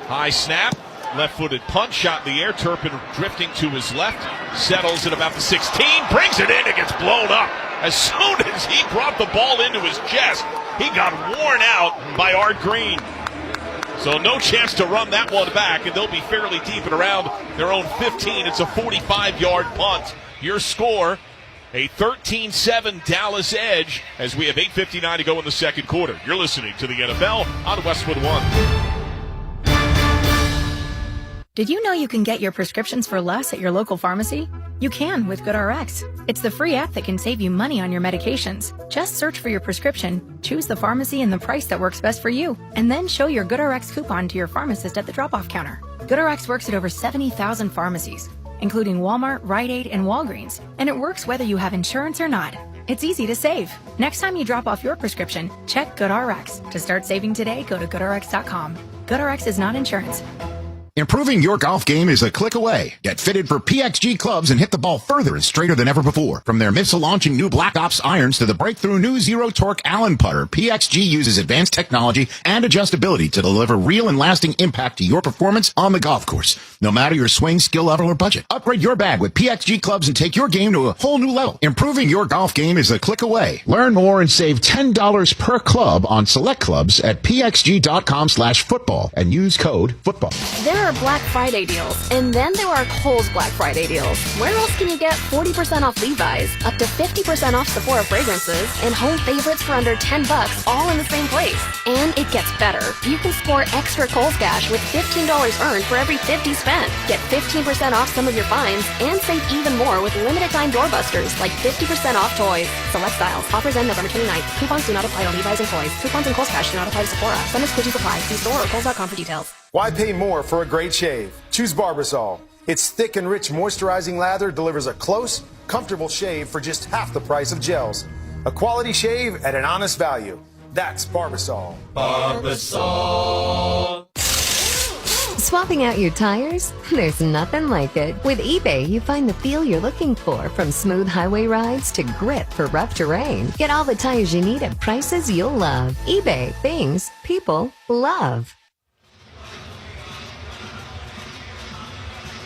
High snap, left-footed punt, shot in the air. Turpin drifting to his left, settles at about the 16, brings it in, it gets blown up. As soon as he brought the ball into his chest, he got worn out by Art Green. So no chance to run that one back, and they'll be fairly deep and around their own 15. It's a 45-yard punt. Your score, a 13-7 Dallas edge, as we have 8:59 to go in the second quarter. You're listening to the NFL on Westwood One. Did you know you can get your prescriptions for less at your local pharmacy? You can with GoodRx. It's the free app that can save you money on your medications. Just search for your prescription, choose the pharmacy and the price that works best for you, and then show your GoodRx coupon to your pharmacist at the drop-off counter. GoodRx works at over 70,000 pharmacies, including Walmart, Rite Aid, and Walgreens, and it works whether you have insurance or not. It's easy to save. Next time you drop off your prescription, check GoodRx. To start saving today, go to GoodRx.com. GoodRx is not insurance. Improving your golf game is a click away. Get fitted for PXG clubs and hit the ball further and straighter than ever before. From their missile-launching new Black Ops irons to the breakthrough new zero-torque Allen putter, PXG uses advanced technology and adjustability to deliver real and lasting impact to your performance on the golf course, no matter your swing, skill level, or budget. Upgrade your bag with PXG clubs and take your game to a whole new level. Improving your golf game is a click away. Learn more and save $10 per club on select clubs at pxg.com/football and use code football. There are Black Friday deals, and then there are Kohl's Black Friday deals. Where else can you get 40% off Levi's, up to 50% off Sephora fragrances, and home favorites for under $10, all in the same place? And it gets better. You can score extra Kohl's cash with $15 earned for every $50 spent. Get 15% off some of your finds, and save even more with limited time doorbusters, like 50% off toys. Select styles. Offers end November 29th. Coupons do not apply to Levi's and toys. Coupons and Kohl's cash do not apply to Sephora. Some exclusions apply. See store or Kohl's.com for details. Why pay more for a great shave? Choose Barbasol. Its thick and rich moisturizing lather delivers a close, comfortable shave for just half the price of gels. A quality shave at an honest value. That's Barbasol. Barbasol. Swapping out your tires? There's nothing like it. With eBay, you find the feel you're looking for, from smooth highway rides to grip for rough terrain. Get all the tires you need at prices you'll love. eBay, things people love.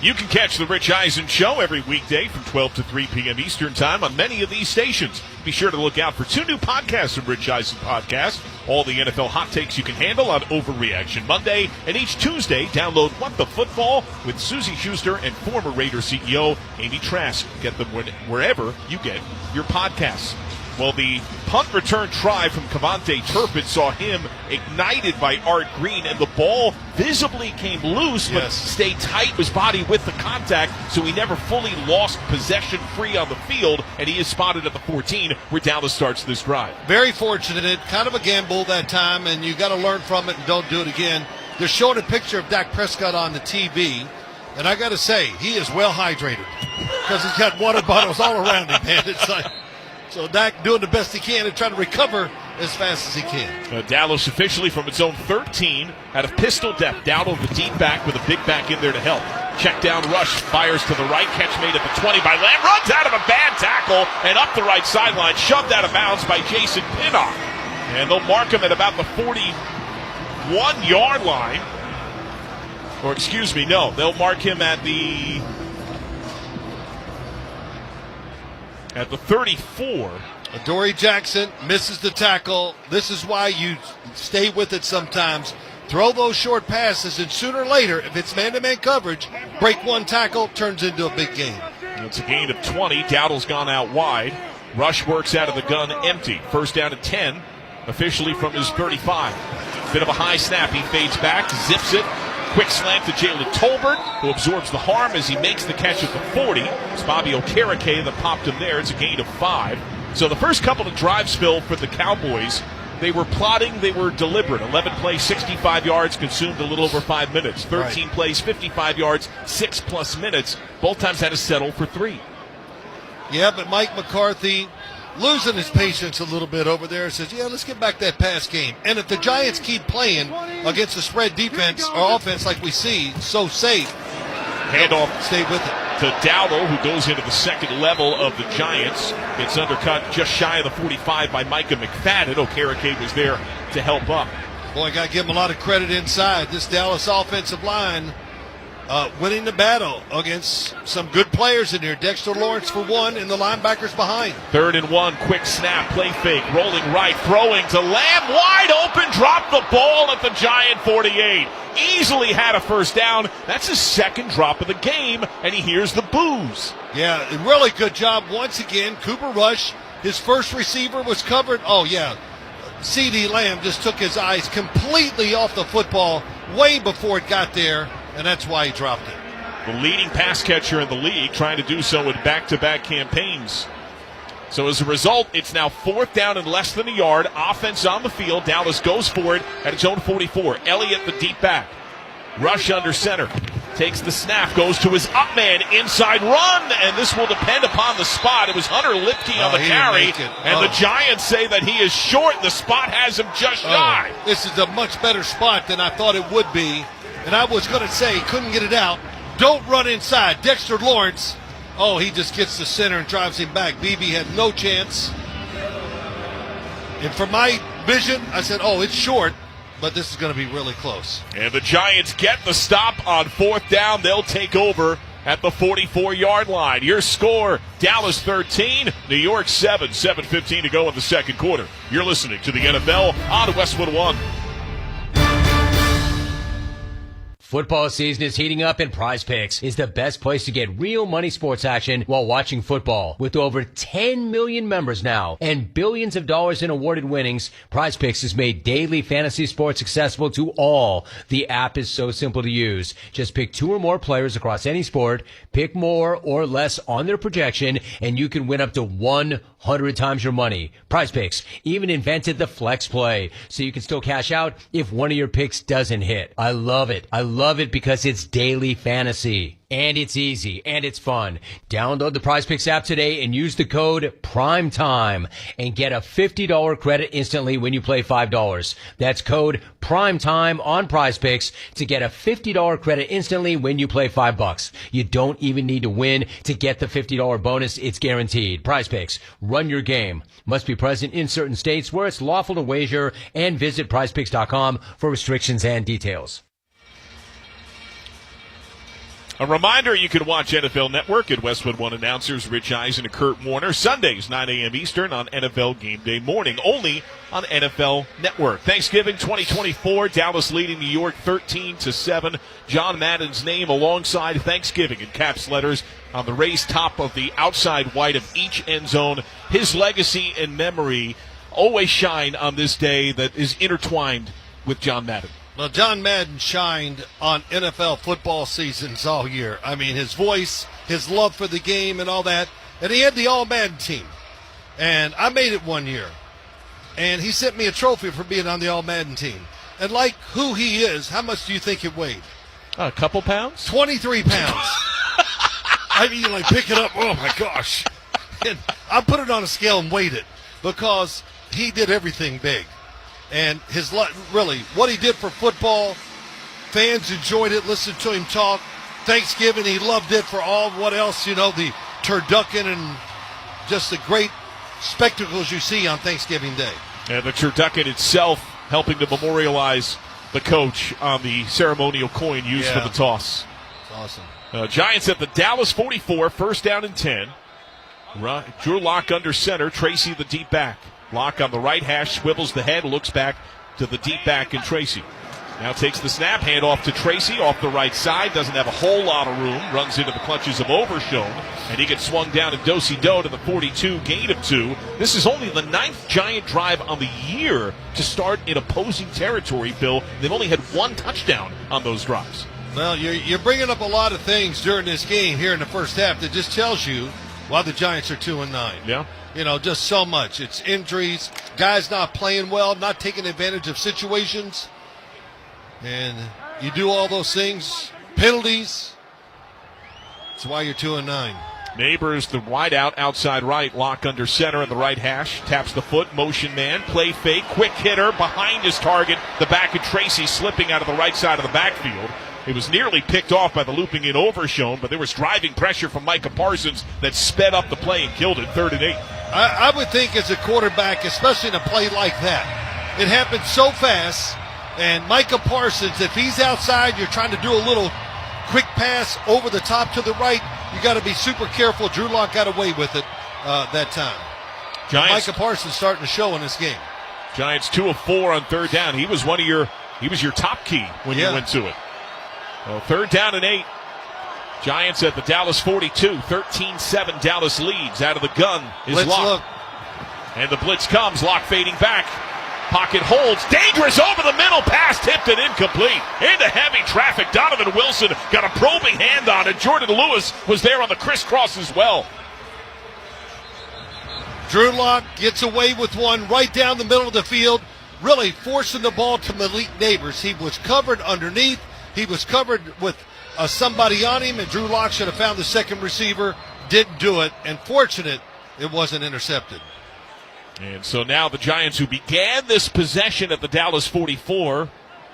You can catch the Rich Eisen Show every weekday from 12 to 3 p.m. Eastern Time on many of these stations. Be sure to look out for 2 new podcasts of Rich Eisen Podcast. All the NFL hot takes you can handle on Overreaction Monday. And each Tuesday, download What the Football with Susie Schuster and former Raider CEO Amy Trask. Get them wherever you get your podcasts. Well, the punt return try from Cavante Turpin saw him ignited by Art Green, and the ball visibly came loose, but stayed tight his body with the contact, so he never fully lost possession free on the field, and he is spotted at the 14, where Dallas starts this drive. Very fortunate, kind of a gamble that time, and you got to learn from it and don't do it again. They're showing a picture of Dak Prescott on the TV, and I got to say, he is well hydrated because he's got water bottles all around him, man. It's like... So Dak doing the best he can and trying to recover as fast as he can. Dallas officially from its own 13 out of pistol depth. Dowdle the deep back with a big back in there to help. Check down rush, fires to the right. Catch made at the 20 by Lamb. Runs out of a bad tackle and up the right sideline. Shoved out of bounds by Jason Pinnock. And they'll mark him at about the 41-yard line. Or excuse me, no. They'll mark him at the 34. Adoree Jackson misses the tackle. This is why you stay with it sometimes. Throw those short passes, and sooner or later, if it's man-to-man coverage, break one tackle, turns into a big game. It's a gain of 20. Dowdle's gone out wide. Rush works out of the gun empty. First down and 10, officially from his 35. Bit of a high snap. He fades back, zips it. Quick slant to Jalen Tolbert, who absorbs the harm as he makes the catch at the 40. It's Bobby Okereke that popped him there. It's a gain of 5. So the first couple of drives, Phil, for the Cowboys, they were plotting, they were deliberate. 11 plays, 65 yards, consumed a little over 5 minutes. 13 plays, 55 yards, 6+ minutes. Both times had to settle for 3. Yeah, but Mike McCarthy losing his patience a little bit over there, says, let's get back that pass game. And if the Giants keep playing against a spread defense or offense like we see, so safe, handoff, stay with it. To Dowdle, who goes into the second level of the Giants. It's undercut just shy of the 45 by Micah McFadden. Okereke was there to help up. Boy, got to give him a lot of credit inside. This Dallas offensive line winning the battle against some good players in here. Dexter Lawrence for one, and the linebackers behind. 3rd and 1, quick snap, play fake, rolling right, throwing to Lamb, wide open, dropped the ball at the Giant 48. Easily had a first down. That's his second drop of the game, and he hears the boos. Yeah, really good job once again. Cooper Rush, his first receiver was covered. Oh, yeah. CeeDee Lamb just took his eyes completely off the football way before it got there, and that's why he dropped it. The leading pass catcher in the league, trying to do so in back-to-back campaigns. So as a result, it's now 4th down and less than a yard. Offense on the field. Dallas goes for it at its own 44. Elliott, the deep back. Rush under center. Takes the snap, goes to his up man, inside run, and this will depend upon the spot. It was Hunter Lipke on the carry, and the Giants say that he is short. The spot has him just shy. This is a much better spot than I thought it would be, and I was going to say couldn't get it out. Don't run inside. Dexter Lawrence, he just gets the center and drives him back. Beebe had no chance. And from my vision, I said, it's short. But this is going to be really close. And the Giants get the stop on 4th down. They'll take over at the 44-yard line. Your score, Dallas 13, New York 7, 7:15 to go in the second quarter. You're listening to the NFL on Westwood One. Football season is heating up, and Prize Picks is the best place to get real money sports action while watching football. With over 10 million members now and billions of dollars in awarded winnings, Prize Picks has made daily fantasy sports accessible to all. The app is so simple to use. Just pick 2 or more players across any sport, pick more or less on their projection, and you can win up to 100 times your money. Prize Picks even invented the flex play, so you can still cash out if one of your picks doesn't hit. I love it. I love it because it's daily fantasy. And it's easy, and it's fun. Download the Prize Picks app today and use the code PRIMETIME and get a $50 credit instantly when you play $5. That's code PRIMETIME on Prize Picks to get a $50 credit instantly when you play $5. You don't even need to win to get the $50 bonus. It's guaranteed. Prize Picks. Run your game. Must be present in certain states where it's lawful to wager, and visit prizepicks.com for restrictions and details. A reminder, you can watch NFL Network at Westwood One announcers Rich Eisen and Kurt Warner, Sundays, 9 a.m. Eastern on NFL Game Day morning, only on NFL Network. Thanksgiving 2024, Dallas leading New York 13-7. John Madden's name alongside Thanksgiving in caps letters on the raised top of the outside white of each end zone. His legacy and memory always shine on this day that is intertwined with John Madden. Well, John Madden shined on NFL football seasons all year. I mean, his voice, his love for the game and all that. And he had the All-Madden team. And I made it one year. And he sent me a trophy for being on the All-Madden team. And like who he is, how much do you think it weighed? A couple pounds? 23 pounds. I mean, like, pick it up. Oh, my gosh. And I put it on a scale and weighed it because he did everything big. And really, what he did for football, fans enjoyed it, listened to him talk. Thanksgiving, he loved it for all what else, the turducken and just the great spectacles you see on Thanksgiving Day. And the turducken itself helping to memorialize the coach on the ceremonial coin used for the toss. It's awesome. Giants at the Dallas 44, first down and 10. Drew Lock under center, Tracy the deep back. Lock on the right hash, swivels the head, looks back to the deep back and Tracy. Now takes the snap, hand off to Tracy off the right side, doesn't have a whole lot of room, runs into the clutches of Overshone, and he gets swung down to Do to the 42, gain of 2. This is only the 9th Giant drive on the year to start in opposing territory, Bill. They've only had 1 touchdown on those drives. Well, you're bringing up a lot of things during this game here in the first half that just tells you why the Giants are 2-9. Yeah. Just so much. It's injuries, guys not playing well, not taking advantage of situations. And you do all those things, penalties. That's why you're 2-9. Neighbors, the wide out, outside right, Lock under center in the right hash, taps the foot, motion man, play fake, quick hitter behind his target, the back of Tracy slipping out of the right side of the backfield. It was nearly picked off by the looping in Overshone, but there was driving pressure from Micah Parsons that sped up the play and killed it, 3rd and 8. I would think as a quarterback, especially in a play like that, it happened so fast, and Micah Parsons, if he's outside, you're trying to do a little quick pass over the top to the right, you got to be super careful. Drew Lock got away with it that time. Micah Parsons starting to show in this game. Giants 2 of 4 on 3rd down. He was your top key when you went to it. Well, 3rd down and 8. Giants at the Dallas 42, 13-7. Dallas leads. Out of the gun is Lock. And the blitz comes. Lock fading back. Pocket holds. Dangerous over the middle. Pass tipped and incomplete. Into heavy traffic. Donovan Wilson got a probing hand on it. Jordan Lewis was there on the crisscross as well. Drew Lock gets away with one right down the middle of the field, really forcing the ball to Malik Neighbors. He was covered underneath. He was covered with somebody on him, and Drew Lock should have found the second receiver. Didn't do it, and fortunate it wasn't intercepted. And so now the Giants, who began this possession at the Dallas 44,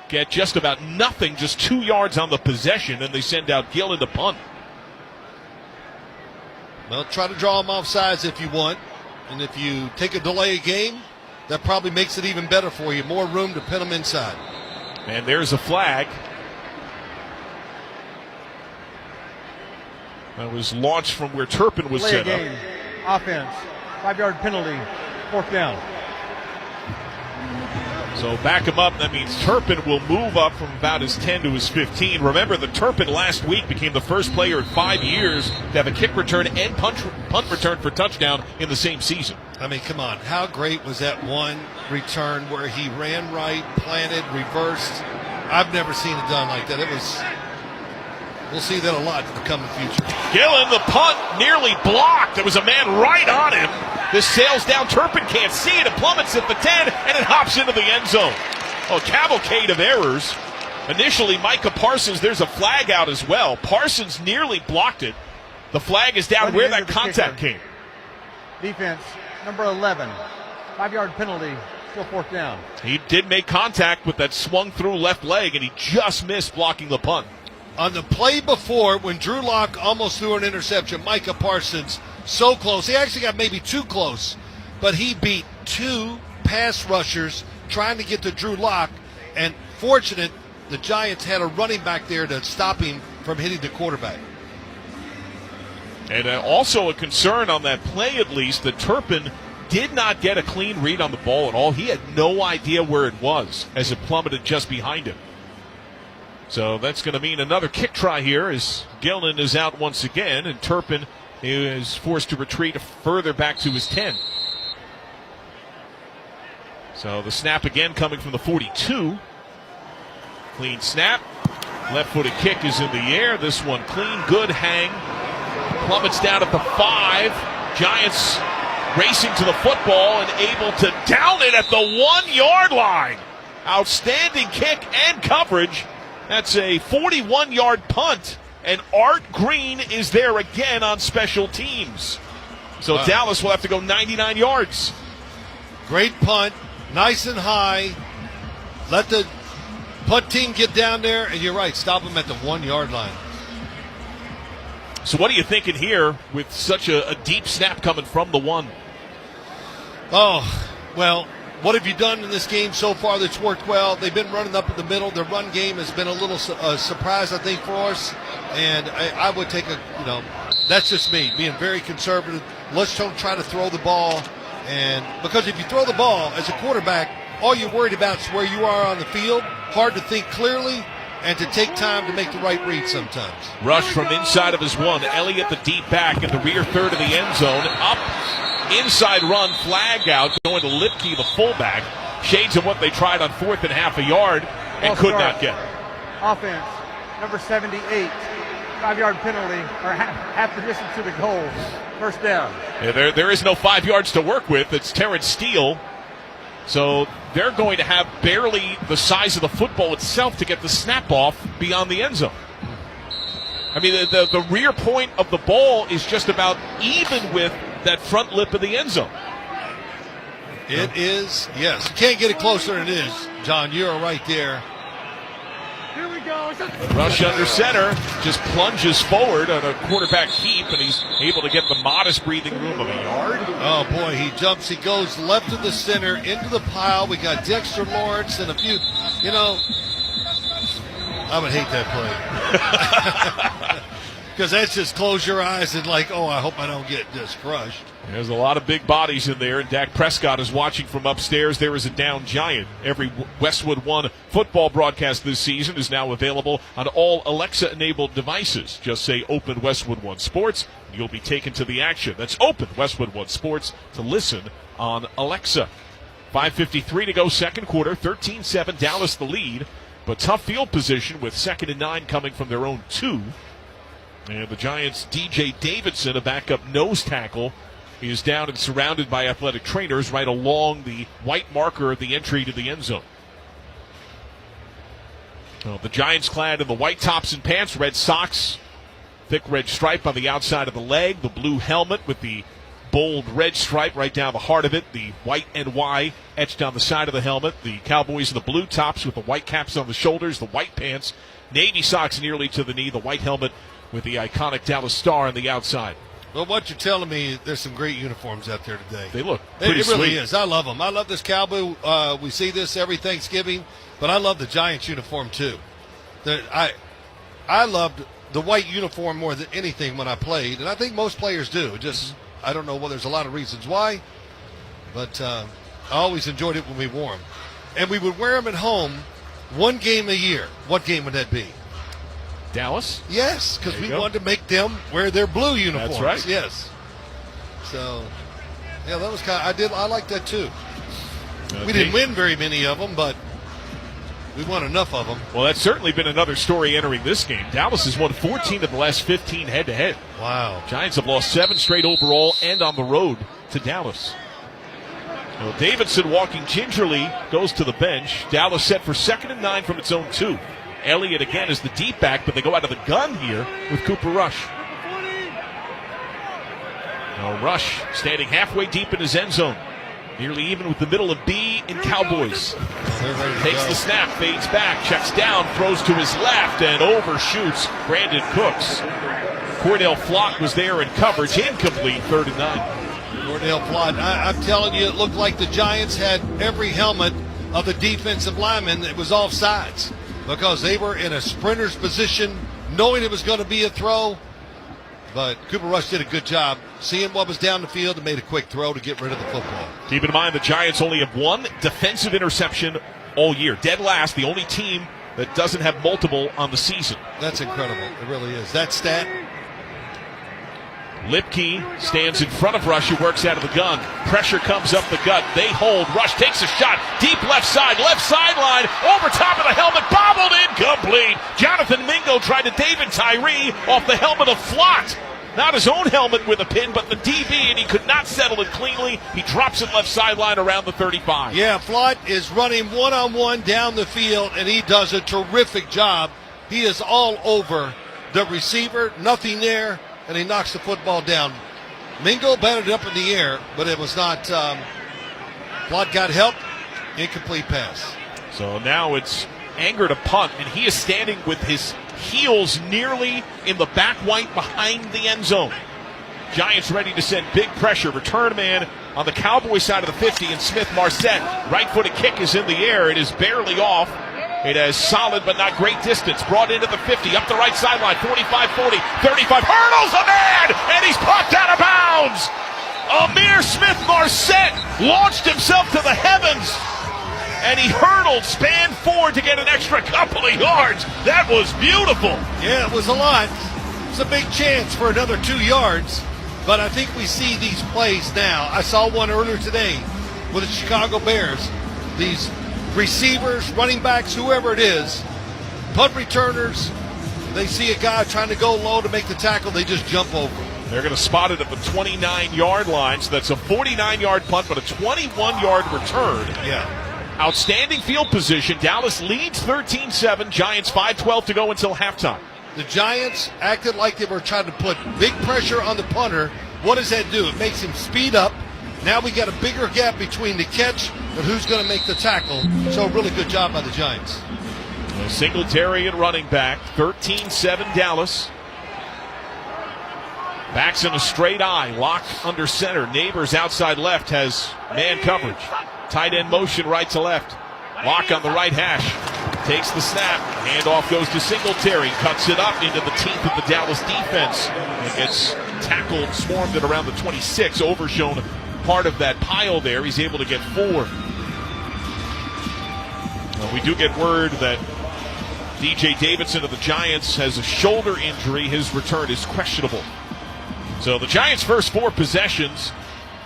get just about nothing, just 2 yards on the possession, and they send out Gill into punt. Well, try to draw them off sides if you want, and if you take a delay game, that probably makes it even better for you. More room to pin them inside. And there's a flag. That was launched from where Turpin was set up. Offense, 5-yard penalty, 4th down. So back him up. That means Turpin will move up from about his 10 to his 15. Remember that Turpin last week became the first player in 5 years to have a kick return and punt return for touchdown in the same season. I mean, come on. How great was that one return where he ran right, planted, reversed? I've never seen it done like that. We'll see that a lot in the coming future. Gillen, the punt, nearly blocked. There was a man right on him. This sails down. Turpin can't see it. It plummets at the 10, and it hops into the end zone. Oh, cavalcade of errors. Initially, Micah Parsons, there's a flag out as well. Parsons nearly blocked it. The flag is down where that contact came. Defense, number 11. 5-yard penalty, still 4th down. He did make contact with that swung through left leg, and he just missed blocking the punt. On the play before, when Drew Lock almost threw an interception, Micah Parsons so close. He actually got maybe too close, but he beat 2 pass rushers trying to get to Drew Lock, and fortunate the Giants had a running back there to stop him from hitting the quarterback. And also a concern on that play, at least, that Turpin did not get a clean read on the ball at all. He had no idea where it was as it plummeted just behind him. So that's going to mean another kick try here as Gillen is out once again, and Turpin is forced to retreat further back to his 10. So the snap again coming from the 42. Clean snap. Left-footed kick is in the air. This one clean, good hang. Plummets down at the 5. Giants racing to the football and able to down it at the 1-yard line. Outstanding kick and coverage. That's a 41-yard punt, and Art Green is there again on special teams. So Dallas will have to go 99 yards. Great punt, nice and high. Let the punt team get down there, and you're right, stop them at the 1-yard line. So what are you thinking here with such a deep snap coming from the 1? Oh, well, what have you done in this game so far that's worked well? They've been running up in the middle. Their run game has been a little surprise, I think, for us. And I would take that's just me, being very conservative. Let's don't try to throw the ball. And because if you throw the ball as a quarterback, all you're worried about is where you are on the field. Hard to think clearly and to take time to make the right read sometimes. Rush from inside of his 1. Elliott the deep back in the rear third of the end zone. Up. Inside run, flag out, going to Lipke, the fullback. Shades of what they tried on 4th and half a yard and could not get. Offense, number 78, 5-yard penalty, or half the distance to the goal. First down. Yeah, there is no 5 yards to work with. It's Terrence Steele. So they're going to have barely the size of the football itself to get the snap off beyond the end zone. I mean, the rear point of the ball is just about even with that front lip of the end zone. It is, yes. You can't get it closer than it is. John, you're right there. Here we go. Rush under center, just plunges forward on a quarterback keep, and he's able to get the modest breathing room of a yard. Oh, boy, he jumps. He goes left of the center into the pile. We got Dexter Lawrence and a few, I would hate that play. Because that's just close your eyes and I hope I don't get just crushed. There's a lot of big bodies in there, and Dak Prescott is watching from upstairs. There is a down giant. Every Westwood One football broadcast this season is now available on all Alexa-enabled devices. Just say Open Westwood One Sports, and you'll be taken to the action. That's Open Westwood One Sports to listen on Alexa. 5:53 to go, second quarter, 13-7, Dallas the lead, but tough field position with 2nd and 9 coming from their own 2. And the Giants' DJ Davidson, a backup nose tackle, is down and surrounded by athletic trainers right along the white marker at the entry to the end zone. Well, the Giants clad in the white tops and pants, red socks, thick red stripe on the outside of the leg, the blue helmet with the bold red stripe right down the heart of it, the white NY etched on the side of the helmet, the Cowboys in the blue tops with the white caps on the shoulders, the white pants, navy socks nearly to the knee, the white helmet with the iconic Dallas Star on the outside. Well, what you're telling me, there's some great uniforms out there today. They look pretty sweet. It really is. I love them. I love this Cowboy. We see this every Thanksgiving, but I love the Giants uniform too. I loved the white uniform more than anything when I played, and I think most players do. I don't know whether there's a lot of reasons why, but I always enjoyed it when we wore them. And we would wear them at home one game a year. What game would that be? Dallas? Yes, because we wanted to make them wear their blue uniforms. That's right. Yes. So, yeah, that was I liked that too. We didn't win very many of them, but we won enough of them. Well, that's certainly been another story entering this game. Dallas has won 14 of the last 15 head-to-head. Wow. Giants have lost 7 straight overall and on the road to Dallas. Well, Davidson walking gingerly goes to the bench. Dallas set for 2nd and 9 from its own 2. Elliott again is the deep back, but they go out of the gun here with Cooper Rush. Now Rush standing halfway deep in his end zone. Nearly even with the middle of B in Cowboys. Takes the snap, fades back, checks down, throws to his left, and overshoots Brandon Cooks. Cordell Flott was there in coverage, incomplete, 3rd and 9. Cordell Flott, I'm telling you, it looked like the Giants had every helmet of the defensive lineman that was off sides because they were in a sprinter's position knowing it was going to be a throw. But Cooper Rush did a good job seeing what was down the field and made a quick throw to get rid of the football. Keep in mind the Giants only have one defensive interception all year. Dead last, the only team that doesn't have multiple on the season. That's incredible. It really is. That stat. Lipke stands in front of Rush, who works out of the gun. Pressure comes up the gut. They hold. Rush takes a shot. Deep left sideline. Over top of the helmet. Bobbled, incomplete. Jonathan Mingo tried to David Tyree off the helmet of Flott. Not his own helmet with a pin, but the DB, and he could not settle it cleanly. He drops it left sideline around the 35. Yeah, Flott is running one-on-one down the field, and he does a terrific job. He is all over the receiver. Nothing there. And he knocks the football down. Mingo batted it up in the air, but it was not. Flott got help. Incomplete pass. So now it's Anger to punt, and he is standing with his heels nearly in the back white behind the end zone. Giants ready to send big pressure. Return man on the Cowboys side of the 50, and Smith-Marset. Right-footed kick is in the air. It is barely off. It has solid but not great distance. Brought into the 50, up the right sideline, 45, 40, 35. Hurdles a man, and he's popped out of bounds. Amir Smith-Marset launched himself to the heavens, and he hurdled span forward to get an extra couple of yards. That was beautiful. Yeah, it was a lot. It's a big chance for another 2 yards, but I think we see these plays now. I saw one earlier today with the Chicago Bears. These receivers, running backs, whoever it is, punt returners, they see a guy trying to go low to make the tackle, they just jump over. They're going to spot it at the 29-yard line, so that's a 49-yard punt, but a 21-yard return. Yeah. Outstanding field position. Dallas leads 13-7. Giants 5:12 to go until halftime. The Giants acted like they were trying to put big pressure on the punter. What does that do? It makes him speed up. Now we got a bigger gap between the catch and who's going to make the tackle. So a really good job by the Giants. Singletary at running back, 13-7 Dallas. Backs in a straight eye, lock under center. Neighbors outside left has man coverage. Tight end motion right to left. Lock on the right hash. Takes the snap. Handoff goes to Singletary. Cuts it up into the teeth of the Dallas defense. And gets tackled, swarmed at around the 26. Overshown part of that pile there. He's able to get 4. Well, we do get word that DJ Davidson of the Giants has a shoulder injury. His return is questionable. So the Giants' first 4 possessions,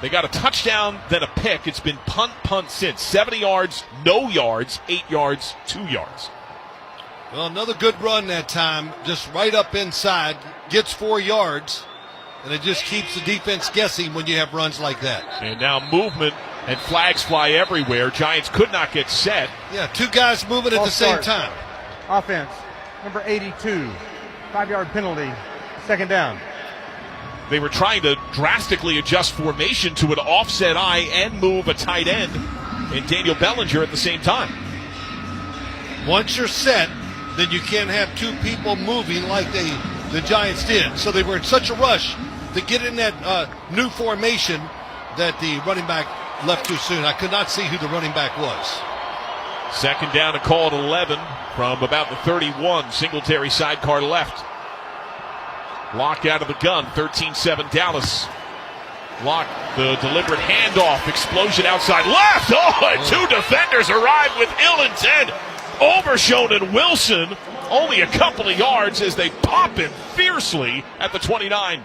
they got a touchdown, then a pick. It's been punt since. 70 yards, no yards, 8 yards, 2 yards. Well, another good run that time, just right up inside, gets 4 yards. And it just keeps the defense guessing when you have runs like that. And now movement and flags fly everywhere. Giants could not get set. Yeah, 2 guys moving at the same time. Offense, number 82, 5-yard penalty, second down. They were trying to drastically adjust formation to an offset eye and move a tight end and Daniel Bellinger at the same time. Once you're set, then you can't have 2 people moving like the Giants did. So they were in such a rush to get in that new formation that the running back left too soon. I could not see who the running back was. Second down, a call at 11 from about the 31. Singletary sidecar left. Lock out of the gun, 13-7 Dallas. Lock, the deliberate handoff, explosion outside left. Oh, and 2 defenders arrive with ill intent. Overshown and Wilson, only a couple of yards as they pop him fiercely at the 29.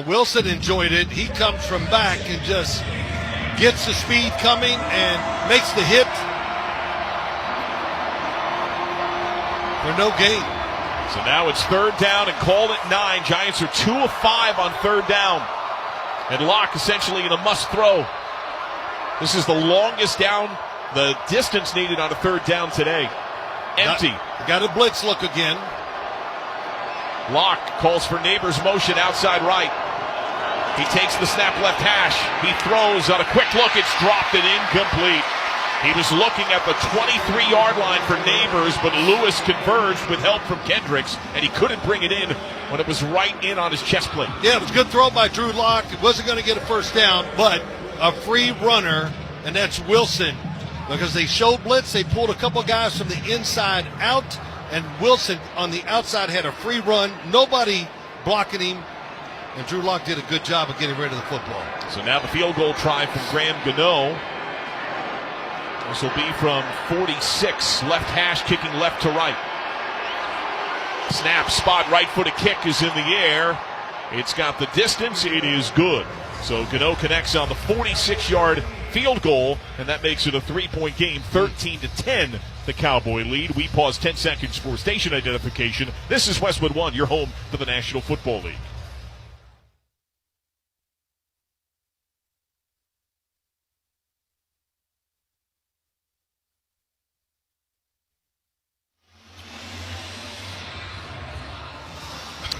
Wilson enjoyed it. He comes from back and just gets the speed coming and makes the hit for no gain. So now it's 3rd down and called at 9. Giants are 2 of 5 on 3rd down. And Locke essentially in a must throw. This is the longest down, the distance needed on a 3rd down today. Empty. Got a blitz look again. Locke calls for Neighbors motion outside right. He takes the snap left hash. He throws on a quick look. It's dropped and incomplete. He was looking at the 23-yard line for Neighbors, but Lewis converged with help from Kendricks, and he couldn't bring it in when it was right in on his chest plate. Yeah, it was a good throw by Drew Lock. It wasn't going to get a first down, but a free runner, and that's Wilson. Because they showed blitz, they pulled a couple guys from the inside out, and Wilson on the outside had a free run, nobody blocking him, and Drew Lock did a good job of getting rid of the football. So now the field goal try from Graham Gano. This will be from 46, left hash, kicking left to right. Snap, spot, right-footed kick is in the air. It's got the distance. It is good. So Gano connects on the 46-yard field goal, and that makes it a 3-point game, 13-10, the Cowboy lead. We pause 10 seconds for station identification. This is Westwood One, your home for the National Football League.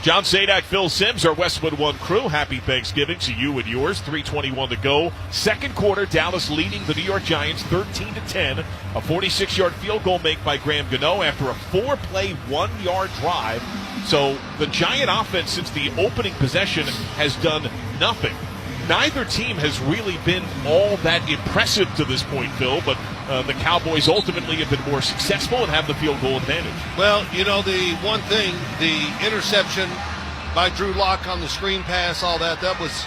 John Sadak, Phil Simms, our Westwood One crew. Happy Thanksgiving to you and yours. 3:21 to go. Second quarter, Dallas leading the New York Giants 13-10. A 46-yard field goal made by Graham Gano after a 4-play, 1-yard drive. So the Giant offense since the opening possession has done nothing. Neither team has really been all that impressive to this point, Phil, but the Cowboys ultimately have been more successful and have the field goal advantage. Well, the one thing, the interception by Drew Lock on the screen pass, all that was,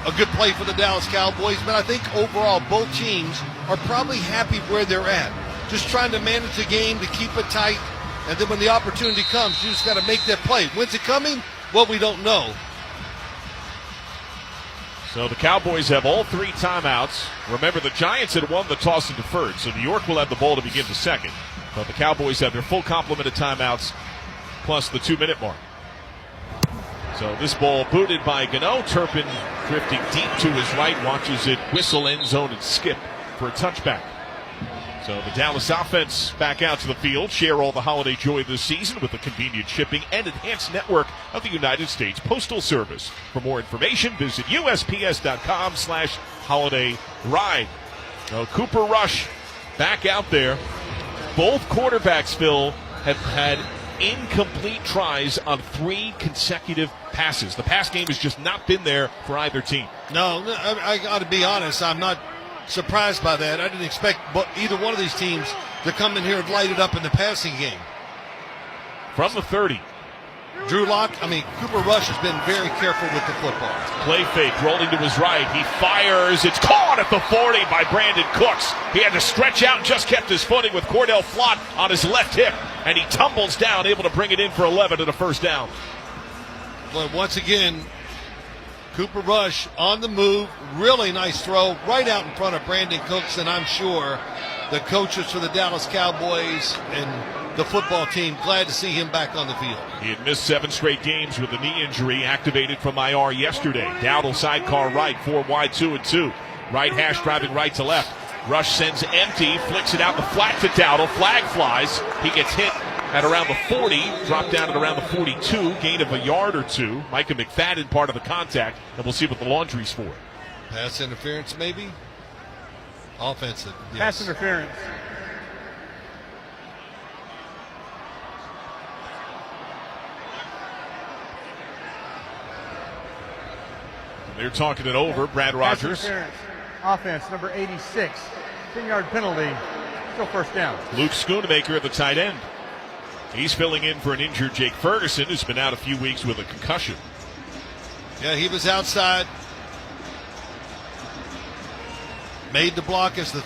a good play for the Dallas Cowboys. But I think overall both teams are probably happy where they're at. Just trying to manage the game to keep it tight. And then when the opportunity comes, you just got to make that play. When's it coming? Well, we don't know. So the Cowboys have all 3 timeouts. Remember, the Giants had won the toss and deferred, so New York will have the ball to begin the second. But the Cowboys have their full complement of timeouts plus the 2-minute mark. So this ball booted by Gano. Turpin drifting deep to his right, watches it whistle end zone and skip for a touchback. So the Dallas offense back out to the field, share all the holiday joy this season with the convenient shipping and enhanced network of the United States Postal Service. For more information, visit USPS.com/holiday ride. So Cooper Rush back out there. Both quarterbacks, Phil, have had incomplete tries on 3 consecutive passes. The pass game has just not been there for either team. No, I got to be honest. I'm not surprised by that. I didn't expect either one of these teams to come in here and light it up in the passing game. From the 30. Cooper Rush has been very careful with the football. Play fake, rolling to his right. He fires. It's caught at the 40 by Brandon Cooks. He had to stretch out and just kept his footing with Cordell Flott on his left hip. And he tumbles down, able to bring it in for 11 and a first down. Well, once again, Cooper Rush on the move. Really nice throw right out in front of Brandon Cooks. And I'm sure the coaches for the Dallas Cowboys and the football team glad to see him back on the field. He had missed 7 straight games with a knee injury, activated from IR yesterday. Dowdle sidecar right, 4 wide, 2 and 2. Right hash driving right to left. Rush sends empty, flicks it out the flat to Dowdle. Flag flies. He gets hit at around the 40, dropped down at around the 42, gain of a yard or 2. Micah McFadden part of the contact, and we'll see what the laundry's for. Pass interference, maybe? Offensive. Yes. Pass interference. They're talking it over. Brad Rogers. Offense, number 86. 10-yard penalty. Still first down. Luke Schoonemaker at the tight end. He's filling in for an injured Jake Ferguson, who's been out a few weeks with a concussion. Yeah, he was outside. Made the block as the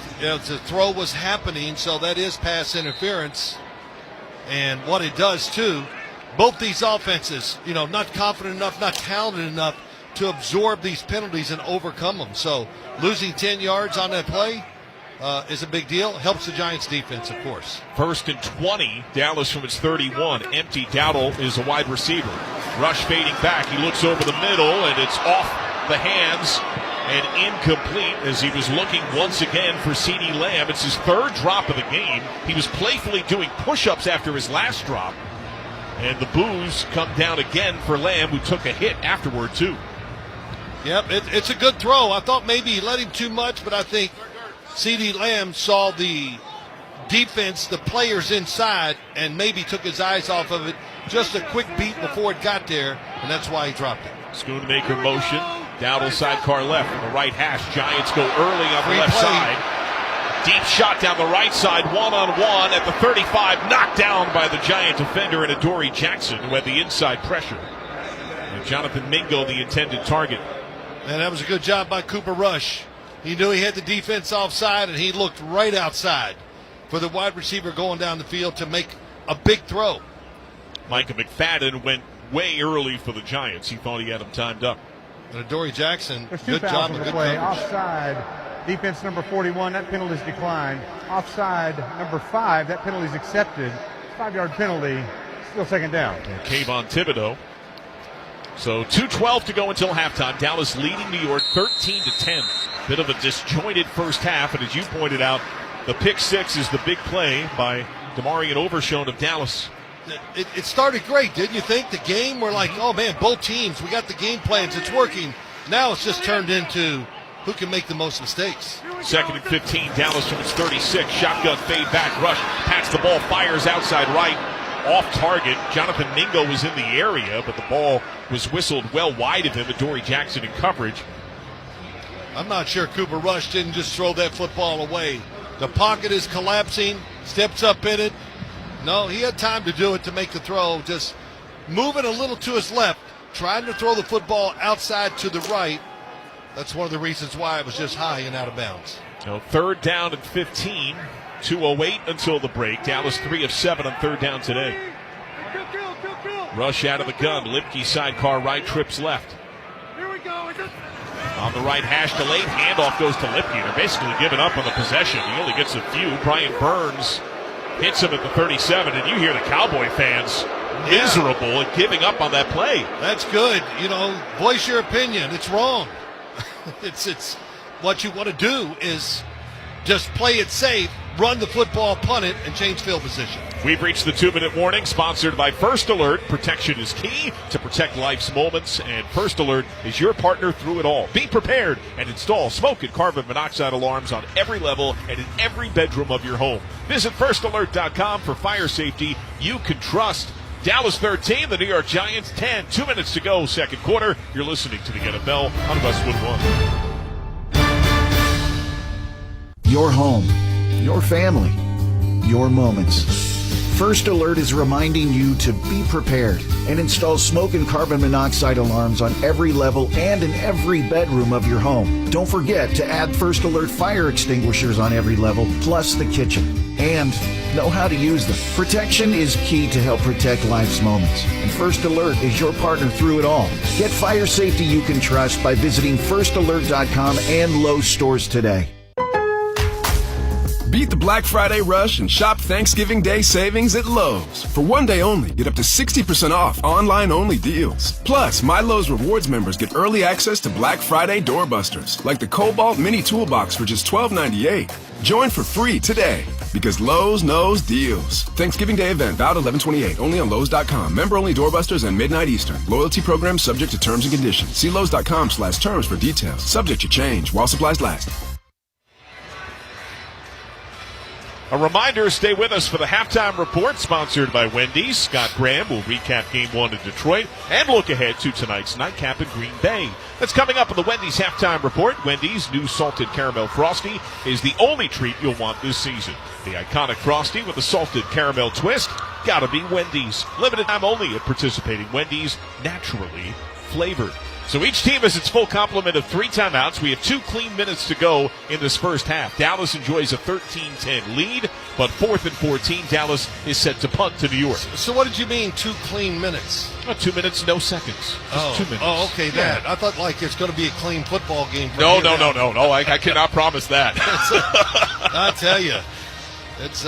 throw was happening, so that is pass interference. And what it does, too, both these offenses, not confident enough, not talented enough to absorb these penalties and overcome them. So losing 10 yards on that play is a big deal. Helps the Giants defense, of course. 1st and 20, Dallas from its 31. Empty. Dowdle is a wide receiver. Rush fading back. He looks over the middle, and it's off the hands and incomplete as he was looking once again for CeeDee Lamb. It's his 3rd drop of the game. He was playfully doing push-ups after his last drop. And the boos come down again for Lamb, who took a hit afterward, too. Yep, it's a good throw. I thought maybe he let him too much, but I think CeeDee Lamb saw the defense, the players inside, and maybe took his eyes off of it. Just a quick beat before it got there, and that's why he dropped it. Schoonemaker motion. Dowdle sidecar left on the right hash. Giants go early on the left side. Deep shot down the right side, one-on-one at the 35, knocked down by the Giant defender and Adoree Jackson, who had the inside pressure. And Jonathan Mingo, the intended target. And that was a good job by Cooper Rush. He knew he had the defense offside, and he looked right outside for the wide receiver going down the field to make a big throw. Micah McFadden went way early for the Giants. He thought he had him timed up. And Adoree Jackson, There's 2 good fouls job on of the good play. coverage. Offside, defense number 41, that penalty is declined. Offside number 5, that penalty is accepted. 5-yard penalty, still second down. And Kayvon Thibodeau. So 2:12 to go until halftime. Dallas leading New York 13-10. Bit of a disjointed first half, and as you pointed out, the pick 6 is the big play by Demarion Overshown of Dallas. It started great, didn't you think? The game, we're like, oh man, both teams, we got the game plans, it's working. Now it's just turned into who can make the most mistakes. 2nd and 15, Dallas from its 36. Shotgun fade back, rush, pats the ball, fires outside right, off target. Jonathan Mingo was in the area, but the ball was whistled well wide of him. Adoree Jackson in coverage. I'm not sure Cooper Rush didn't just throw that football away. The pocket is collapsing, steps up in it. No, he had time to do it, to make the throw, just moving a little to his left, trying to throw the football outside to the right. That's one of the reasons why it was just high and out of bounds. So 3rd down and 15, 2:08 until the break. Dallas 3 of 7 on 3rd down today. Rush out of the gun, Lipke sidecar right, trips left. On the right hash to late, handoff goes to Lipke. They're basically giving up on the possession. He only gets a few. Brian Burns hits him at the 37, and you hear the Cowboy fans miserable at giving up on that play. That's good. You know, voice your opinion. It's wrong. It's what you want to do is just play it safe, run the football, punt it, and change field position. We've reached the 2-minute warning, sponsored by First Alert. Protection is key to protect life's moments, and First Alert is your partner through it all. Be prepared and install smoke and carbon monoxide alarms on every level and in every bedroom of your home. Visit firstalert.com for fire safety you can trust. Dallas 13, the New York Giants 10. 2 minutes to go, second quarter. You're listening to the NFL on Westwood One. Your home, your family, your moments. First Alert is reminding you to be prepared and install smoke and carbon monoxide alarms on every level and in every bedroom of your home. Don't forget to add First Alert fire extinguishers on every level, plus the kitchen. And know how to use them. Protection is key to help protect life's moments. And First Alert is your partner through it all. Get fire safety you can trust by visiting firstalert.com and Lowe's stores today. Beat the Black Friday rush and shop Thanksgiving Day savings at Lowe's. For one day only, get up to 60% off online-only deals. Plus, My Lowe's Rewards members get early access to Black Friday doorbusters, like the Cobalt Mini Toolbox for just $12.98. Join for free today, because Lowe's knows deals. Thanksgiving Day event, valid 11/28, only on Lowe's.com. Member-only doorbusters and midnight Eastern. Loyalty program subject to terms and conditions. See Lowe's.com/terms for details. Subject to change while supplies last. A reminder, stay with us for the halftime report, sponsored by Wendy's. Scott Graham will recap Game 1 in Detroit and look ahead to tonight's nightcap in Green Bay. That's coming up on the Wendy's halftime report. Wendy's new salted caramel Frosty is the only treat you'll want this season. The iconic Frosty with a salted caramel twist, gotta be Wendy's. Limited time only at participating Wendy's, naturally flavored. So each team has its full complement of 3 timeouts. We have 2 clean minutes to go in this first half. Dallas enjoys a 13-10 lead, but 4th and 14, Dallas is set to punt to New York. So what did you mean 2 clean minutes? 2 minutes, no seconds. Just 2 minutes. Oh, okay, that. I thought like it's going to be a clean football game. No. I cannot promise that. I tell you, it's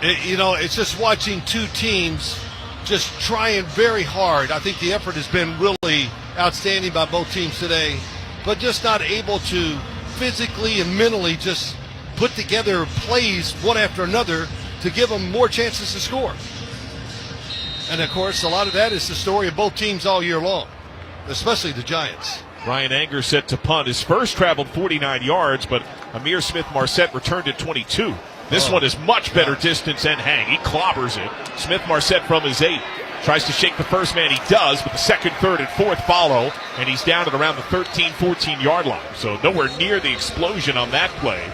it's just watching 2 teams just trying very hard. I think the effort has been really outstanding by both teams today, but just not able to physically and mentally just put together plays one after another to give them more chances to score. And of course, a lot of that is the story of both teams all year long, especially the Giants. Ryan Anger set to punt. His first traveled 49 yards, but Amir Smith-Marset returned at 22. This one is much better distance and hang. He clobbers it. Smith-Marset from his 8. Tries to shake the first man. He does, but the second, third, and fourth follow, and he's down at around the 13, 14-yard line. So nowhere near the explosion on that play.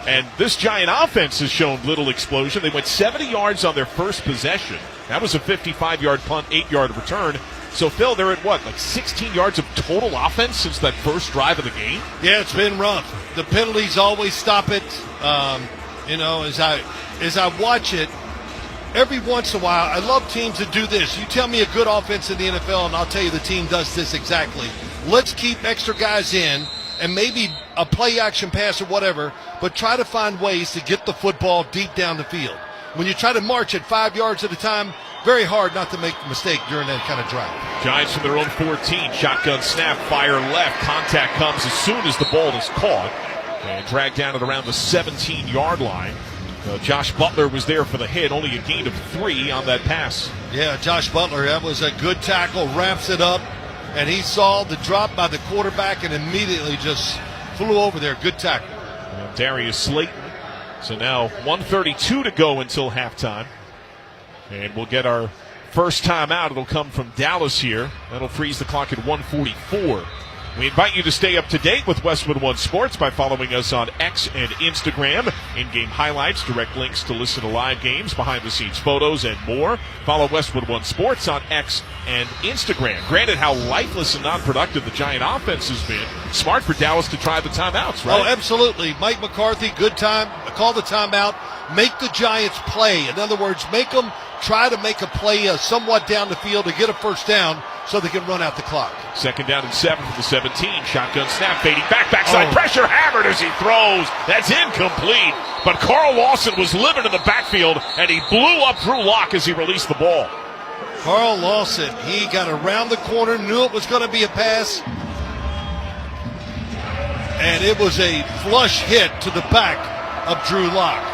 And this Giant offense has shown little explosion. They went 70 yards on their first possession. That was a 55-yard punt, 8-yard return. So, Phil, they're at what, like 16 yards of total offense since that first drive of the game? Yeah, it's been rough. The penalties always stop it. As I watch it, every once in a while, I love teams that do this. You tell me a good offense in the NFL, and I'll tell you the team does this exactly. Let's keep extra guys in, and maybe a play-action pass or whatever, but try to find ways to get the football deep down the field. When you try to march at 5 yards at a time, very hard not to make a mistake during that kind of drive. Giants from their own 14. Shotgun snap, fire left. Contact comes as soon as the ball is caught and dragged down at around the 17-yard line. Josh Butler was there for the hit, only a gain of 3 on that pass. Yeah, Josh Butler, that was a good tackle, wraps it up, and he saw the drop by the quarterback and immediately just flew over there. Good tackle. And Darius Slayton. So now 1:32 to go until halftime. And we'll get our first timeout. It'll come from Dallas here. That'll freeze the clock at 1:44. We invite you to stay up to date with Westwood One Sports by following us on X and Instagram. In-game highlights, direct links to listen to live games, behind-the-scenes photos, and more. Follow Westwood One Sports on X and Instagram. Granted how lifeless and non-productive the Giant offense has been, smart for Dallas to try the timeouts, right? Oh, absolutely. Mike McCarthy, good time. Call the timeout. Make the Giants play. In other words, make them try to make a play somewhat down the field to get a first down so they can run out the clock. Second down and 7 from the 17. Shotgun snap, fading back, backside pressure, hammered as he throws. That's incomplete. But Carl Lawson was living in the backfield, and he blew up Drew Lock as he released the ball. Carl Lawson, he got around the corner, knew it was going to be a pass, and it was a flush hit to the back of Drew Lock.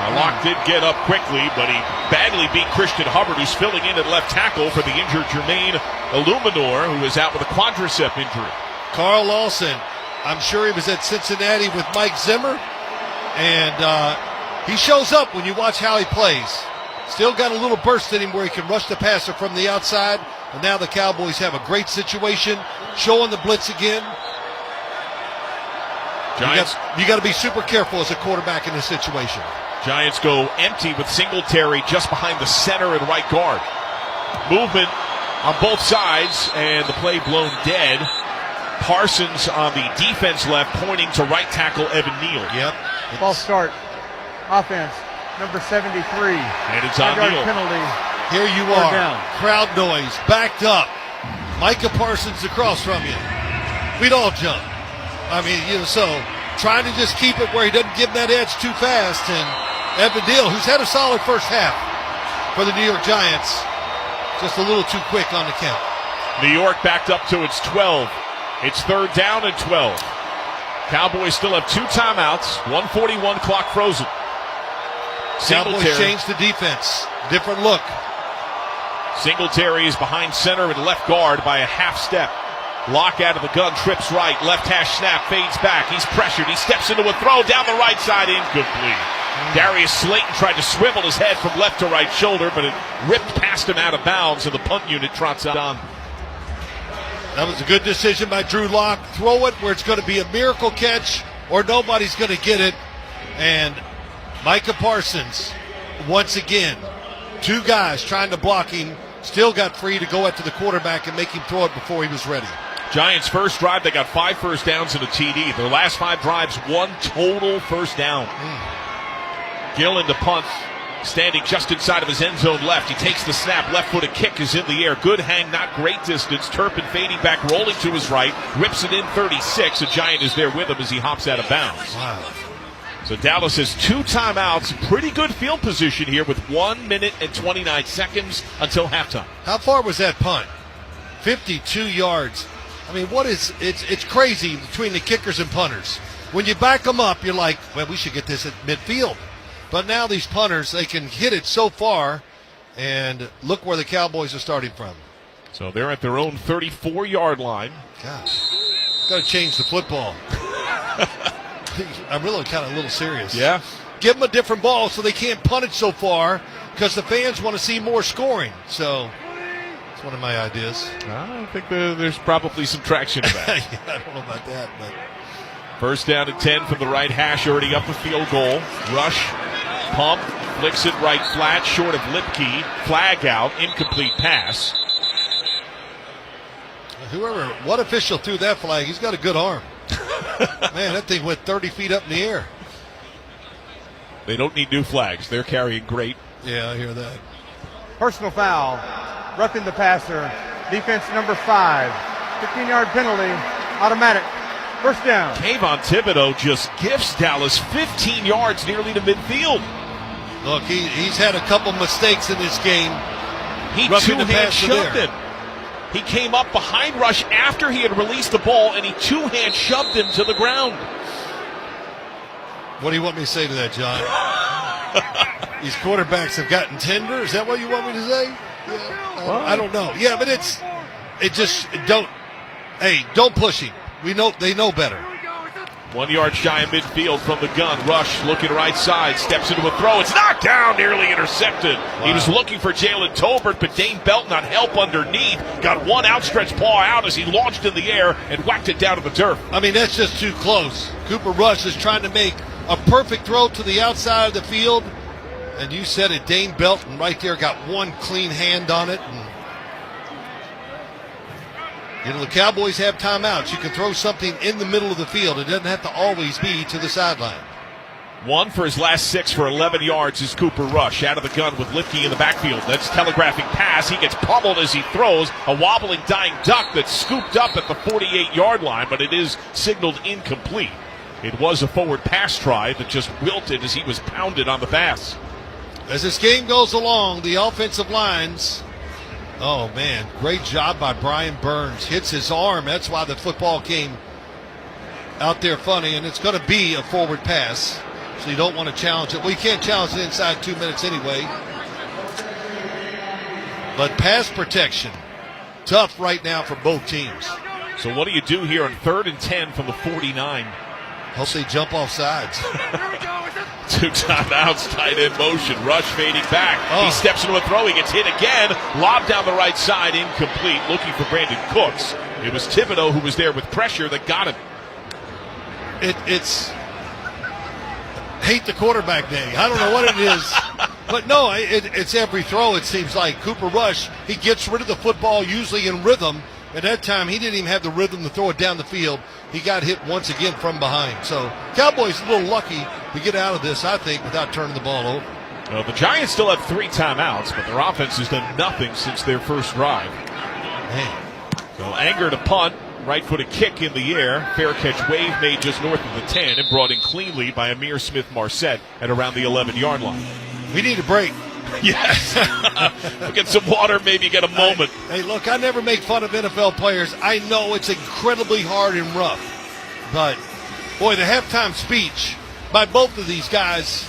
Locke did get up quickly, but he badly beat Christian Hubbard, who's filling in at left tackle for the injured Jermaine Illuminor, who is out with a quadricep injury. Carl Lawson, I'm sure he was at Cincinnati with Mike Zimmer, and he shows up when you watch how he plays. Still got a little burst in him where he can rush the passer from the outside, and now the Cowboys have a great situation, showing the blitz again. Giants, you got to be super careful as a quarterback in this situation. Giants go empty with Singletary just behind the center and right guard. Movement on both sides, and the play blown dead. Parsons on the defense left, pointing to right tackle Evan Neal. Yep. False start. Offense, number 73. And it's on Neal. Penalty. Here you are. Down. Crowd noise, backed up. Micah Parsons across from you. We'd all jump. So trying to just keep it where he doesn't give that edge too fast, and Evan Neal, who's had a solid first half for the New York Giants, just a little too quick on the count. New York backed up to its 12. It's third down and 12. Cowboys still have 2 timeouts, 1:41 clock frozen. Cowboys changed the defense. Different look. Singletary is behind center and left guard by a half step. Lock out of the gun, trips right, left hash snap, fades back. He's pressured. He steps into a throw down the right side, incomplete. Darius Slayton tried to swivel his head from left to right shoulder, but it ripped past him out of bounds, and the punt unit trots on. That was a good decision by Drew Lock. Throw it where it's going to be a miracle catch, or nobody's going to get it. And Micah Parsons, once again, 2 guys trying to block him, still got free to go after the quarterback and make him throw it before he was ready. Giants' first drive, they got 5 first downs and a TD. Their last 5 drives, 1 total first down. Gillen to punt, standing just inside of his end zone left. He takes the snap, left-footed kick is in the air. Good hang, not great distance. Turpin fading back, rolling to his right, rips it in 36. A Giant is there with him as he hops out of bounds. Wow. So Dallas has 2 timeouts. Pretty good field position here with 1 minute and 29 seconds until halftime. How far was that punt? 52 yards. It's crazy between the kickers and punters. When you back them up, you're like, well, we should get this at midfield. But now these punters, they can hit it so far, and look where the Cowboys are starting from. So they're at their own 34-yard line. Gosh, got to change the football. I'm really kind of a little serious. Yeah. Give them a different ball so they can't punt it so far, because the fans want to see more scoring. So it's one of my ideas. I think there's probably some traction to that. Yeah, I don't know about that, but first down and 10 from the right hash, already up a field goal. Rush, pump, flicks it right flat, short of Lipke. Flag out, incomplete pass. What official threw that flag? He's got a good arm. Man, that thing went 30 feet up in the air. They don't need new flags. They're carrying great. Yeah, I hear that. Personal foul. Roughing the passer. Defense number 5. 15-yard penalty. Automatic. First down. Kayvon Thibodeau just gifts Dallas 15 yards nearly to midfield. Look, he's had a couple mistakes in this game. He two-hand shoved him. He came up behind Rush after he had released the ball, and he two-hand shoved him to the ground. What do you want me to say to that, John? These quarterbacks have gotten tender? Is that what you want me to say? Yeah, I don't know. Yeah, but don't push him. They know better. 1 yard shy of midfield from the gun. Rush looking right side, steps into a throw. It's knocked down, nearly intercepted. Wow. He was looking for Jalen Tolbert, but Dane Belton on help underneath. Got one outstretched paw out as he launched in the air and whacked it down to the turf. I mean, that's just too close. Cooper Rush is trying to make a perfect throw to the outside of the field. And you said it, Dane Belton right there got one clean hand on it. And the Cowboys have timeouts. You can throw something in the middle of the field. It doesn't have to always be to the sideline. 1 for his last 6 for 11 yards is Cooper Rush. Out of the gun with Lipke in the backfield. That's telegraphing pass. He gets pummeled as he throws. A wobbling dying duck that's scooped up at the 48-yard line, but it is signaled incomplete. It was a forward pass try that just wilted as he was pounded on the pass. As this game goes along, the offensive lines... Oh, man, great job by Brian Burns. Hits his arm. That's why the football came out there funny, and it's going to be a forward pass, so you don't want to challenge it. Well, you can't challenge it inside 2 minutes anyway. But pass protection, tough right now for both teams. So what do you do here on 3rd and 10 from the 49? Hope they jump off sides. 2 timeouts, tight end motion. Rush fading back. He steps into a throw. He gets hit again. Lob down the right side, incomplete. Looking for Brandon Cooks. It was Thibodeau who was there with pressure that got him. It's hate the quarterback day. I don't know what it is. But no, it's every throw, it seems like. Cooper Rush, he gets rid of the football usually in rhythm. At that time, he didn't even have the rhythm to throw it down the field. He got hit once again from behind. So Cowboys a little lucky to get out of this, I think, without turning the ball over. Well, the Giants still have 3 timeouts, but their offense has done nothing since their first drive. Man. So Anger to punt, right-footed kick in the air. Fair catch wave made just north of the 10 and brought in cleanly by Amir Smith-Marset at around the 11-yard line. We need a break. Yes. Get some water, maybe get a moment. Hey, look, I never make fun of NFL players. I know it's incredibly hard and rough. But, boy, the halftime speech by both of these guys,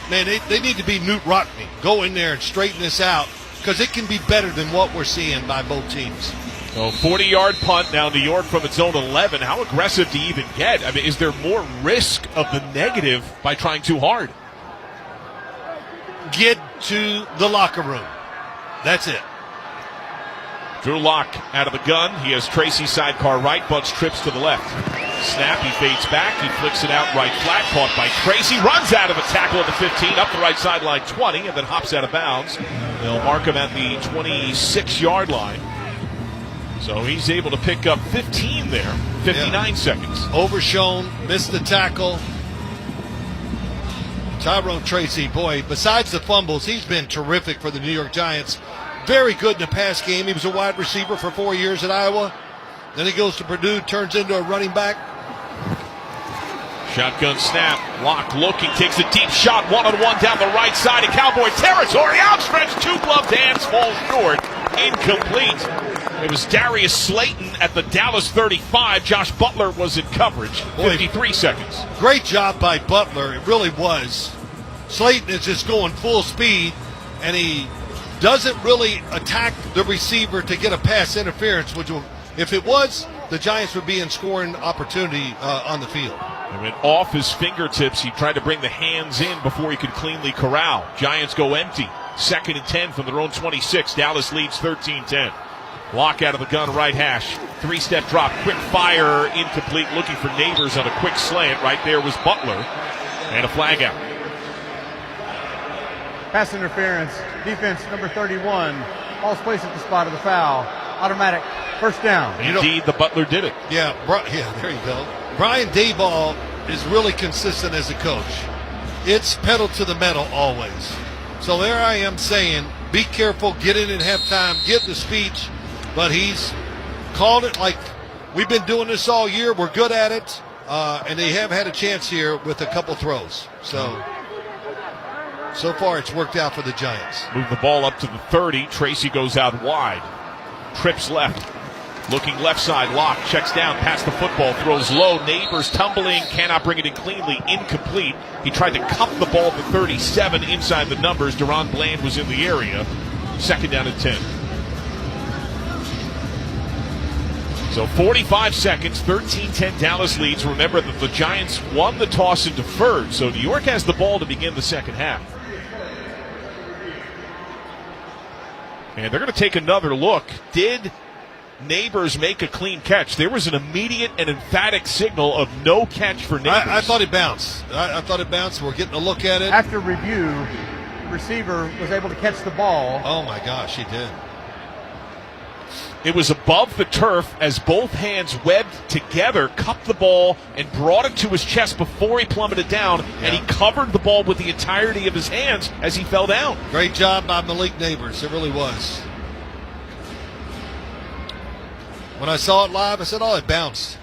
man, they need to be Newt Rockney. Go in there and straighten this out because it can be better than what we're seeing by both teams. So 40-yard punt now New York from its own 11. How aggressive do you even get? I mean, is there more risk of the negative by trying too hard? Get to the locker room. That's it. Drew Lock out of the gun. He has Tracy sidecar right, bunch trips to the left. Snap, he fades back. He flicks it out right flat, caught by Tracy. Runs out of a tackle at the 15, up the right sideline 20, and then hops out of bounds. They'll mark him at the 26-yard line. So he's able to pick up 15 there, 59 seconds. Overshown, missed the tackle. Tyrone Tracy, boy, besides the fumbles, he's been terrific for the New York Giants. Very good in the pass game. He was a wide receiver for 4 years at Iowa. Then he goes to Purdue, turns into a running back. Shotgun snap. Lock looking, takes a deep shot, one-on-one down the right side of Cowboy territory. Outstretched, two-gloved hands, falls short. Incomplete. It was Darius Slayton at the Dallas 35. Josh Butler was in coverage. 53 seconds. Great job by Butler. It really was. Slayton is just going full speed, and he doesn't really attack the receiver to get a pass interference, which will, if it was, the Giants would be in scoring opportunity on the field. It went off his fingertips. He tried to bring the hands in before he could cleanly corral. Giants go empty. 2nd and 10 from their own 26. Dallas leads 13-10. Lock out of the gun, right hash. 3-step drop, quick fire, incomplete. Looking for Neighbors on a quick slant. Right there was Butler. And a flag out. Pass interference. Defense number 31. Ball's placed at the spot of the foul. Automatic first down. Indeed, the Butler did it. Yeah, there you go. Brian Daboll is really consistent as a coach. It's pedal to the metal always. So there I am saying, be careful, get in and have time, get the speech. But he's called it like we've been doing this all year. We're good at it. And they have had a chance here with a couple throws. So far it's worked out for the Giants. Move the ball up to the 30. Tracy goes out wide. Trips left. Looking left side. Lock checks down past the football. Throws low. Neighbors tumbling. Cannot bring it in cleanly. Incomplete. He tried to cup the ball to 37 inside the numbers. Deron Bland was in the area. 2nd down and 10. So 45 seconds, 13-10 Dallas leads. Remember that the Giants won the toss and deferred, so New York has the ball to begin the second half. And they're going to take another look. Did Neighbors make a clean catch? There was an immediate and emphatic signal of no catch for Neighbors. I thought it bounced. I thought it bounced. We're getting a look at it. After review, the receiver was able to catch the ball. Oh, my gosh, he did. It was above the turf as both hands webbed together, cupped the ball, and brought it to his chest before he plummeted down, and he covered the ball with the entirety of his hands as he fell down. Great job by Malik Neighbors. It really was. When I saw it live, I said, oh, it bounced.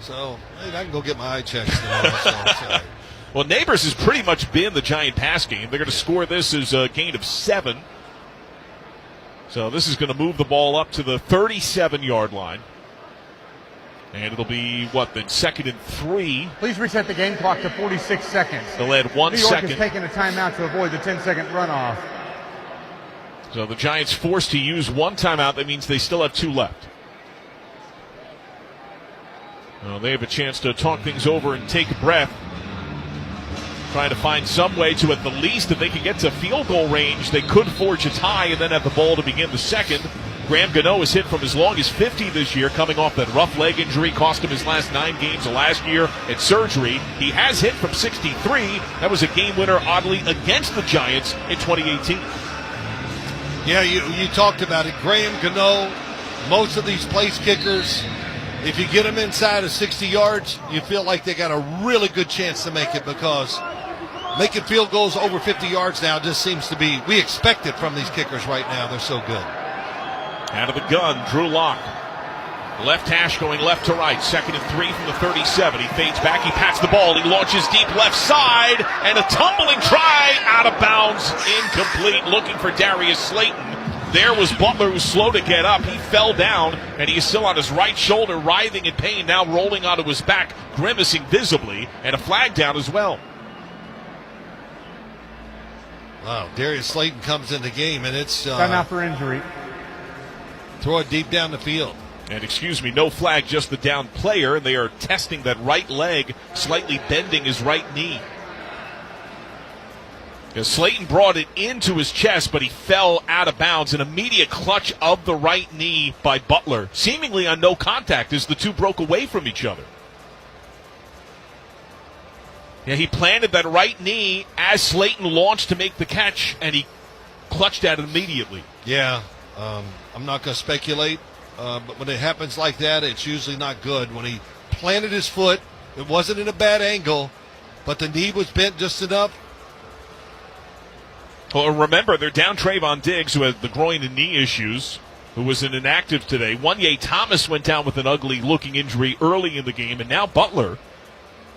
So I can go get my eye checked. Well, Neighbors has pretty much been the Giant pass game. They're going to score this as a gain of 7. So this is going to move the ball up to the 37-yard line. And it'll be, then 2nd and 3. Please reset the game clock to 46 seconds. They'll add 1 New York second. is taking a timeout to avoid the 10-second runoff. So the Giants forced to use 1 timeout. That means they still have 2 left. Well, they have a chance to talk things over and take a breath. Trying to find some way to, at the least, if they can get to field goal range, they could forge a tie and then have the ball to begin the second. Graham Gano is hit from as long as 50 this year, coming off that rough leg injury, cost him his last 9 games of last year and surgery. He has hit from 63. That was a game winner, oddly, against the Giants in 2018. Yeah, you talked about it. Graham Gano, most of these place kickers, if you get them inside of 60 yards, you feel like they got a really good chance to make it, because making field goals over 50 yards now just seems to be, we expect it from these kickers right now. They're so good. Out of the gun, Drew Lock. Left hash going left to right. 2nd and 3 from the 37. He fades back. He pats the ball. He launches deep left side. And a tumbling try out of bounds. Incomplete. Looking for Darius Slayton. There was Butler, who's slow to get up. He fell down, and he is still on his right shoulder, writhing in pain, now rolling onto his back, grimacing visibly, and a flag down as well. Wow, Darius Slayton comes in the game, and it's timeout for injury. Throw it deep down the field. And no flag, just the down player. They are testing that right leg, slightly bending his right knee. Slayton brought it into his chest, but he fell out of bounds. An immediate clutch of the right knee by Butler, seemingly on no contact as the two broke away from each other. Yeah, he planted that right knee as Slayton launched to make the catch, and he clutched at it immediately. Yeah, I'm not going to speculate, but when it happens like that, it's usually not good. When he planted his foot, it wasn't in a bad angle, but the knee was bent just enough. Well, remember, they're down Trayvon Diggs, who had the groin and knee issues, who was inactive today. Wanye Thomas went down with an ugly-looking injury early in the game, and now Butler.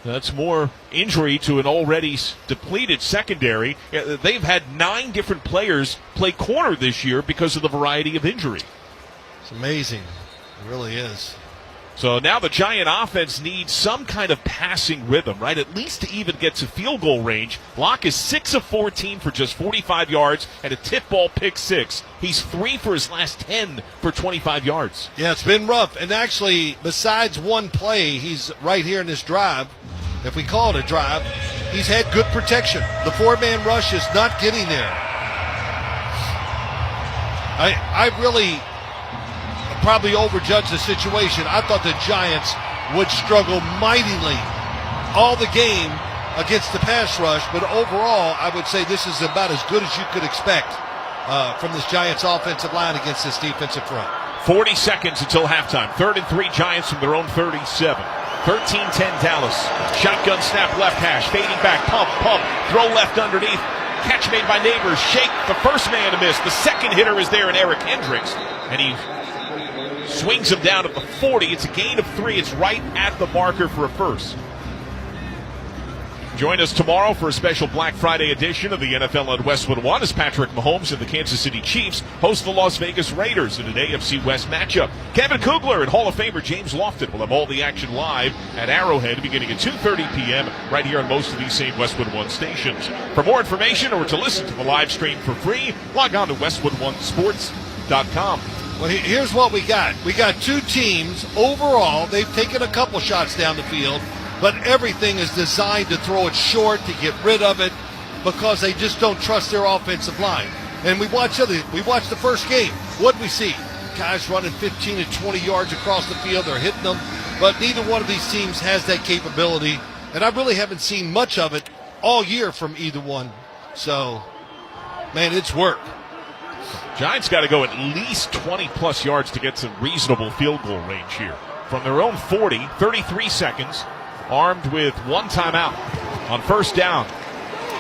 That's more injury to an already depleted secondary. They've had 9 different players play corner this year because of the variety of injury. It's amazing. It really is. So now the Giant offense needs some kind of passing rhythm, right? At least to even get to field goal range. Locke is 6 of 14 for just 45 yards and a tip ball pick 6. He's 3 for his last 10 for 25 yards. Yeah, it's been rough. And actually, besides one play, he's right here in this drive. If we call it a drive, he's had good protection. The 4-man rush is not getting there. I really probably overjudged the situation. I thought the Giants would struggle mightily all the game against the pass rush, but overall, I would say this is about as good as you could expect from this Giants offensive line against this defensive front. 40 seconds until halftime. 3rd and 3 Giants from their own 37. 13-10 Dallas. Shotgun snap left hash. Fading back. Pump. Throw left underneath. Catch made by Neighbors. Shake. The first man to miss. The second hitter is there in Eric Hendricks. And he swings him down at the 40. It's a gain of 3. It's right at the marker for a first. Join us tomorrow for a special Black Friday edition of the NFL on Westwood One as Patrick Mahomes and the Kansas City Chiefs host the Las Vegas Raiders in an AFC West matchup. Kevin Kugler and Hall of Famer James Lofton will have all the action live at Arrowhead beginning at 2:30 p.m. right here on most of these same Westwood One stations. For more information or to listen to the live stream for free, log on to westwoodonesports.com. Well, here's what we got. We got two teams overall. They've taken a couple shots down the field, but everything is designed to throw it short, to get rid of it, because they just don't trust their offensive line. And we watched the first game. What'd we see? Guys running 15 to 20 yards across the field. They're hitting them. But neither one of these teams has that capability. And I really haven't seen much of it all year from either one. So, man, it's work. Giants got to go at least 20-plus yards to get some reasonable field goal range here. From their own 40, 33 seconds. Armed with one timeout on first down.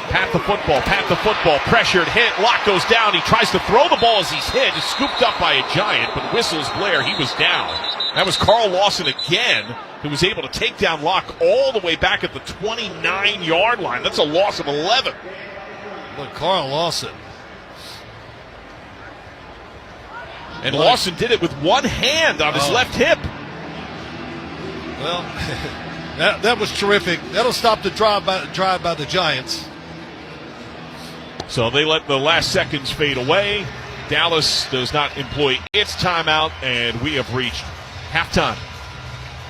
Pat the football, pressured, hit, Locke goes down. He tries to throw the ball as he's hit. Is scooped up by a Giant, but whistles Blair. He was down. That was Carl Lawson again, who was able to take down Locke all the way back at the 29-yard line. That's a loss of 11. Look, Carl Lawson. And Lawson did it with one hand on his left hip. Well, that was terrific. That'll stop the drive by the Giants. So they let the last seconds fade away. Dallas does not employ its timeout, and we have reached halftime.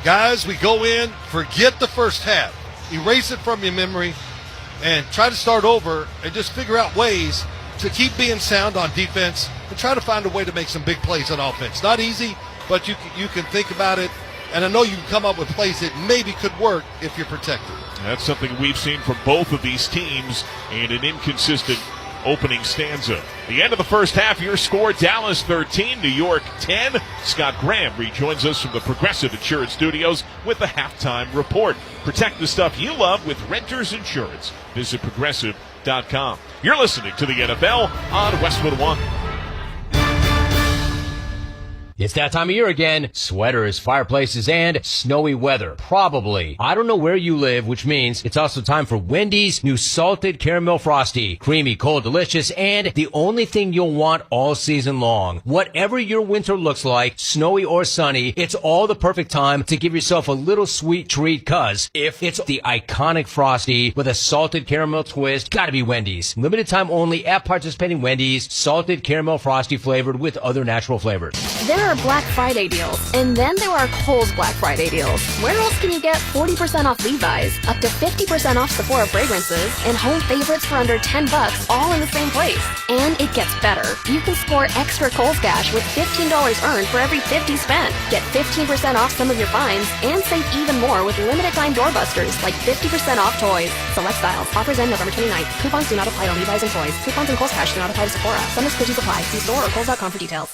Guys, we go in, forget the first half. Erase it from your memory and try to start over and just figure out ways to keep being sound on defense and try to find a way to make some big plays on offense. Not easy, but you can think about it. And I know you can come up with plays that maybe could work if you're protected. That's something we've seen from both of these teams and an inconsistent opening stanza. The end of the first half, your score, Dallas 13, New York 10. Scott Graham rejoins us from the Progressive Insurance Studios with the halftime report. Protect the stuff you love with Renters Insurance. Visit Progressive.com. You're listening to the NFL on Westwood One. It's that time of year again. Sweaters, fireplaces, and snowy weather. Probably. I don't know where you live, which means it's also time for Wendy's new Salted Caramel Frosty. Creamy, cold, delicious, and the only thing you'll want all season long. Whatever your winter looks like, snowy or sunny, it's all the perfect time to give yourself a little sweet treat, cause if it's the iconic Frosty with a salted caramel twist, gotta be Wendy's. Limited time only at participating Wendy's. Salted Caramel Frosty flavored with other natural flavors. There are Black Friday deals, and then there are Kohl's Black Friday deals. Where else can you get 40% off Levi's, up to 50% off Sephora fragrances, and home favorites for under $10 all in the same place? And it gets better. You can score extra Kohl's cash with $15 earned for every $50 spent. Get 15% off some of your finds, and save even more with limited time doorbusters like 50% off toys. Select styles. Offers end November 29th. Coupons do not apply to Levi's and toys. Coupons and Kohl's cash do not apply to Sephora. Some exclusions apply. See store or Kohl's.com for details.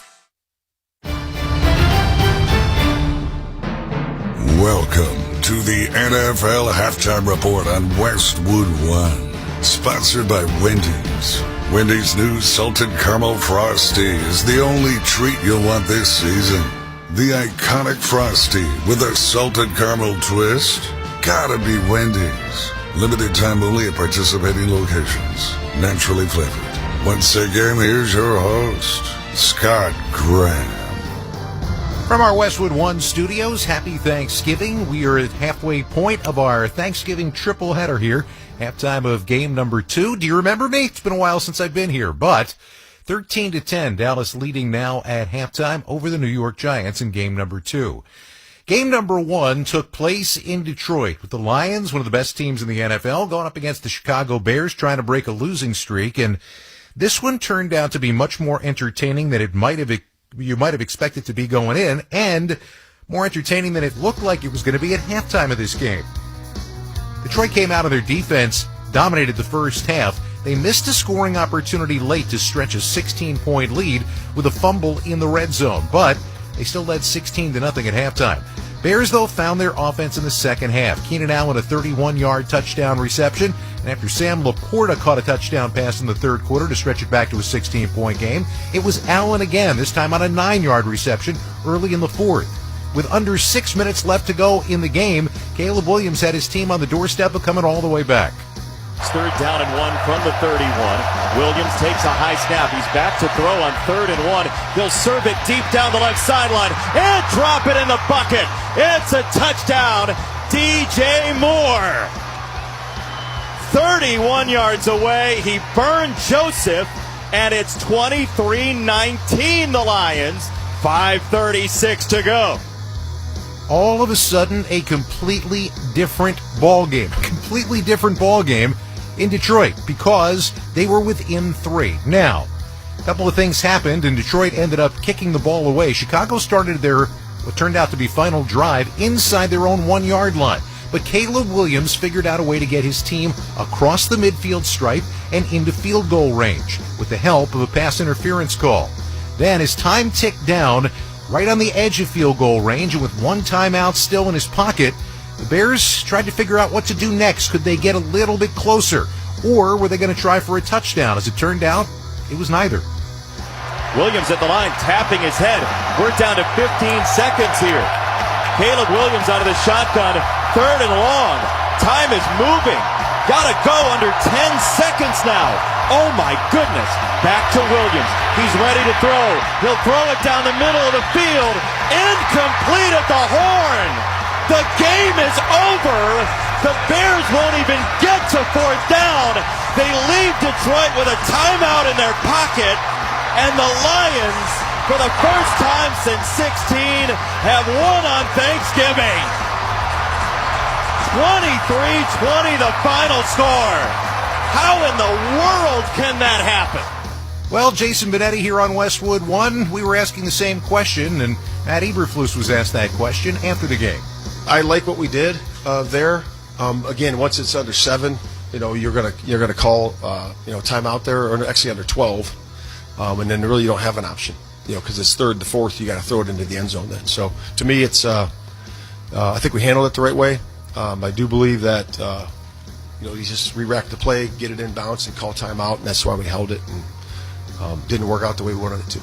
Welcome to the NFL Halftime Report on Westwood One. Sponsored by Wendy's. Wendy's new Salted Caramel Frosty is the only treat you'll want this season. The iconic Frosty with a salted caramel twist. Gotta be Wendy's. Limited time only at participating locations. Naturally flavored. Once again, here's your host, Scott Graham. From our Westwood One studios, happy Thanksgiving. We are at halfway point of our Thanksgiving triple header here. Halftime of game number 2. Do you remember me? It's been a while since I've been here, but 13-10, Dallas leading now at halftime over the New York Giants in game number 2. Game number 1 took place in Detroit with the Lions, one of the best teams in the NFL, going up against the Chicago Bears, trying to break a losing streak. And This one turned out to be much more entertaining than you might have expected to be going in, and more entertaining than it looked like it was going to be at halftime of this game. Detroit came out on their defense, dominated the first half. They missed a scoring opportunity late to stretch a 16-point lead with a fumble in the red zone, but they still led 16-0 at halftime. Bears, though, found their offense in the second half. Keenan Allen, a 31-yard touchdown reception, and after Sam Laporta caught a touchdown pass in the third quarter to stretch it back to a 16-point game, it was Allen again, this time on a 9-yard reception early in the fourth. With under 6 minutes left to go in the game, Caleb Williams had his team on the doorstep of coming all the way back. It's 3rd down and 1 from the 31. Williams takes a high snap. He's back to throw on 3rd and 1. He'll serve it deep down the left sideline and drop it in the bucket. It's a touchdown, DJ Moore. 31 yards away. He burned Joseph, and it's 23-19 the Lions. 5:36 to go. All of a sudden, a completely different ball game. Completely different ball game in Detroit because they were within 3. Now, a couple of things happened, and Detroit ended up kicking the ball away. Chicago started their what turned out to be final drive inside their own 1-yard line. But Caleb Williams figured out a way to get his team across the midfield stripe and into field goal range with the help of a pass interference call. Then, as time ticked down, right on the edge of field goal range and with one timeout still in his pocket, the Bears tried to figure out what to do next. Could they get a little bit closer? Or were they going to try for a touchdown? As it turned out, it was neither. Williams at the line, tapping his head. We're down to 15 seconds here. Caleb Williams out of the shotgun, 3rd and long. Time is moving. Gotta go under 10 seconds now. Oh my goodness. Back to Williams. He's ready to throw. He'll throw it down the middle of the field. Incomplete at the horn. The game is over. The Bears won't even get to 4th down. They leave Detroit with a timeout in their pocket. And the Lions, for the first time since 16, have won on Thanksgiving. 23-20 the final score. How in the world can that happen? Well, Jason Benetti here on Westwood One. We were asking the same question, and Matt Eberflus was asked that question after the game. I like what we did there. Again, once it's under 7, you're gonna call timeout there, or actually under 12, and then really you don't have an option, because it's 3rd to 4th. You got to throw it into the end zone then. So to me, it's I think we handled it the right way. I do believe that you just re-rack the play, get it in bounce, and call timeout, and that's why we held it, and didn't work out the way we wanted it to.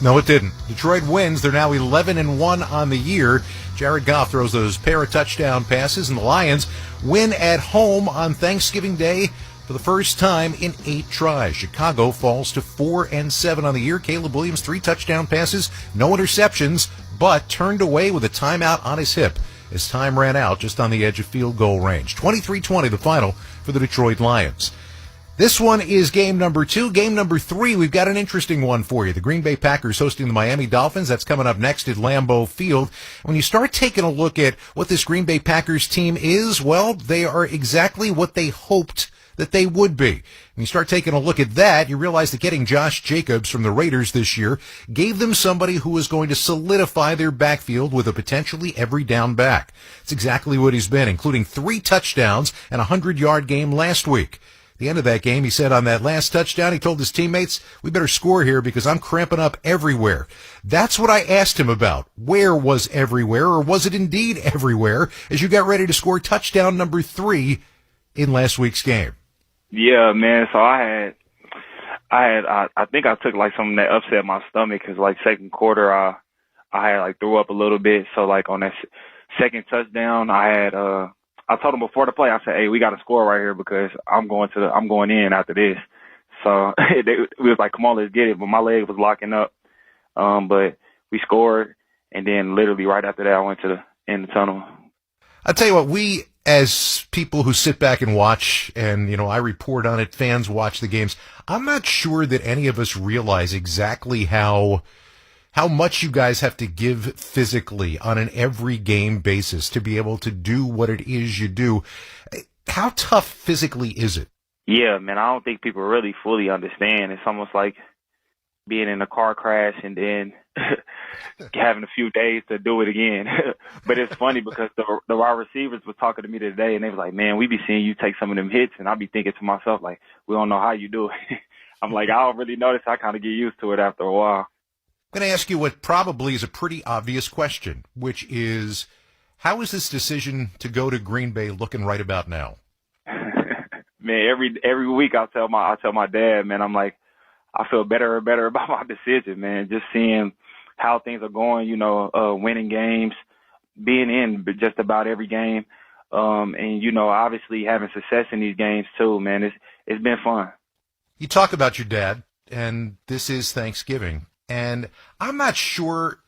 No, it didn't. Detroit wins. They're now 11-1 on the year. Jared Goff throws those pair of touchdown passes, and the Lions win at home on Thanksgiving Day for the first time in 8 tries. Chicago falls to 4-7 on the year. Caleb Williams, 3 touchdown passes, no interceptions, but turned away with a timeout on his hip as time ran out just on the edge of field goal range. 23-20 the final for the Detroit Lions. This one is game number 2. Game number 3, we've got an interesting one for you. The Green Bay Packers hosting the Miami Dolphins. That's coming up next at Lambeau Field. When you start taking a look at what this Green Bay Packers team is, well, they are exactly what they hoped that they would be. When you start taking a look at that, you realize that getting Josh Jacobs from the Raiders this year gave them somebody who was going to solidify their backfield with a potentially every down back. It's exactly what he's been, including 3 touchdowns and a 100-yard game last week. At the end of that game, he said on that last touchdown, he told his teammates, we better score here because I'm cramping up everywhere. That's what I asked him about. Where was everywhere, or was it indeed everywhere, as you got ready to score touchdown number 3 in last week's game? Yeah, man. So I think I took like something that upset my stomach because like second quarter, I had like threw up a little bit. So like on that second touchdown, I told him before the play, I said, hey, we got to score right here because I'm going in after this. So we was like, come on, let's get it. But my leg was locking up. But we scored. And then literally right after that, I went in the tunnel. I'll tell you what, we, as people who sit back and watch, and, I report on it, fans watch the games, I'm not sure that any of us realize exactly how much you guys have to give physically on an every game basis to be able to do what it is you do. How tough physically is it? Yeah, man, I don't think people really fully understand. It's almost like being in a car crash and then having a few days to do it again. But it's funny because the wide receivers were talking to me today, and they was like, man, we be seeing you take some of them hits, and I be thinking to myself, like, we don't know how you do it. I'm like, I don't really notice. I kind of get used to it after a while. I'm going to ask you what probably is a pretty obvious question, which is, how is this decision to go to Green Bay looking right about now? Man, every week I tell my dad, man, I'm like, I feel better and better about my decision, man. Just seeing how things are going, winning games, being in just about every game, and obviously having success in these games too, man. It's been fun. You talk about your dad, and this is Thanksgiving, and I'm not sure,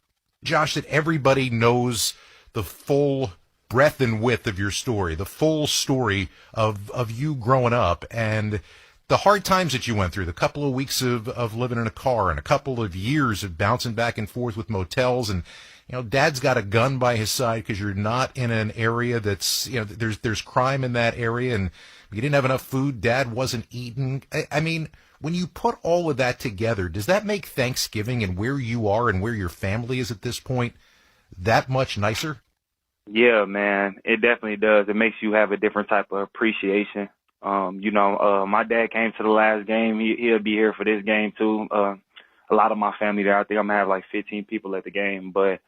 Josh, that everybody knows the full breadth and width of your story, the full story of you growing up and the hard times that you went through, the couple of weeks of living in a car and a couple of years of bouncing back and forth with motels. And, Dad's got a gun by his side because you're not in an area that's, there's crime in that area and you didn't have enough food. Dad wasn't eating. I mean, when you put all of that together, does that make Thanksgiving and where you are and where your family is at this point that much nicer? Yeah, man, it definitely does. It makes you have a different type of appreciation. My dad came to the last game. He'll be here for this game too. A lot of my family there. I think I'm gonna have like 15 people at the game. But,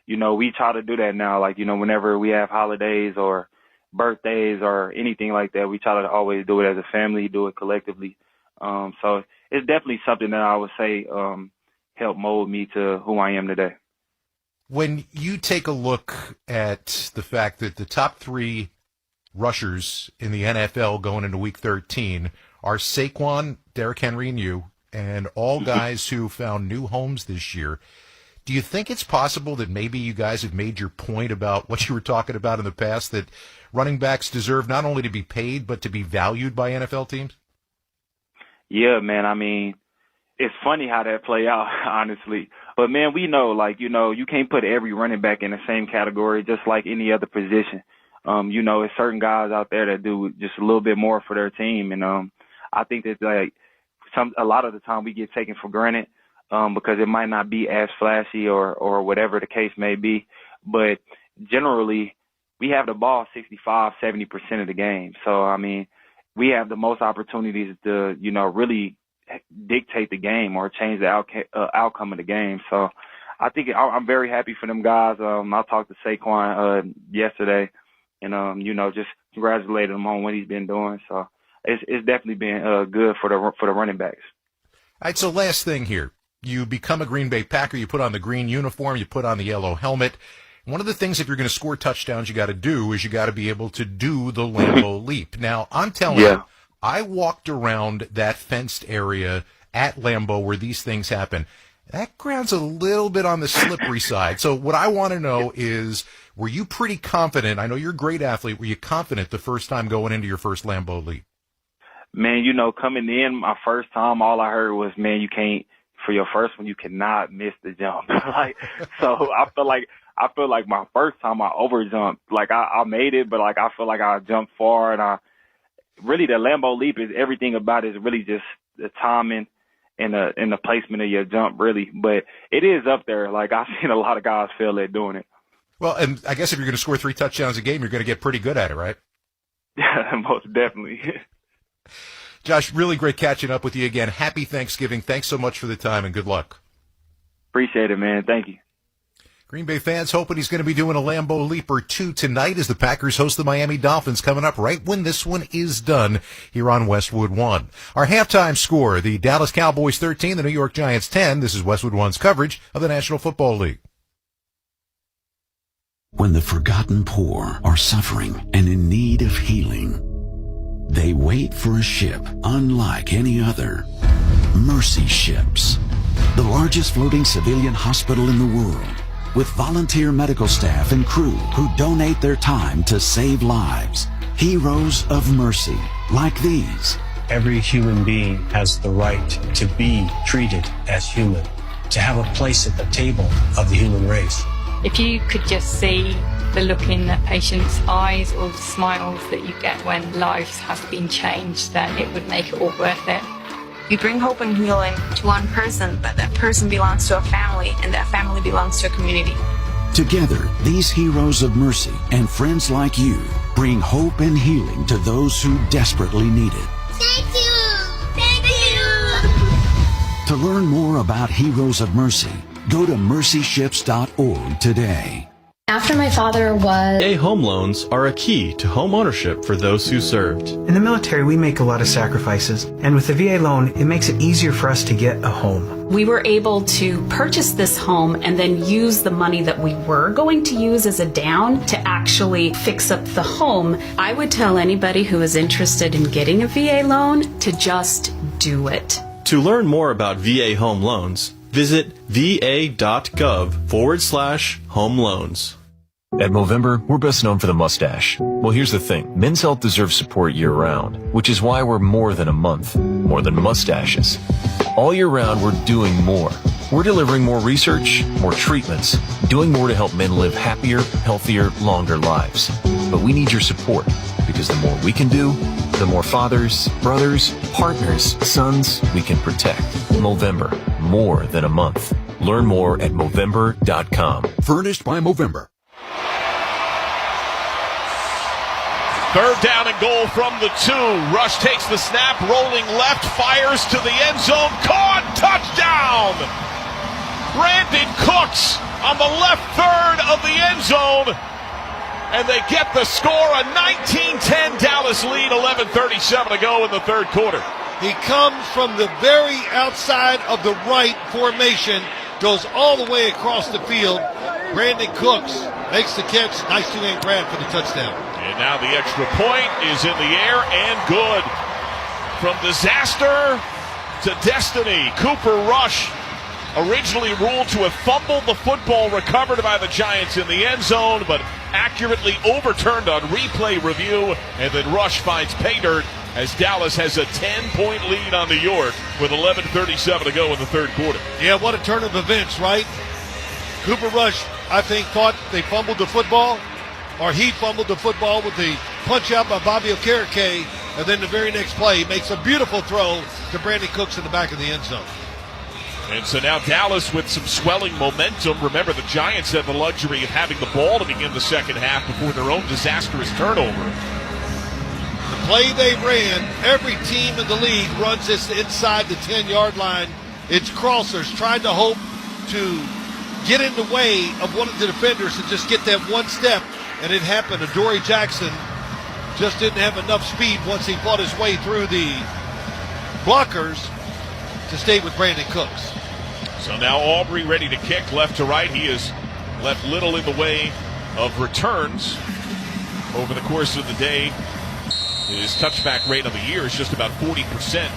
we try to do that now. Like, whenever we have holidays or birthdays or anything like that, we try to always do it as a family, do it collectively. So it's definitely something that I would say helped mold me to who I am today. When you take a look at the fact that the top three rushers in the NFL going into Week 13 are Saquon, Derrick Henry, and you, and all guys who found new homes this year, do you think it's possible that maybe you guys have made your point about what you were talking about in the past, that running backs deserve not only to be paid but to be valued by NFL teams? Yeah, man. I mean, it's funny how that play out, honestly. But, man, we know, you can't put every running back in the same category just like any other position. It's certain guys out there that do just a little bit more for their team. And I think that, a lot of the time we get taken for granted because it might not be as flashy or whatever the case may be. But generally, we have the ball 65, 70% of the game. So, I mean, we have the most opportunities to, really dictate the game or change the outcome of the game. So I think I'm very happy for them guys. I talked to Saquon yesterday and, just congratulated him on what he's been doing. So it's definitely been good for the running backs. All right, so last thing here. You become a Green Bay Packer. You put on the green uniform. You put on the yellow helmet. One of the things, if you're going to score touchdowns, you got to do is you got to be able to do the Lambeau leap. Now, I'm telling you, I walked around that fenced area at Lambeau where these things happen. That ground's a little bit on the slippery side. So what I want to know is, were you pretty confident? I know you're a great athlete. Were you confident the first time going into your first Lambeau leap? Man, coming in my first time, all I heard was, man, you can't, for your first one, you cannot miss the jump. So I feel like my first time I overjumped. I made it, but I feel like I jumped far, and really the Lambeau leap is everything about it is really just the timing and the placement of your jump, really. But it is up there. I've seen a lot of guys fail at doing it. Well, and I guess if you're going to score 3 touchdowns a game, you're going to get pretty good at it, right? Yeah, most definitely. Josh, really great catching up with you again. Happy Thanksgiving. Thanks so much for the time, and good luck. Appreciate it, man. Thank you. Green Bay fans hoping he's going to be doing a Lambeau leap or two tonight as the Packers host the Miami Dolphins coming up right when this one is done here on Westwood One. Our halftime score, the Dallas Cowboys 13, the New York Giants 10. This is Westwood One's coverage of the National Football League. When the forgotten poor are suffering and in need of healing, they wait for a ship unlike any other. Mercy Ships, the largest floating civilian hospital in the world, with volunteer medical staff and crew who donate their time to save lives. Heroes of mercy, like these. Every human being has the right to be treated as human, to have a place at the table of the human race. If you could just see the look in the patient's eyes or the smiles that you get when lives have been changed, then it would make it all worth it. You bring hope and healing to one person, but that person belongs to a family, and that family belongs to a community. Together, these heroes of mercy and friends like you bring hope and healing to those who desperately need it. Thank you! Thank you! To learn more about Heroes of Mercy, go to mercyships.org today. After my father was... VA home loans are a key to home ownership for those who served. In the military, we make a lot of sacrifices, and with the VA loan, it makes it easier for us to get a home. We were able to purchase this home and then use the money that we were going to use as a down to actually fix up the home. I would tell anybody who is interested in getting a VA loan to just do it. To learn more about VA home loans, visit va.gov/home loans. At Movember, we're best known for the mustache. Well, here's the thing. Men's health deserves support year-round, which is why we're more than a month, more than mustaches. All year round, we're doing more. We're delivering more research, more treatments, doing more to help men live happier, healthier, longer lives. But we need your support, because the more we can do, the more fathers, brothers, partners, sons we can protect. Movember, more than a month. Learn more at Movember.com. Furnished by Movember. Third down and goal from the 2. Rush takes the snap, rolling left, fires to the end zone. Caught! Touchdown! Brandon Cooks on the left third of the end zone. And they get the score, a 19-10 Dallas lead, 11:37 to go in the third quarter. He comes from the very outside of the right formation, goes all the way across the field. Brandon Cooks makes the catch. Nice two-hand grab for the touchdown. And now the extra point is in the air and good. From disaster to destiny, Cooper Rush originally ruled to have fumbled the football recovered by the Giants in the end zone, but accurately overturned on replay review, and then Rush finds pay dirt as Dallas has a 10-point lead on New York with 11:37 to go in the third quarter. Yeah, what a turn of events, right? Cooper Rush, I think, thought they fumbled the football, or he fumbled the football with the punch out by Bobby Okereke, and then the very next play makes a beautiful throw to Brandon Cooks in the back of the end zone. And so now Dallas with some swelling momentum. Remember, the Giants had the luxury of having the ball to begin the second half before their own disastrous turnover. The play they ran, every team in the league runs this inside the 10-yard line. It's crossers trying to hope to get in the way of one of the defenders and just get that one step. And it happened. Adoree Jackson just didn't have enough speed once he fought his way through the blockers to stay with Brandon Cooks. So now Aubrey ready to kick left to right. He has left little in the way of returns over the course of the day. His touchback rate on the year is just about 40%.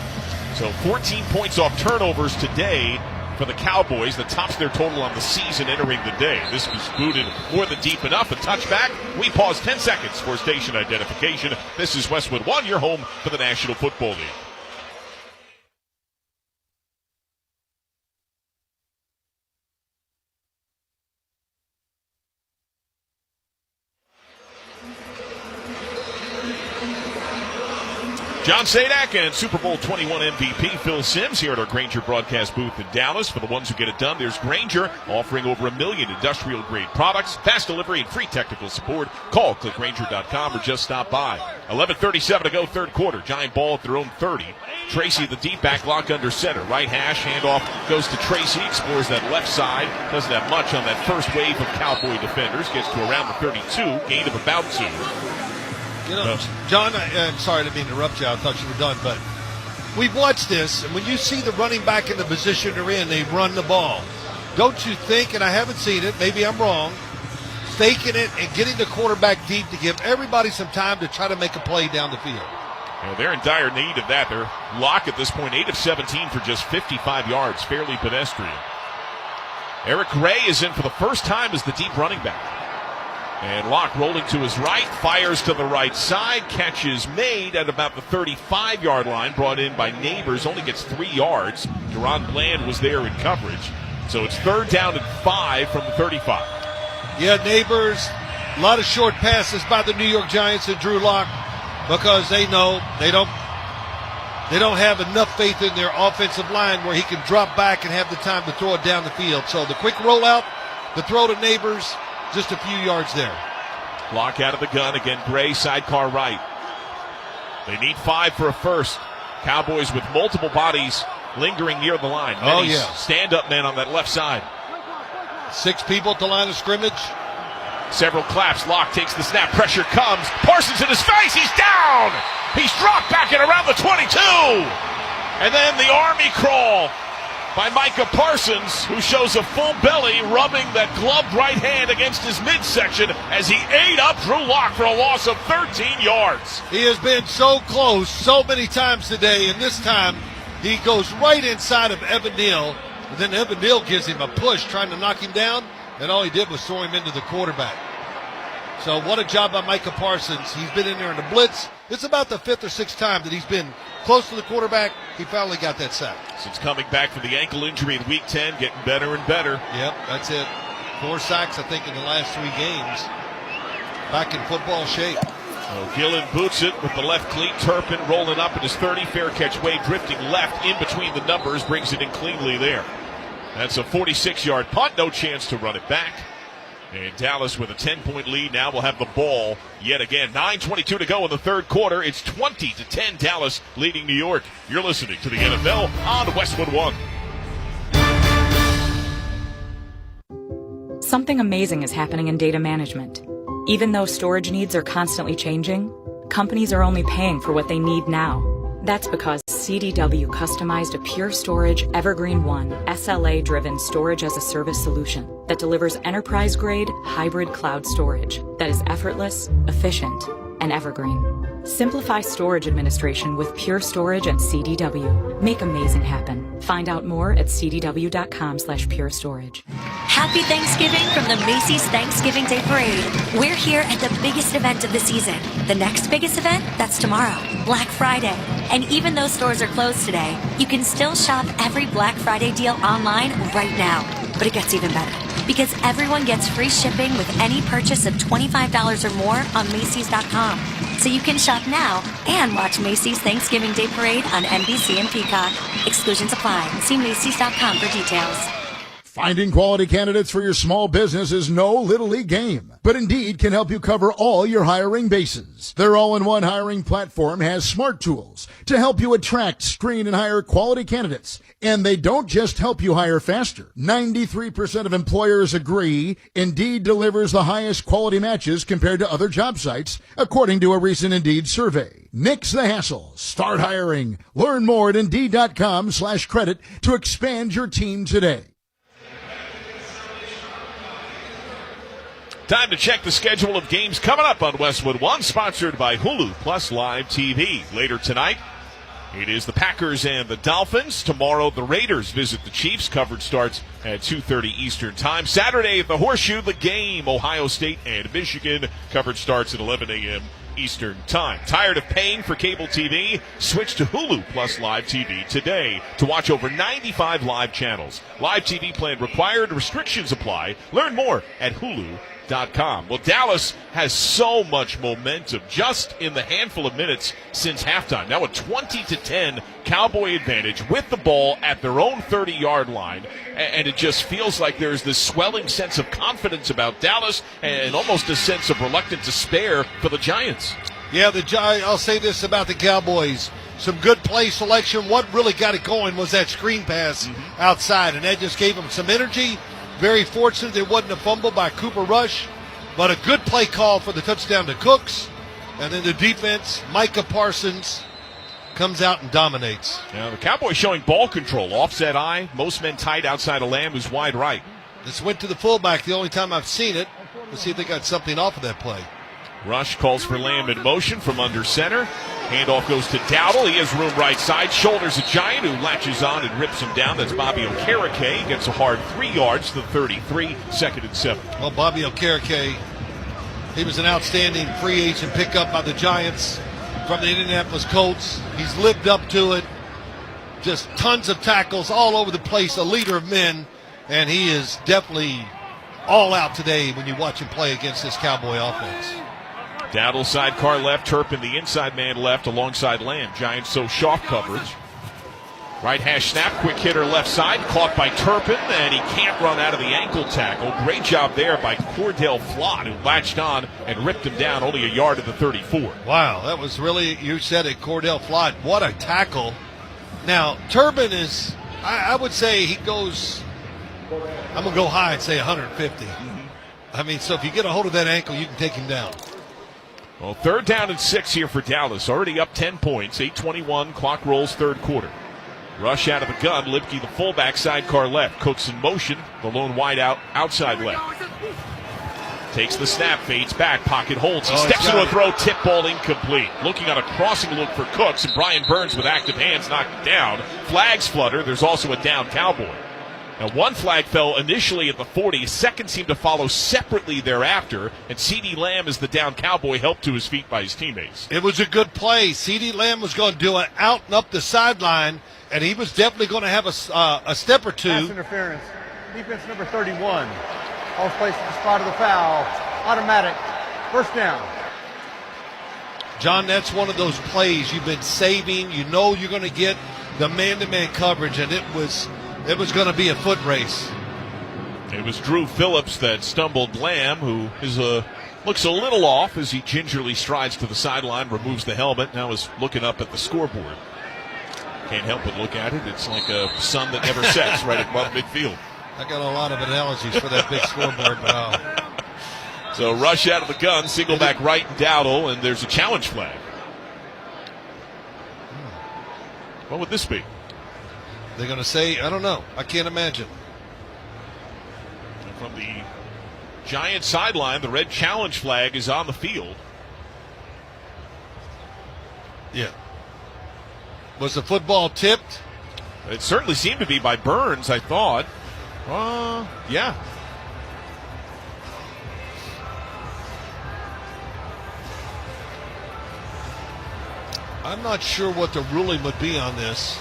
So 14 points off turnovers today for the Cowboys. That tops their total on the season entering the day. This was booted more than deep enough. A touchback. We pause 10 seconds for station identification. This is Westwood One, your home for the National Football League. John Sadak and Super Bowl 21 MVP Phil Simms here at our Grainger broadcast booth in Dallas. For the ones who get it done, there's Grainger, offering over 1 million industrial-grade products, fast delivery, and free technical support. Call, click Grainger.com, or just stop by. 11:37 to go, third quarter. Giant ball at their own 30. Tracy, the deep back, lock under center. Right hash, handoff goes to Tracy, explores that left side. Doesn't have much on that first wave of Cowboy defenders. Gets to around the 32, gain of about 2. You know, John, I'm sorry to interrupt you. I thought you were done, but we've watched this, and when you see the running back in the position they're in, they run the ball. Don't you think, and I haven't seen it, maybe I'm wrong, faking it and getting the quarterback deep to give everybody some time to try to make a play down the field? Yeah, they're in dire need of that. They're Locke at this point, 8 of 17 for just 55 yards, fairly pedestrian. Eric Gray is in for the first time as the deep running back. And Locke rolling to his right, fires to the right side, catch is made at about the 35-yard line, brought in by Neighbors, only gets 3 yards. Deron Bland was there in coverage. So it's third down and 5 from the 35. Yeah, Neighbors A lot of short passes by the New York Giants and Drew Lock because they know they don't have enough faith in their offensive line where he can drop back and have the time to throw it down the field. So the quick rollout, the throw to Neighbors, just a few yards there. Lock out of the gun. Again, Gray, sidecar right. They need 5 for a first. Cowboys with multiple bodies lingering near the line. Many stand-up men on that left side. 6 people at the line of scrimmage. Several claps. Lock takes the snap. Pressure comes. Parsons in his face. He's down. He's dropped back at around the 22. And then the Army crawl by Micah Parsons, who shows a full belly, rubbing that gloved right hand against his midsection as he ate up Drew Lock for a loss of 13 yards. He has been so close so many times today, and this time he goes right inside of Evan Neal. And then Evan Neal gives him a push trying to knock him down, and all he did was throw him into the quarterback. So what a job by Micah Parsons. He's been in there in the blitz. It's about the 5th or 6th time that he's been close to the quarterback. He finally got that sack. Since coming back from the ankle injury in Week 10, getting better and better. Yep, that's it. 4 sacks, I think, in the last 3 games. Back in football shape. So Gillen boots it with the left cleat. Turpin rolling up at his 30. Fair catch. Wade drifting left in between the numbers. Brings it in cleanly there. That's a 46-yard punt. No chance to run it back. And Dallas with a 10-point lead now will have the ball yet again. 9:22 to go in the third quarter. It's 20-10 Dallas leading New York. You're listening to the NFL on Westwood One. Something amazing is happening in data management. Even though storage needs are constantly changing, companies are only paying for what they need now. That's because CDW customized a Pure Storage Evergreen One SLA-driven storage-as-a-service solution that delivers enterprise-grade hybrid cloud storage that is effortless, efficient, and evergreen. Simplify storage administration with Pure Storage at CDW. Make amazing happen. Find out more at cdw.com/purestorage. Happy Thanksgiving from the Macy's Thanksgiving Day Parade. We're here at the biggest event of the season. The next biggest event, that's tomorrow, Black Friday. And even though stores are closed today, you can still shop every Black Friday deal online right now. But it gets even better, because everyone gets free shipping with any purchase of $25 or more on Macy's.com. So you can shop now and watch Macy's Thanksgiving Day Parade on NBC and Peacock. Exclusions apply. See Macy's.com for details. Finding quality candidates for your small business is no little league game, but Indeed can help you cover all your hiring bases. Their all-in-one hiring platform has smart tools to help you attract, screen, and hire quality candidates. And they don't just help you hire faster. 93% of employers agree Indeed delivers the highest quality matches compared to other job sites, according to a recent Indeed survey. Nix the hassle. Start hiring. Learn more at Indeed.com/credit to expand your team today. Time to check the schedule of games coming up on Westwood One, sponsored by Hulu Plus Live TV. Later tonight, it is the Packers and the Dolphins. Tomorrow, the Raiders visit the Chiefs. Coverage starts at 2:30 Eastern Time. Saturday at the Horseshoe, the game, Ohio State and Michigan. Coverage starts at 11 a.m. Eastern Time. Tired of paying for cable TV? Switch to Hulu Plus Live TV today to watch over 95 live channels. Live TV plan required. Restrictions apply. Learn more at Hulu.com. Well, Dallas has so much momentum just in the handful of minutes since halftime. Now a 20-10 Cowboy advantage with the ball at their own 30-yard line. And it just feels like there's this swelling sense of confidence about Dallas and almost a sense of reluctant despair for the Giants. Yeah, I'll say this about the Cowboys. Some good play selection. What really got it going was that screen pass outside, and that just gave them some energy. Very fortunate it wasn't a fumble by Cooper Rush, but a good play call for the touchdown to Cooks. And then the defense, Micah Parsons, comes out and dominates. Now the Cowboys showing ball control. Offset eye, most men tight outside of Lamb, who's wide right. This went to the fullback the only time I've seen it. Let's see if they got something off of that play. Rush calls for Lamb in motion from under center. Handoff goes to Dowdle. He has room right side. Shoulders a Giant who latches on and rips him down. That's Bobby Okereke. Gets a hard 3 yards to the 33. 2nd and 7. Well, Bobby Okereke, he was an outstanding free agent pickup by the Giants from the Indianapolis Colts. He's lived up to it. Just tons of tackles all over the place. A leader of men. And he is definitely all out today when you watch him play against this Cowboy offense. Dowdle sidecar left, Turpin the inside man left alongside Lamb. Giants so soft coverage. Right hash snap, quick hitter left side, caught by Turpin, and he can't run out of the ankle tackle. Great job there by Cordell Flott, who latched on and ripped him down only a yard to the 34. Wow, that was really, you said it, Cordell Flott. What a tackle. Now, Turpin is, I would say he goes, I'm going to go high and say 150. I mean, so if you get a hold of that ankle, you can take him down. Well, 3rd down and 6 here for Dallas. Already up 10 points, 8:21, clock rolls, 3rd quarter. Rush out of the gun, Lipke the fullback, sidecar left. Cooks in motion, the lone wide out, outside left. Takes the snap, fades back, pocket holds. He steps into a throw, tip ball incomplete. Looking on a crossing look for Cooks, and Brian Burns with active hands knocked it down. Flags flutter, there's also a down Cowboy. Now, one flag fell initially at the 40. A second seemed to follow separately thereafter, and C.D. Lamb is the down Cowboy, helped to his feet by his teammates. It was a good play. C.D. Lamb was going to do it out and up the sideline, and he was definitely going to have a step or two. Pass interference. Defense number 31. All placed at the spot of the foul. Automatic. 1st down. John, that's one of those plays you've been saving. You know you're going to get the man-to-man coverage, and it was going to be a foot race. It was Drew Phillips that stumbled Lamb, who is looks a little off as he gingerly strides to the sideline, removes the helmet, now is looking up at the scoreboard. Can't help but look at it. It's like a sun that never sets right above midfield. I got a lot of analogies for that big scoreboard, but So rush out of the gun, single back right and Dowdle, and there's a challenge flag. What would this be? They're going to say, I don't know. I can't imagine. From the Giant sideline, the red challenge flag is on the field. Yeah. Was the football tipped? It certainly seemed to be by Burns, I thought. Yeah. I'm not sure what the ruling would be on this,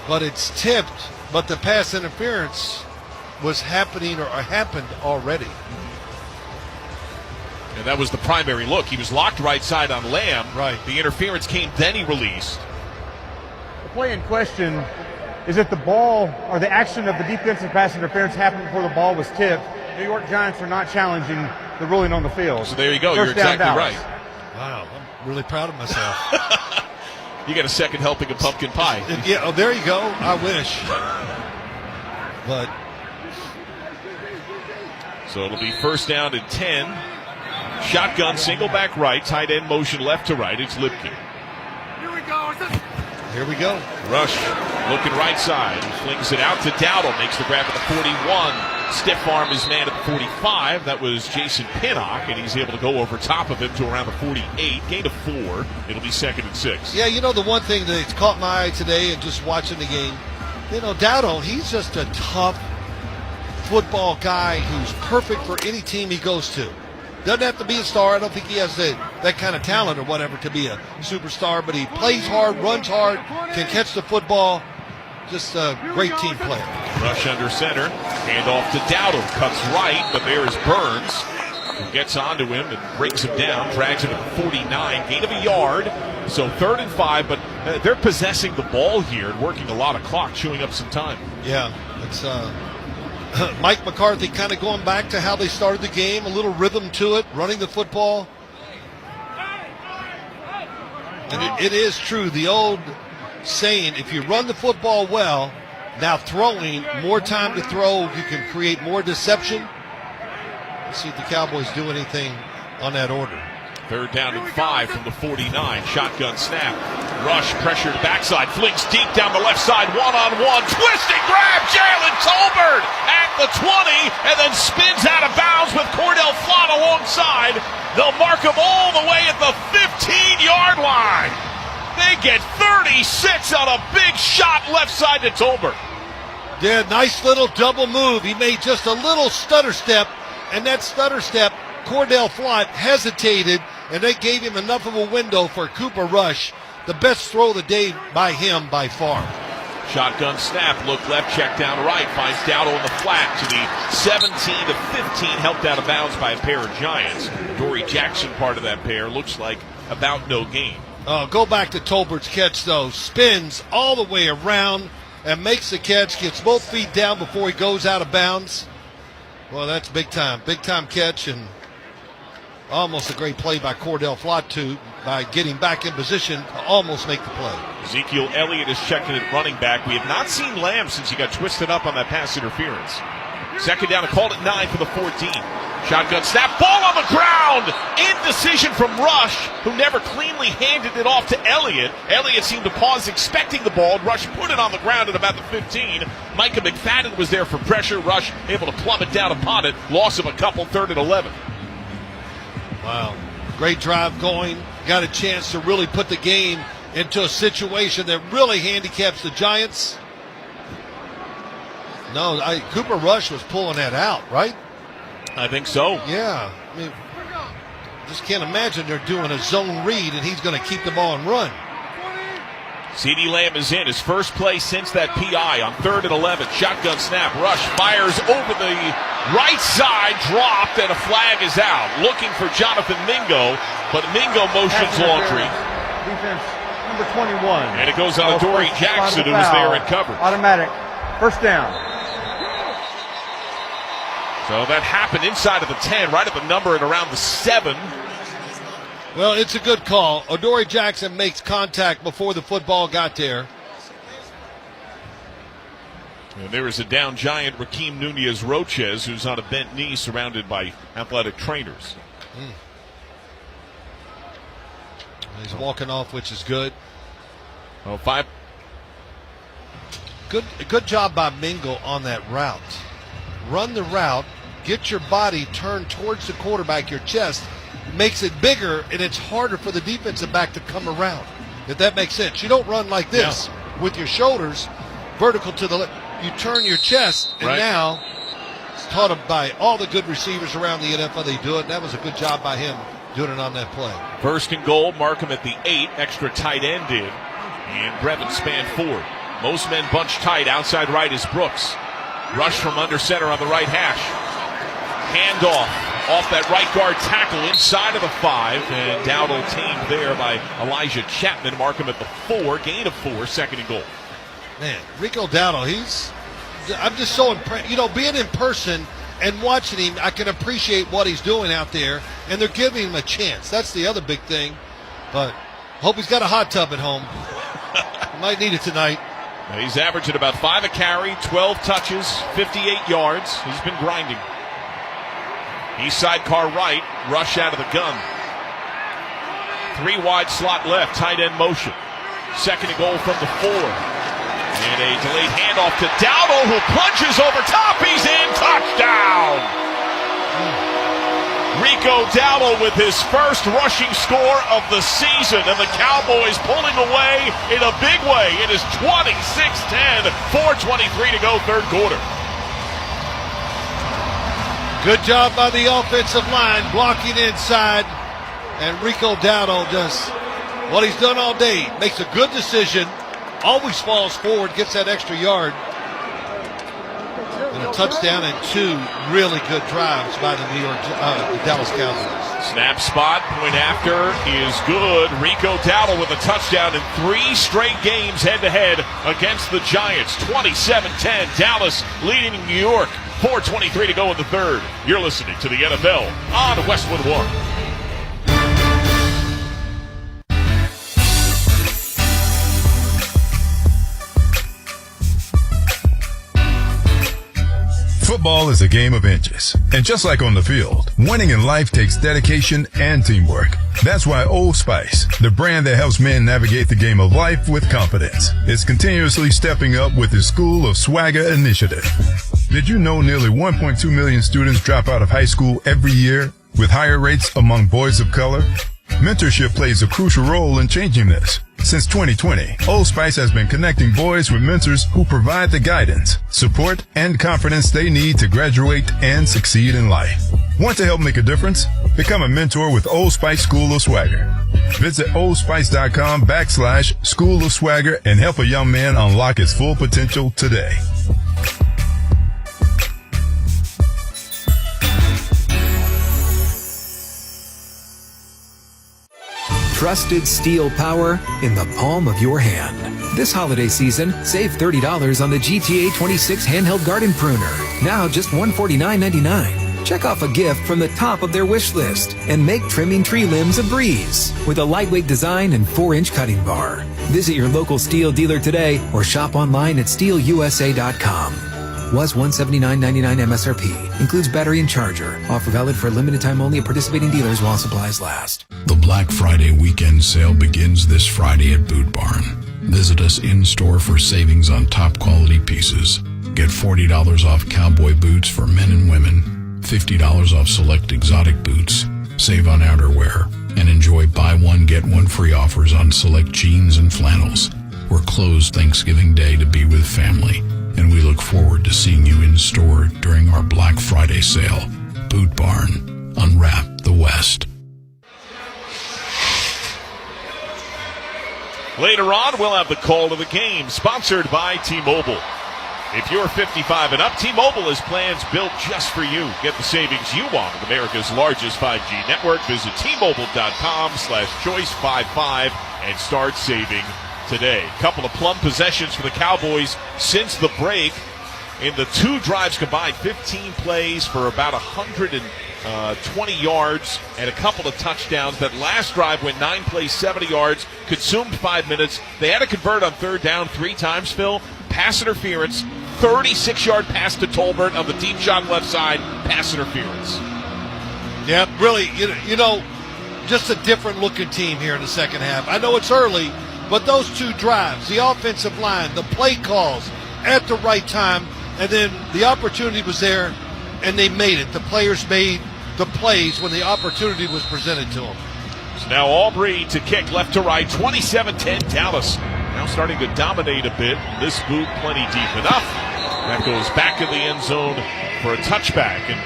but it's tipped, but the pass interference was happening or happened already. And that was the primary look. He was locked right side on Lamb. Right. The interference came, then he released. The play in question is that the ball or the action of the defensive pass interference happened before the ball was tipped. New York Giants are not challenging the ruling on the field. So there you go. 1st You're down, exactly Dallas. right. Wow. I'm really proud of myself. You get a second helping of pumpkin pie. Yeah, oh, there you go. I wish. But so it'll be 1st down and 10. Shotgun, single back right, tight end motion left to right. It's Lipke. Here we go. Rush looking right side. He flings it out to Dowdle. Makes the grab at the 41. Stiff arm his man at the 45. That was Jason Pinnock, and he's able to go over top of him to around the 48. Gain of 4. It'll be 2nd and 6. Yeah, you know, the one thing that's caught my eye today and just watching the game, you know, Dowdle, he's just a tough football guy who's perfect for any team he goes to. Doesn't have to be a star. I don't think he has that kind of talent or whatever to be a superstar, but he plays hard, runs hard, can catch the football. Just a great team player. Rush under center. Hand off to Dowdle. Cuts right, but there is Burns, who gets onto him and brings him down. Drags him at the 49. Gain of a yard. So 3rd and 5, but they're possessing the ball here and working a lot of clock, chewing up some time. Yeah, it's Mike McCarthy kind of going back to how they started the game, a little rhythm to it, running the football. And it is true, the old saying, if you run the football well, now throwing, more time to throw, you can create more deception. Let's see if the Cowboys do anything on that order. 3rd down and 5 from the 49. Shotgun snap. Rush pressured backside. Flings deep down the left side. One-on-one. Twisting grab. Jalen Tolbert at the 20 and then spins out of bounds with Cordell Flott alongside. They'll mark him all the way at the 15-yard line. They get 36 on a big shot left side to Tolbert. Yeah, nice little double move. He made just a little stutter step, and that stutter step, Cordell Flott hesitated, and they gave him enough of a window for Cooper Rush. The best throw of the day by him by far. Shotgun snap, look left, check down right, finds Dowdle in the flat to the 17-15, helped out of bounds by a pair of Giants. Dory Jackson, part of that pair, looks like about no gain. Go back to Tolbert's catch, though. Spins all the way around and makes the catch, gets both feet down before he goes out of bounds. Well, that's big time catch, and almost a great play by Cordell Flatu by getting back in position to almost make the play. Ezekiel Elliott is checking at running back. We have not seen Lamb since he got twisted up on that pass interference. Second down, called at 9 for the 14. Shotgun snap, ball on the ground! Indecision from Rush, who never cleanly handed it off to Elliott. Elliott seemed to pause expecting the ball. Rush put it on the ground at about the 15. Micah McFadden was there for pressure. Rush able to plumb it down upon it. Loss of a couple, 3rd and 11. Wow. Great drive going. Got a chance to really put the game into a situation that really handicaps the Giants. No, Cooper Rush was pulling that out, right? I think so. Yeah. I mean, just can't imagine they're doing a zone read and he's going to keep the ball and run. CeeDee Lamb is in. His first play since that PI on 3rd and 11. Shotgun snap. Rush fires over the right side, dropped, and a flag is out. Looking for Jonathan Mingo, but Mingo motions laundry. Defense number 21. And it goes on to Dory Jackson, who was there and covered. Automatic. First down. So that happened inside of the 10, right at the number and around the 7. Well, it's a good call. Adoree Jackson makes contact before the football got there. And there is a down Giant, Rakeem Nunez-Roches, who's on a bent knee surrounded by athletic trainers. He's walking off, which is good. Oh, 5. Good job by Mingo on that route. Run the route, get your body turned towards the quarterback, your chest, makes it bigger, and it's harder for the defensive back to come around. If that makes sense. You don't run like this with your shoulders vertical to the left. You turn your chest, and now it's taught by all the good receivers around the NFL. They do it, and that was a good job by him doing it on that play. First and goal, Markham at the 8, extra tight end in, and Brevin spanned forward. Most men bunch tight. Outside right is Brooks. Rush from under center on the right hash. Handoff off that right guard tackle inside of the 5, and Dowdle tamed there by Elijah Chapman. Markham at the 4, gain of 4, second and goal. Man, Rico Dowdle, I'm just so impressed. You know, being in person and watching him, I can appreciate what he's doing out there, and they're giving him a chance. That's the other big thing. But hope he's got a hot tub at home. He might need it tonight. He's averaging about 5 a carry, 12 touches, 58 yards. He's been grinding. He's sidecar right, Rush out of the gun. 3 wide slot left, tight end motion. Second and goal from the 4. And a delayed handoff to Dowdle, who plunges over top. He's in, touchdown! Rico Dowdle with his first rushing score of the season, and the Cowboys pulling away in a big way. It is 26-10, 4:23 to go, third quarter. Good job by the offensive line, blocking inside, and Rico Dowdle does what he's done all day. Makes a good decision, always falls forward, gets that extra yard. And a touchdown and 2 really good drives by the Dallas Cowboys. Snap spot, point after is good. Rico Dowdle with a touchdown in 3 straight games head-to-head against the Giants. 27-10, Dallas leading New York. 4:23 to go in the third. You're listening to the NFL on Westwood One. Football is a game of inches. And just like on the field, winning in life takes dedication and teamwork. That's why Old Spice, the brand that helps men navigate the game of life with confidence, is continuously stepping up with its School of Swagger initiative. Did you know nearly 1.2 million students drop out of high school every year, with higher rates among boys of color? Mentorship plays a crucial role in changing this. Since 2020, Old Spice has been connecting boys with mentors who provide the guidance, support, and confidence they need to graduate and succeed in life. Want to help make a difference? Become a mentor with Old Spice School of Swagger. Visit oldspice.com/School of Swagger and help a young man unlock his full potential today. Trusted steel power in the palm of your hand. This holiday season, save $30 on the GTA 26 handheld garden pruner. Now just $149.99. Check off a gift from the top of their wish list and make trimming tree limbs a breeze with a lightweight design and 4-inch cutting bar. Visit your local steel dealer today or shop online at steelusa.com. Was $179.99 MSRP. Includes battery and charger. Offer valid for a limited time only at participating dealers while supplies last. The Black Friday weekend sale begins this Friday at Boot Barn. Visit us in-store for savings on top quality pieces. Get $40 off cowboy boots for men and women, $50 off select exotic boots, save on outerwear, and enjoy buy one get one free offers on select jeans and flannels. We're closed Thanksgiving Day to be with family, and we look forward to seeing you in store during our Black Friday sale. Boot Barn, unwrap the West. Later on, we'll have the call of the game, sponsored by T-Mobile. If you're 55 and up, T-Mobile has plans built just for you. Get the savings you want with America's largest 5G network. Visit T-Mobile.com/choice55 and start saving today. Couple of plum possessions for the Cowboys since the break. In the 2 drives combined, 15 plays for about 120 yards and a couple of touchdowns. That last drive went 9 plays, 70 yards, consumed 5 minutes. They had to convert on 3rd down 3 times, Phil. Pass interference, 36-yard pass to Tolbert on the deep shot left side, pass interference. Yeah, really, you know, just a different-looking team here in the second half. I know it's early, but those 2 drives, the offensive line, the play calls at the right time, and then the opportunity was there, and they made it. The players made the plays when the opportunity was presented to them. So now Aubrey to kick left to right, 27-10 Dallas. Now starting to dominate a bit. This boot plenty deep enough. That goes back in the end zone for a touchback. And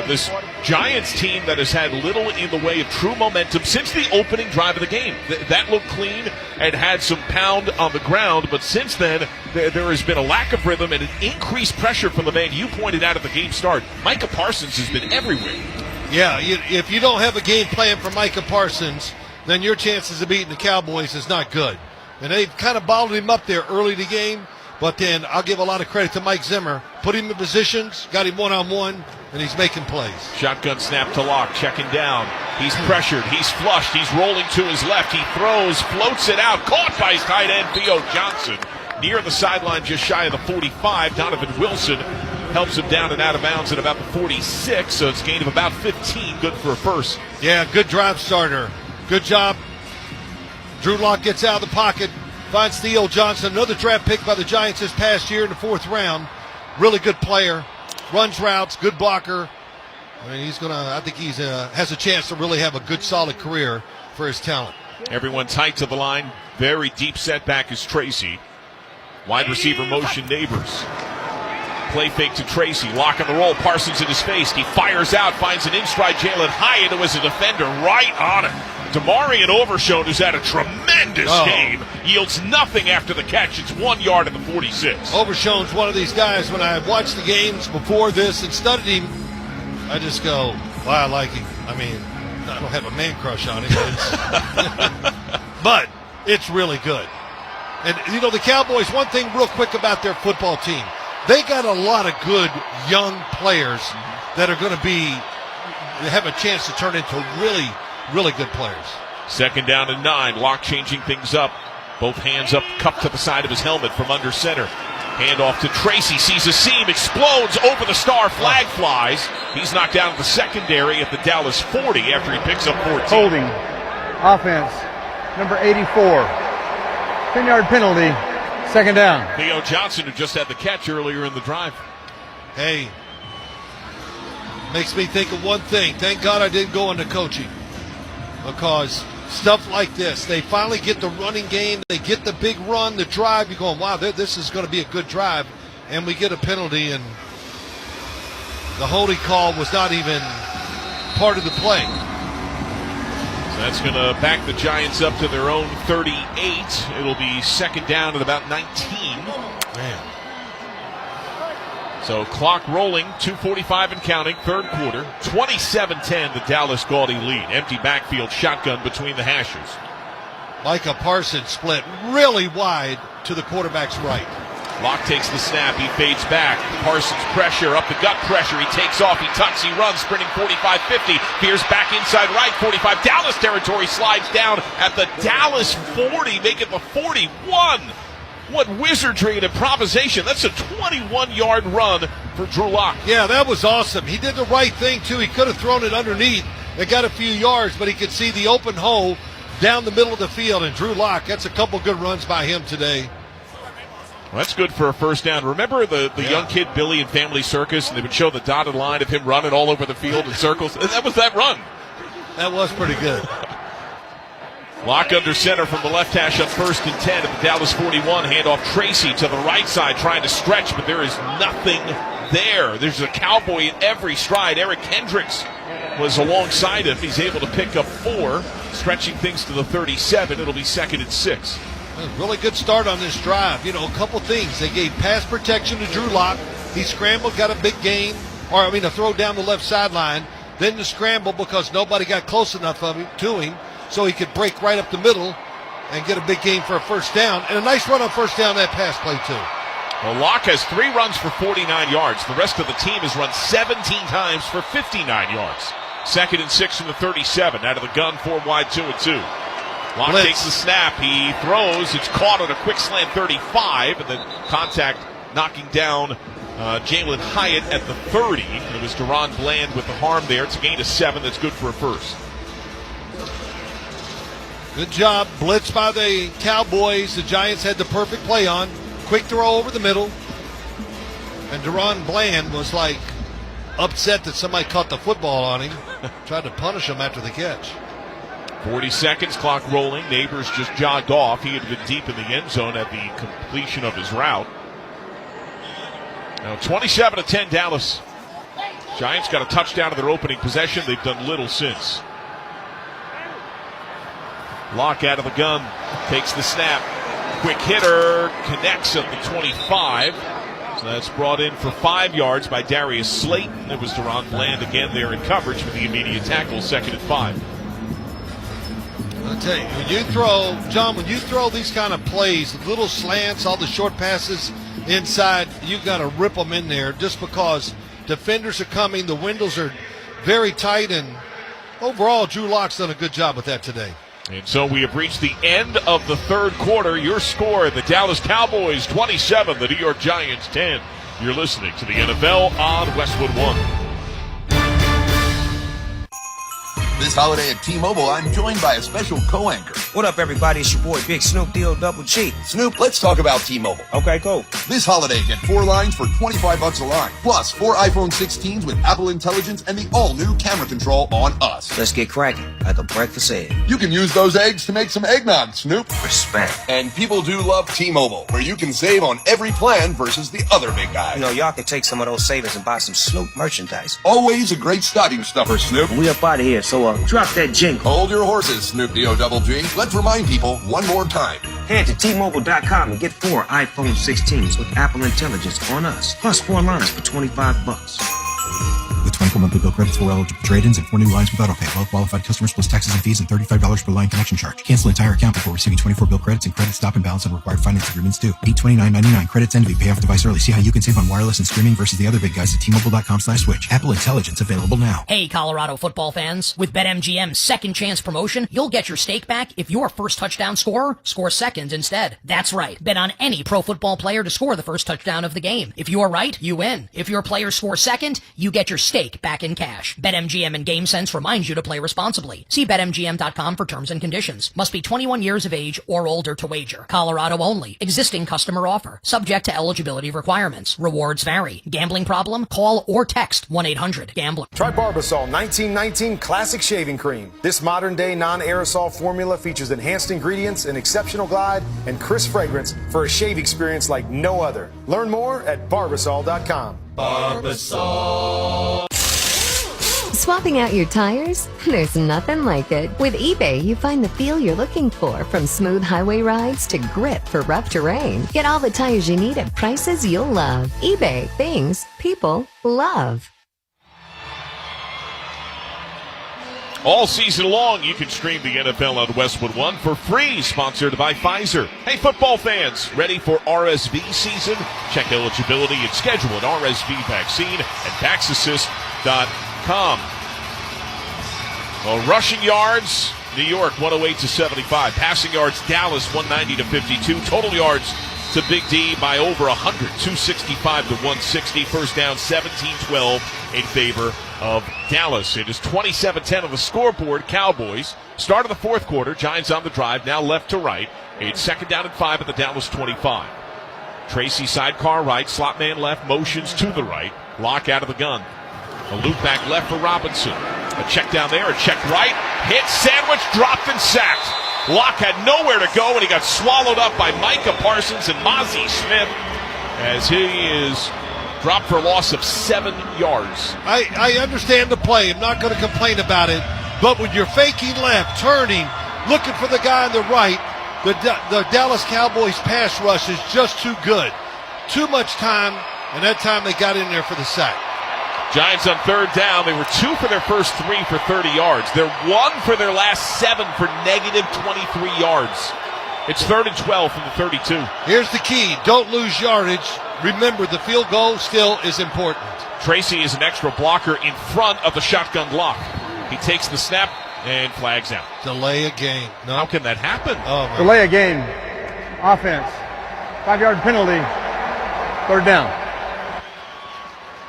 this Giants team that has had little in the way of true momentum since the opening drive of the game. That looked clean and had some pound on the ground, but since then there has been a lack of rhythm and an increased pressure from the man you pointed out at the game start. Micah Parsons has been everywhere. Yeah, if you don't have a game plan for Micah Parsons, then your chances of beating the Cowboys is not good. And they've kind of bottled him up there early in the game, but then I'll give a lot of credit to Mike Zimmer. Put him in positions, got him one-on-one, and he's making plays. Shotgun snap to Locke, checking down. He's pressured, he's flushed, he's rolling to his left, he throws, floats it out, caught by his tight end, Theo Johnson. Near the sideline, just shy of the 45, Donovan Wilson helps him down and out of bounds at about the 46, so it's a gain of about 15, good for a first. Yeah, good drive starter. Good job. Drew Lock gets out of the pocket, finds Theo Johnson, another draft pick by the Giants this past year in the 4th round. Really good player, runs routes, good blocker. I mean, I think he has a chance to really have a good, solid career for his talent. Everyone tight to the line. Very deep setback is Tracy. Wide receiver motion Neighbors. Play fake to Tracy. Lock on the roll. Parsons in his face. He fires out. Finds an in-stride Jalen Hyatt, who is a defender right on it. Demarion Overshown, who's had a tremendous game, yields nothing after the catch. It's 1 yard at the 46. Overshown's one of these guys, when I watched the games before this and studied him, I just go, wow, I like him. I mean, I don't have a man crush on him, but it's really good. And, you know, the Cowboys, one thing real quick about their football team, they got a lot of good young players that are going to have a chance to turn into really, really good players. 2nd down and 9. Locke changing things up. Both hands up, cupped to the side of his helmet from under center. Hand off to Tracy. Sees a seam, explodes over the star. Flag flies. He's knocked down at the secondary at the Dallas 40 after he picks up 14. Holding. Offense. Number 84. 10-yard penalty. 2nd down. Theo Johnson, who just had the catch earlier in the drive. Hey, makes me think of one thing. Thank God I didn't go into coaching, because stuff like this. They finally get the running game. They get the big run, the drive. You're going, wow, this is going to be a good drive. And we get a penalty, and the holding call was not even part of the play. So that's going to back the Giants up to their own 38. It'll be second down at about 19. Man. So clock rolling, 2:45 and counting, third quarter. 27-10, the Dallas Gaudy lead. Empty backfield shotgun between the hashers. Micah Parsons split really wide to the quarterback's right. Locke takes the snap, he fades back. Parsons pressure, up the gut pressure, he takes off, he tucks, he runs, sprinting 45-50. Veers back inside right, 45. Dallas territory, slides down at the Dallas 40, making the 41. What wizardry and improvisation. That's a 21-yard run for Drew Lock. Yeah, that was awesome. He did the right thing, too. He could have thrown it underneath. It got a few yards, but he could see the open hole down the middle of the field. And Drew Lock, that's a couple good runs by him today. Well, that's good for a first down. Remember the young kid Billy in Family Circus, and they would show the dotted line of him running all over the field in circles? That was that run. That was pretty good. Lock under center from the left hash on 1st and 10 at the Dallas 41. Handoff Tracy to the right side trying to stretch, but there is nothing there. There's a Cowboy in every stride. Eric Hendricks was alongside him. He's able to pick up 4, stretching things to the 37. It'll be 2nd and 6. A really good start on this drive. You know, a couple things. They gave pass protection to Drew Lock. He scrambled, got a big gain, a throw down the left sideline. Then the scramble because nobody got close enough to him. So he could break right up the middle and get a big gain for a first down. And a nice run on first down that pass play, too. Well, Locke has 3 runs for 49 yards. The rest of the team has run 17 times for 59 yards. 2nd and 6 from the 37. Out of the gun, 4 wide, 2 and 2. Locke takes the snap. He throws. It's caught on a quick slant 35. And then contact knocking down Jalen Hyatt at the 30. It was Deron Bland with the harm there. It's a gain of 7. That's good for a first. Good job. Blitz by the Cowboys. The Giants had the perfect play on. Quick throw over the middle. And Deron Bland was like upset that somebody caught the football on him. Tried to punish him after the catch. 40 seconds, clock rolling. Neighbors just jogged off. He had been deep in the end zone at the completion of his route. Now 27-10 Dallas. Giants got a touchdown in their opening possession. They've done little since. Locke out of the gun, takes the snap. Quick hitter, connects at the 25. So that's brought in for 5 yards by Darius Slayton. It was Deron Bland again there in coverage for the immediate tackle, 2nd and 5. I'll tell you, when you throw these kind of plays, little slants, all the short passes inside, you got to rip them in there just because defenders are coming, the windows are very tight, and overall, Drew Lock's done a good job with that today. And so we have reached the end of the third quarter. Your score, the Dallas Cowboys 27, the New York Giants 10. You're listening to the NFL on Westwood One. This holiday at T-Mobile, I'm joined by a special co-anchor. What up, everybody? It's your boy, Big Snoop D-O-double-G. Snoop, let's talk about T-Mobile. Okay, cool. This holiday, get 4 lines for $25 a line. Plus, 4 iPhone 16s with Apple Intelligence and the all-new camera control on us. Let's get cracking, like a breakfast egg. You can use those eggs to make some eggnog, Snoop. Respect. And people do love T-Mobile, where you can save on every plan versus the other big guys. You know, y'all can take some of those savings and buy some Snoop merchandise. Always a great stocking stuffer, Snoop. We up out of here, so drop that jingle. Hold your horses, Snoop D-O-double-G. Let's remind people one more time. Head to T-Mobile.com and get 4 iPhone 16s with Apple Intelligence on us. Plus 4 lines for $25. With 24 monthly bill credits, 4 eligible trade-ins, and 4 new lines with autopay. Well-qualified customers plus taxes and fees and $35 per line connection charge. Cancel entire account before receiving 24 bill credits and credit stop and balance on required finance agreements due. $829.99. Credits end to be pay off device early. See how you can save on wireless and streaming versus the other big guys at T-Mobile.com/switch. Apple Intelligence available now. Hey, Colorado football fans. With BetMGM's second chance promotion, you'll get your stake back if your first touchdown scorer scores second instead. That's right. Bet on any pro football player to score the first touchdown of the game. If you're right, you win. If your player scores second, you get your stake back in cash. BetMGM and GameSense reminds you to play responsibly. See BetMGM.com for terms and conditions. Must be 21 years of age or older to wager. Colorado only. Existing customer offer. Subject to eligibility requirements. Rewards vary. Gambling problem? Call or text 1-800-GAMBLER. Try Barbasol 1919 Classic Shaving Cream. This modern-day non-aerosol formula features enhanced ingredients, an exceptional glide, and crisp fragrance for a shave experience like no other. Learn more at Barbasol.com. Barbasol. Swapping out your tires? There's nothing like it. With eBay, you find the feel you're looking for, from smooth highway rides to grip for rough terrain. Get all the tires you need at prices you'll love. eBay, things people love. All season long, you can stream the NFL on Westwood One for free, sponsored by Pfizer. Hey, football fans, ready for RSV season? Check eligibility and schedule an RSV vaccine at VaxAssist.com. Well, rushing yards, New York 108-75. Passing yards, Dallas 190-52. Total yards to Big D by over 100, 265-160. First down, 17-12 in favor of Dallas. It is 27-10 on the scoreboard. Cowboys. Start of the fourth quarter. Giants on the drive. Now left to right. It's second down and 5 at the Dallas 25. Tracy sidecar right. Slot man left. Motions to the right. Lock out of the gun. A loop back left for Robinson. A check down there. A check right. Hit. Sandwich. Dropped and sacked. Locke had nowhere to go, and he got swallowed up by Micah Parsons and Mozzie Smith as he is dropped for a loss of 7 yards. I understand the play. I'm not going to complain about it. But when you're faking left, turning, looking for the guy on the right, the Dallas Cowboys pass rush is just too good. Too much time, and that time they got in there for the sack. Giants on third down. They were 2 for their first 3 for 30 yards. They're 1 for their last 7 for negative 23 yards. It's 3rd and 12 from the 32. Here's the key. Don't lose yardage. Remember, the field goal still is important. Tracy is an extra blocker in front of the shotgun lock. He takes the snap and flags out. Delay a game. No. How can that happen? Oh, man. Delay a game. Offense. 5-yard penalty. 3rd down.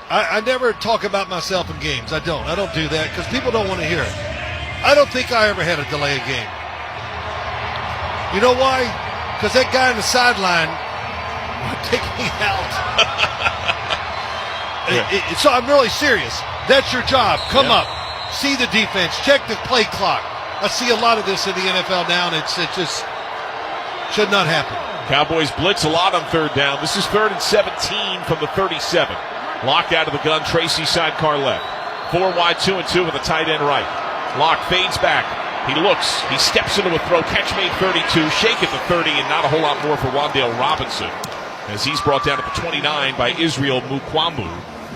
I never talk about myself in games. I don't do that because people don't want to hear it. I don't think I ever had a delay a game. You know why? Because that guy on the sideline would take me out. So I'm really serious. That's your job. Come up. See the defense. Check the play clock. I see a lot of this in the NFL now, and it just should not happen. Cowboys blitz a lot on third down. This is 3rd and 17 from the 37. Lock out of the gun, Tracy sidecar left. 4 wide, 2 and 2 with a tight end right. Lock fades back. He looks. He steps into a throw. Catch made 32. Shake at the 30, and not a whole lot more for Wan'Dale Robinson, as he's brought down at the 29 by Israel Mukwamu.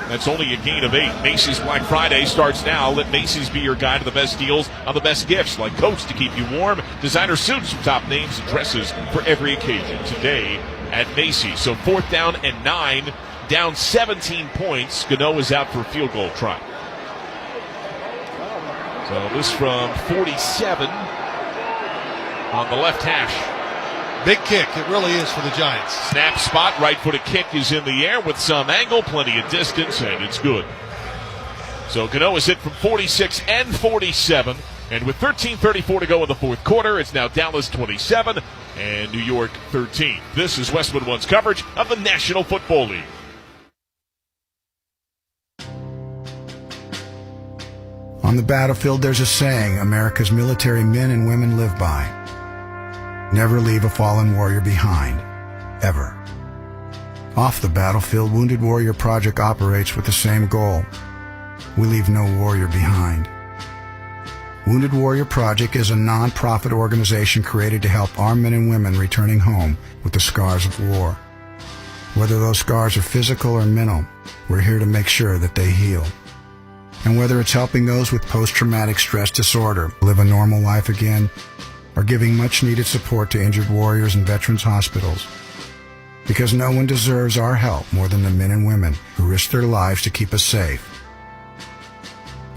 That's only a gain of 8. Macy's Black Friday starts now. Let Macy's be your guide to the best deals on the best gifts, like coats to keep you warm, designer suits from top names, and dresses for every occasion. Today at Macy's. So 4th down and 9. Down 17 points. Gano is out for a field goal try. So this from 47 on the left hash. Big kick. It really is for the Giants. Snap spot. Right-footed kick is in the air with some angle. Plenty of distance, and it's good. So Gano is hit from 46 and 47. And with 13:34 to go in the fourth quarter, it's now Dallas 27 and New York 13. This is Westwood One's coverage of the National Football League. On the battlefield, there's a saying America's military men and women live by. Never leave a fallen warrior behind, ever. Off the battlefield, Wounded Warrior Project operates with the same goal. We leave no warrior behind. Wounded Warrior Project is a non-profit organization created to help our men and women returning home with the scars of war. Whether those scars are physical or mental, we're here to make sure that they heal. And whether it's helping those with post-traumatic stress disorder live a normal life again, or giving much-needed support to injured warriors in veterans' hospitals. Because no one deserves our help more than the men and women who risk their lives to keep us safe.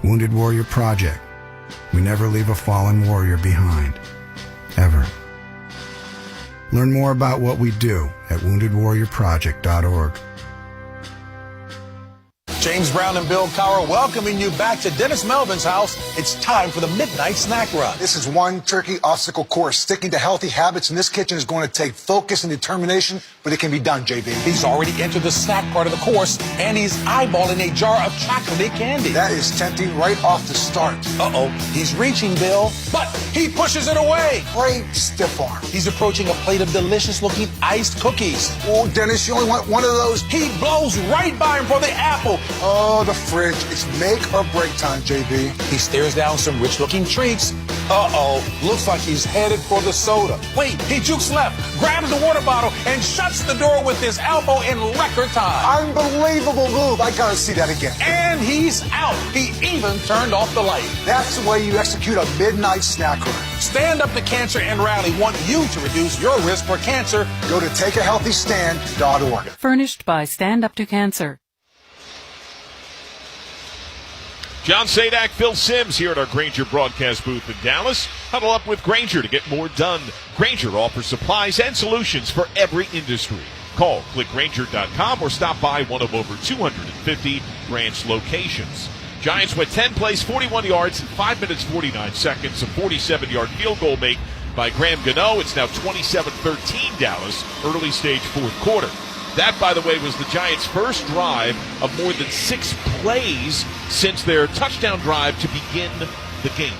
Wounded Warrior Project. We never leave a fallen warrior behind. Ever. Learn more about what we do at woundedwarriorproject.org. James Brown and Bill Cowher welcoming you back to Dennis Melvin's house. It's time for the Midnight Snack Run. This is one turkey obstacle course. Sticking to healthy habits in this kitchen is going to take focus and determination, but it can be done, JB. He's already entered the snack part of the course, and he's eyeballing a jar of chocolate candy. That is tempting right off the start. Uh-oh, he's reaching, Bill, but he pushes it away. Great stiff arm. He's approaching a plate of delicious-looking iced cookies. Oh, Dennis, you only want one of those. He blows right by him for the apple. Oh, the fridge. It's make or break time, JB. He stares down some rich-looking treats. Uh-oh, looks like he's headed for the soda. Wait, he jukes left, grabs the water bottle, and shuts the door with his elbow in record time. Unbelievable move. I gotta see that again. And he's out. He even turned off the light. That's the way you execute a midnight snack run. Stand Up to Cancer and Rally want you to reduce your risk for cancer. Go to takeahealthystand.org. Furnished by Stand Up to Cancer. John Sadak, Phil Simms here at our Grainger broadcast booth in Dallas. Huddle up with Grainger to get more done. Grainger offers supplies and solutions for every industry. Call, click Grainger.com, or stop by one of over 250 branch locations. Giants went 10 plays, 41 yards, 5 minutes, 49 seconds. A 47-yard field goal make by Graham Gano. It's now 27-13 Dallas, early stage fourth quarter. That, by the way, was the Giants' first drive of more than 6 plays since their touchdown drive to begin the game.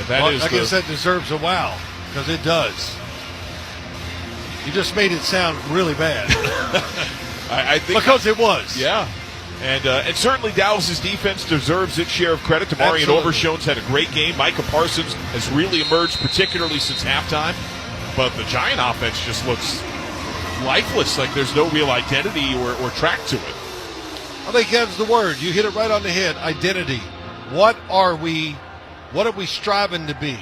I guess that deserves a wow, because it does. You just made it sound really bad. I think because it was. Yeah. And certainly Dallas's defense deserves its share of credit. Tamarian Overshone's had a great game. Micah Parsons has really emerged, particularly since halftime. But the Giant offense just looks lifeless, like there's no real identity or track to it. I think that's the word. You hit it right on the head. Identity. What are we striving to be?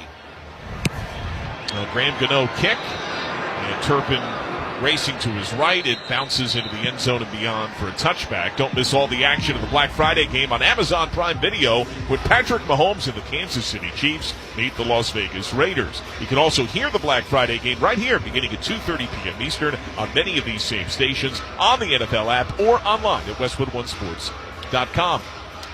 Graham Gano kick, and Turpin racing to his right. It bounces into the end zone and beyond for a touchback. Don't miss all the action of the Black Friday game on Amazon Prime Video with Patrick Mahomes and the Kansas City Chiefs meet the Las Vegas Raiders. You can also hear the Black Friday game right here beginning at 2:30 p.m. Eastern on many of these same stations, on the NFL app, or online at westwood1sports.com.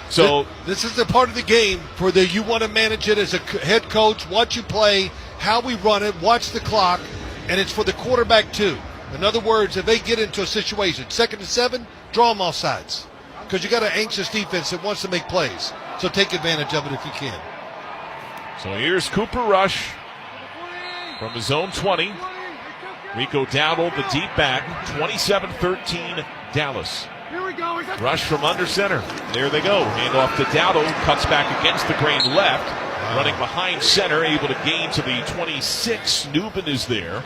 So this is the part of the game where you want to manage it as a head coach, watch you play, how we run it, watch the clock, and it's for the quarterback too. In other words, if they get into a situation, 2nd and 7, draw them off sides. Because you got an anxious defense that wants to make plays. So take advantage of it if you can. So here's Cooper Rush from his own 20. Rico Dowdle, the deep back, 27-13 Dallas. Rush from under center. There they go. Hand off to Dowdle. Cuts back against the grain left. Running behind center, able to gain to the 26. Newman is there.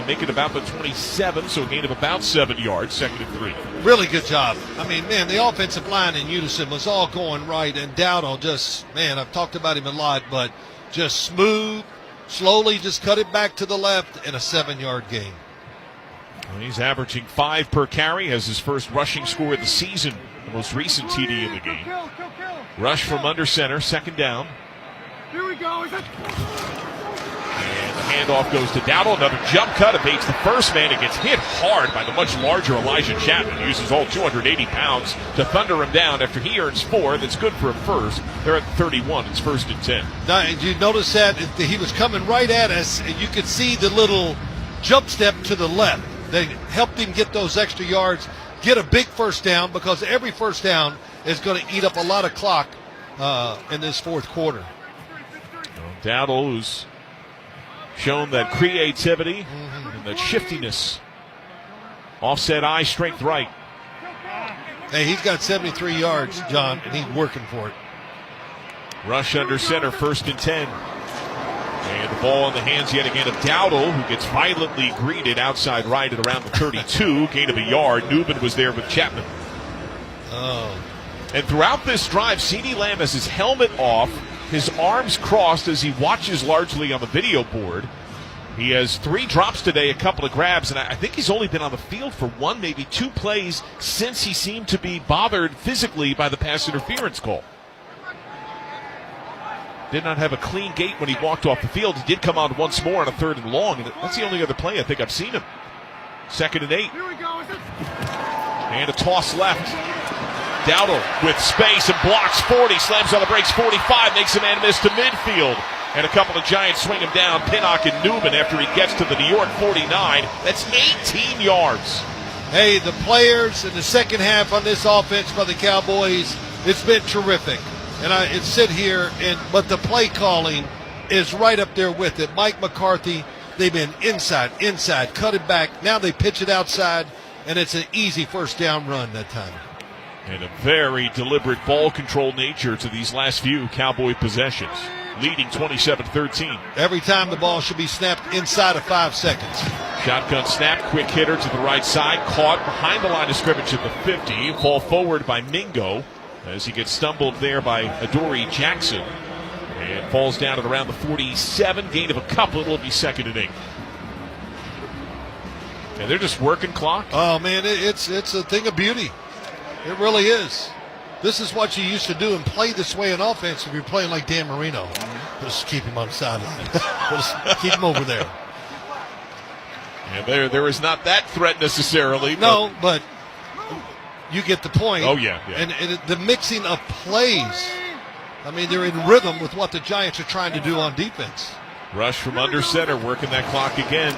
Make it about the 27, so a gain of about 7 yards, 2nd and 3. Really good job. I mean, man, the offensive line in unison was all going right, and Dowdle just, man, I've talked about him a lot, but just smooth, slowly just cut it back to the left, and a 7-yard gain. Well, he's averaging 5 per carry, has his first rushing score of the season, the most recent TD in the game. Rush from under center, 2nd down. Here we go. And the handoff goes to Dowdle. Another jump cut evades the first man. It gets hit hard by the much larger Elijah Chapman. Uses all 280 pounds to thunder him down after he earns 4. That's good for a first. They're at 31. It's 1st and 10. Now, did you notice that he was coming right at us, and you could see the little jump step to the left. They helped him get those extra yards, get a big first down, because every first down is going to eat up a lot of clock in this fourth quarter. Dowdle, who's shown that creativity and that shiftiness. Offset eye, strength right. Hey, he's got 73 yards, John, and he's working for it. Rush under center, 1st and 10. And the ball in the hands yet again of Dowdle, who gets violently greeted outside right at around the 32. Gain of a yard. Newman was there with Chapman. Oh. And throughout this drive, CeeDee Lamb has his helmet off, his arms crossed as he watches largely on the video board. He has 3 drops today, a couple of grabs, and I think he's only been on the field for 1, maybe 2 plays since he seemed to be bothered physically by the pass interference call. Did not have a clean gait when he walked off the field. He did come on once more on a 3rd and long, and that's the only other play I think I've seen him. 2nd and 8. And a toss left. Dowdle with space and blocks 40, slams on the brakes 45, makes a man miss to midfield. And a couple of Giants swing him down, Pinnock and Newman, after he gets to the New York 49. That's 18 yards. Hey, the players in the second half on this offense by the Cowboys, it's been terrific. And I sit here, but the play calling is right up there with it. Mike McCarthy, they've been inside, cut it back. Now they pitch it outside, and it's an easy first down run that time. And a very deliberate ball control nature to these last few Cowboy possessions, leading 27-13. Every time the ball should be snapped inside of 5 seconds. Shotgun snap, quick hitter to the right side, caught behind the line of scrimmage at the 50. Fall forward by Mingo as he gets stumbled there by Adoree Jackson. And falls down at around the 47, gain of a couple. It'll be 2nd and 8. And they're just working clock. Oh, man, it's a thing of beauty. It really is. This is what you used to do and play this way in offense if you're playing like Dan Marino. Just keep him on the sideline. Just keep him over there. And there is not that threat necessarily. No, but you get the point. Oh, yeah. And the mixing of plays, I mean, they're in rhythm with what the Giants are trying to do on defense. Rush from under center, working that clock again.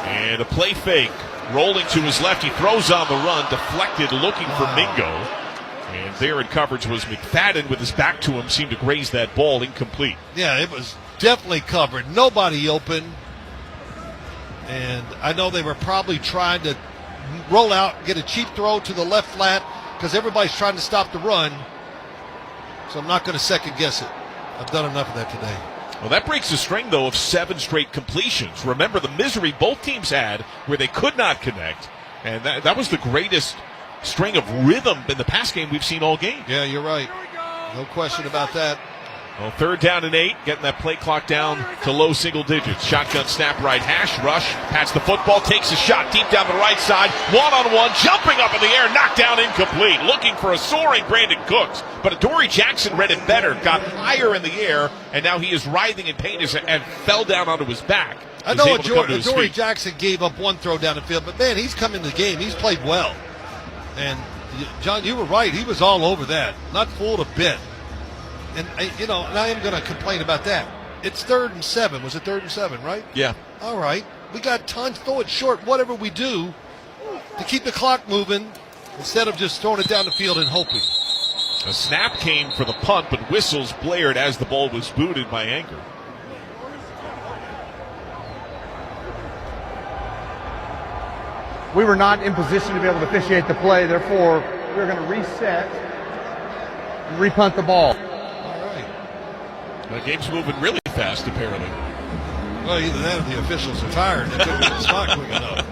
And a play fake. Rolling to his left, he throws on the run, deflected, looking for Mingo. And there in coverage was McFadden with his back to him, seemed to graze that ball, incomplete. Yeah, it was definitely covered. Nobody open. And I know they were probably trying to roll out, get a cheap throw to the left flat, because everybody's trying to stop the run. So I'm not going to second guess it. I've done enough of that today. Well, that breaks a string, though, of 7 straight completions. Remember the misery both teams had where they could not connect. And that was the greatest string of rhythm in the pass game we've seen all game. Yeah, you're right. No question about that. Well, 3rd down and 8, getting that play clock down to low single digits. Shotgun snap right hash, rush, pats the football, takes a shot deep down the right side, one-on-one, jumping up in the air, knocked down incomplete, looking for a soaring Brandon Cooks. But Adoree Jackson read it better, got higher in the air, and now he is writhing in pain and fell down onto his back. I know Adoree Jackson gave up one throw down the field, but man, he's come in the game. He's played well. And John, you were right. He was all over that. Not fooled a bit. And, and I am going to complain about that. It's 3rd and 7. Was it 3rd and 7, right? Yeah. All right. We got tons. Throw it short, whatever we do, to keep the clock moving instead of just throwing it down the field and hoping. A snap came for the punt, but whistles blared as the ball was booted by Anger. We were not in position to be able to officiate the play, therefore we're going to reset and repunt the ball. The game's moving really fast, apparently. Well, either that or the officials are tired. They couldn't get the spot quick enough.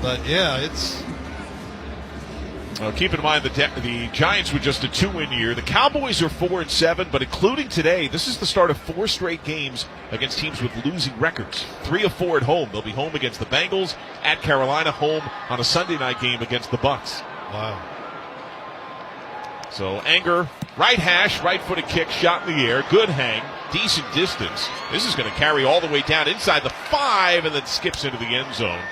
But, yeah, it's... Keep in mind the Giants were just a 2-win year. The Cowboys are 4-7, but including today, this is the start of 4 straight games against teams with losing records. 3 of 4 at home. They'll be home against the Bengals, at Carolina, home on a Sunday night game against the Bucs. Wow. So Anger, right hash, right-footed kick, shot in the air, good hang, decent distance. This is going to carry all the way down inside the 5 and then skips into the end zone.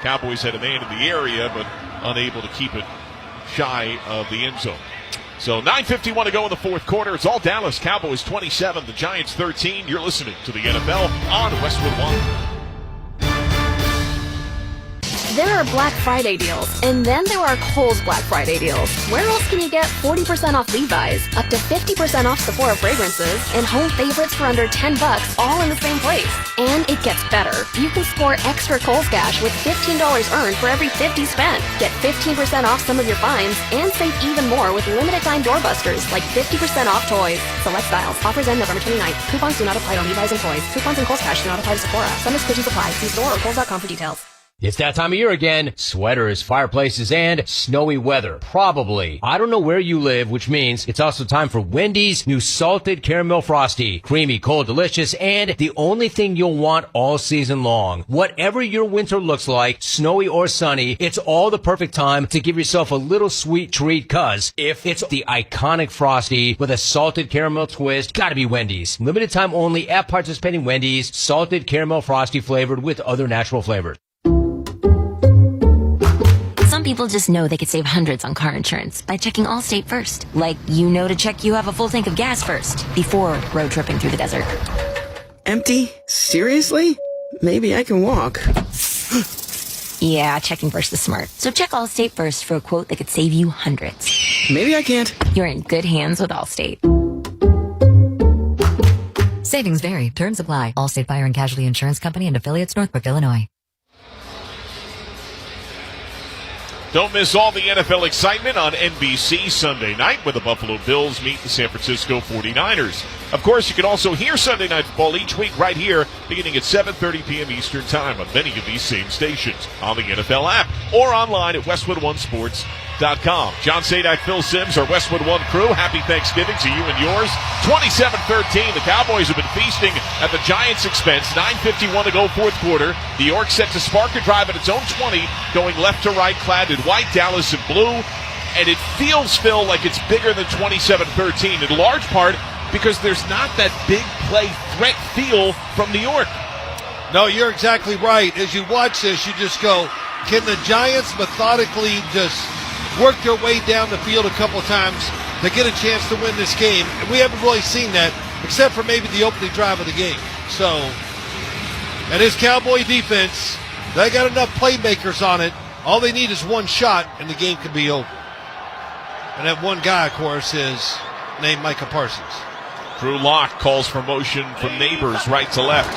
Cowboys had a man in the area, but unable to keep it shy of the end zone. So 9:51 to go in the 4th quarter. It's all Dallas Cowboys 27, the Giants 13. You're listening to the NFL on Westwood One. There are Black Friday deals, and then there are Kohl's Black Friday deals. Where else can you get 40% off Levi's, up to 50% off Sephora fragrances, and home favorites for under $10, all in the same place? And it gets better. You can score extra Kohl's cash with $15 earned for every $50 spent. Get 15% off some of your finds, and save even more with limited time doorbusters, like 50% off toys. Select styles. Offers end November 29th. Coupons do not apply to Levi's and toys. Coupons and Kohl's cash do not apply to Sephora. Some restrictions apply. See store or Kohl's.com for details. It's that time of year again. Sweaters, fireplaces, and snowy weather. Probably. I don't know where you live, which means it's also time for Wendy's new Salted Caramel Frosty. Creamy, cold, delicious, and the only thing you'll want all season long. Whatever your winter looks like, snowy or sunny, it's all the perfect time to give yourself a little sweet treat, cause if it's the iconic Frosty with a salted caramel twist, gotta be Wendy's. Limited time only at participating Wendy's. Salted Caramel Frosty flavored with other natural flavors. people just know they could save hundreds on car insurance by checking Allstate first. Like, you know to check you have a full tank of gas first before road tripping through the desert. Empty? Seriously? Maybe I can walk. Yeah, checking first is smart. So check Allstate first for a quote that could save you hundreds. Maybe I can't. You're in good hands with Allstate. Savings vary. Terms apply. Allstate Fire and Casualty Insurance Company and affiliates, Northbrook, Illinois. Don't miss all the NFL excitement on NBC Sunday night when the Buffalo Bills meet the San Francisco 49ers. Of course, you can also hear Sunday Night Football each week right here, beginning at 7:30 p.m. Eastern Time on many of these same stations, on the NFL app, or online at WestwoodOneSports.com. John Sadak, Phil Simms, our Westwood One crew. Happy Thanksgiving to you and yours. 27-13, the Cowboys have been feasting at the Giants' expense. 9:51 to go, fourth quarter. New York set to spark a drive at its own 20, going left to right, clad in white, Dallas in blue. And it feels, Phil, like it's bigger than 27-13, in large part because there's not that big play threat feel from New York. No, you're exactly right. As you watch this, you just go, can the Giants methodically just work their way down the field a couple times to get a chance to win this game? And we haven't really seen that, except for maybe the opening drive of the game. So, and this Cowboy defense, they got enough playmakers on it. All they need is one shot, and the game can be over. And that one guy, of course, is named Micah Parsons. Drew Lock calls for motion from Neighbors right to left.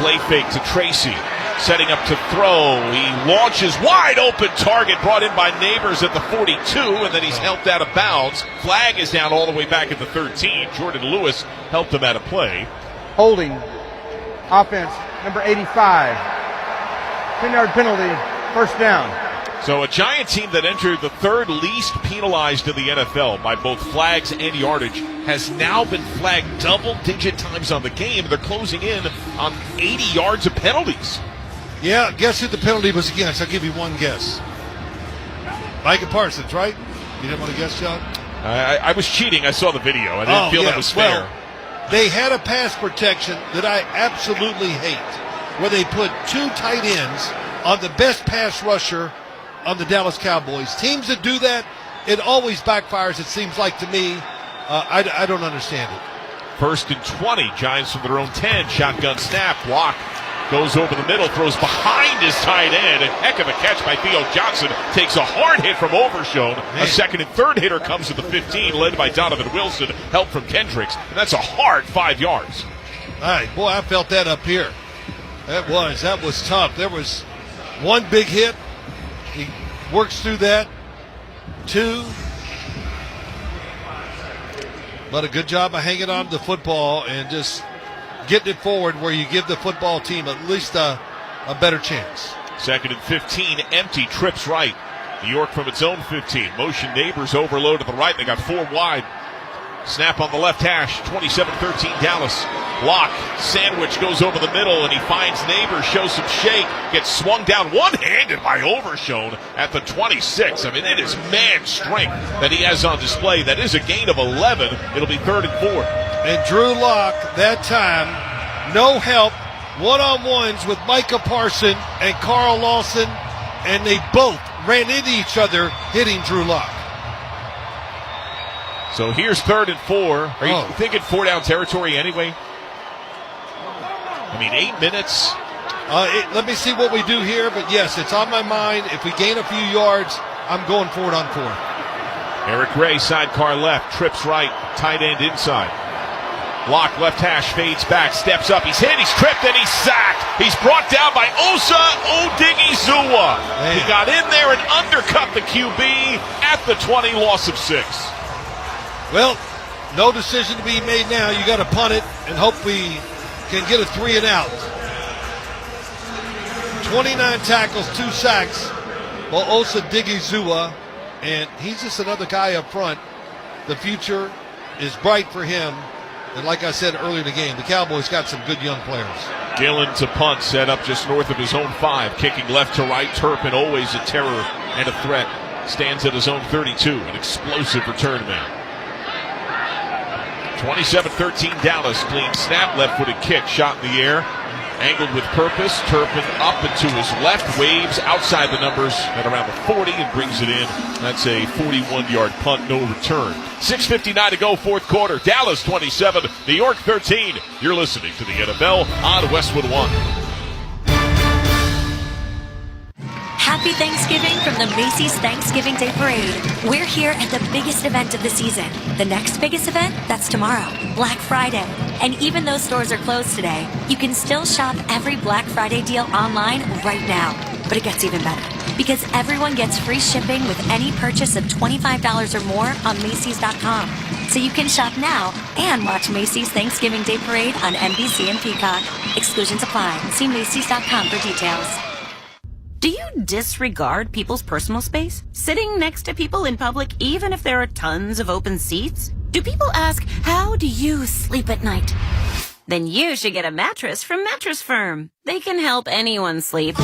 Play fake to Tracy. Setting up to throw. He launches wide open target brought in by Neighbors at the 42, and then he's helped out of bounds. Flag is down all the way back at the 13. Jordan Lewis helped him out of play. Holding. Offense, number 85. 10-yard penalty, first down. So a Giant team that entered the third least penalized in the NFL by both flags and yardage has now been flagged double-digit times on the game. They're closing in on 80 yards of penalties. Yeah, guess who the penalty was against? I'll give you one guess. Micah Parsons, right? You didn't want to guess, John? I was cheating. I saw the video. I didn't feel that was fair. Well, they had a pass protection that I absolutely hate, where they put two tight ends on the best pass rusher on the Dallas Cowboys. Teams that do that, it always backfires, it seems like to me. I don't understand it. First and 20, Giants from their own 10. Shotgun snap. Lock goes over the middle, throws behind his tight end. A heck of a catch by Theo Johnson. Takes a hard hit from Overshone. Man. A second and third hitter comes to the 15, led by Donovan Wilson. Help from Kendricks. And that's a hard 5 yards. All right, boy, I felt that up here. That was tough. There was one big hit. He works through that. Two. But a good job of hanging on to the football and just getting it forward where you give the football team at least a better chance. Second and 15, empty, trips right. New York from its own 15. Motion Neighbors overload to the right. They got 4 wide. Snap on the left hash, 27-13 Dallas. Lock, sandwich goes over the middle, and he finds Neighbors, shows some shake, gets swung down one-handed by Overshone at the 26. I mean, it is man strength that he has on display. That is a gain of 11. It'll be 3rd and 4. And Drew Lock, that time, no help, one-on-ones with Micah Parsons and Carl Lawson, and they both ran into each other, hitting Drew Lock. So here's 3rd and 4. Are you thinking 4-down territory anyway? I mean, 8 minutes. Let me see what we do here, but yes, it's on my mind. If we gain a few yards, I'm going for it on 4th. Eric Ray, sidecar left, trips right, tight end inside. Lock, left hash, fades back, steps up, he's hit, he's tripped, and he's sacked. He's brought down by Osa Odighizuwa. He got in there and undercut the QB at the 20, loss of 6. Well, no decision to be made now. You got to punt it and hope we can get a 3 and out. 29 tackles, 2 sacks. Well, Osa Odighizuwa, and he's just another guy up front. The future is bright for him. And like I said earlier in the game, the Cowboys got some good young players. Gillen to punt, set up just north of his own 5. Kicking left to right, Turpin always a terror and a threat. Stands at his own 32, an explosive return man. 27-13 Dallas, clean snap, left-footed kick, shot in the air. Angled with purpose, Turpin up and to his left, waves outside the numbers at around the 40 and brings it in. That's a 41-yard punt, no return. 6:59 to go, fourth quarter. Dallas 27, New York 13. You're listening to the NFL on Westwood One. Happy Thanksgiving from the Macy's Thanksgiving Day Parade. We're here at the biggest event of the season. The next biggest event, that's tomorrow, Black Friday. And even though stores are closed today, you can still shop every Black Friday deal online right now. But it gets even better, because everyone gets free shipping with any purchase of $25 or more on Macy's.com. So you can shop now and watch Macy's Thanksgiving Day Parade on NBC and Peacock. Exclusions apply. See Macy's.com for details. Do you disregard people's personal space? Sitting next to people in public, even if there are tons of open seats? Do people ask, how do you sleep at night? Then you should get a mattress from Mattress Firm. They can help anyone sleep.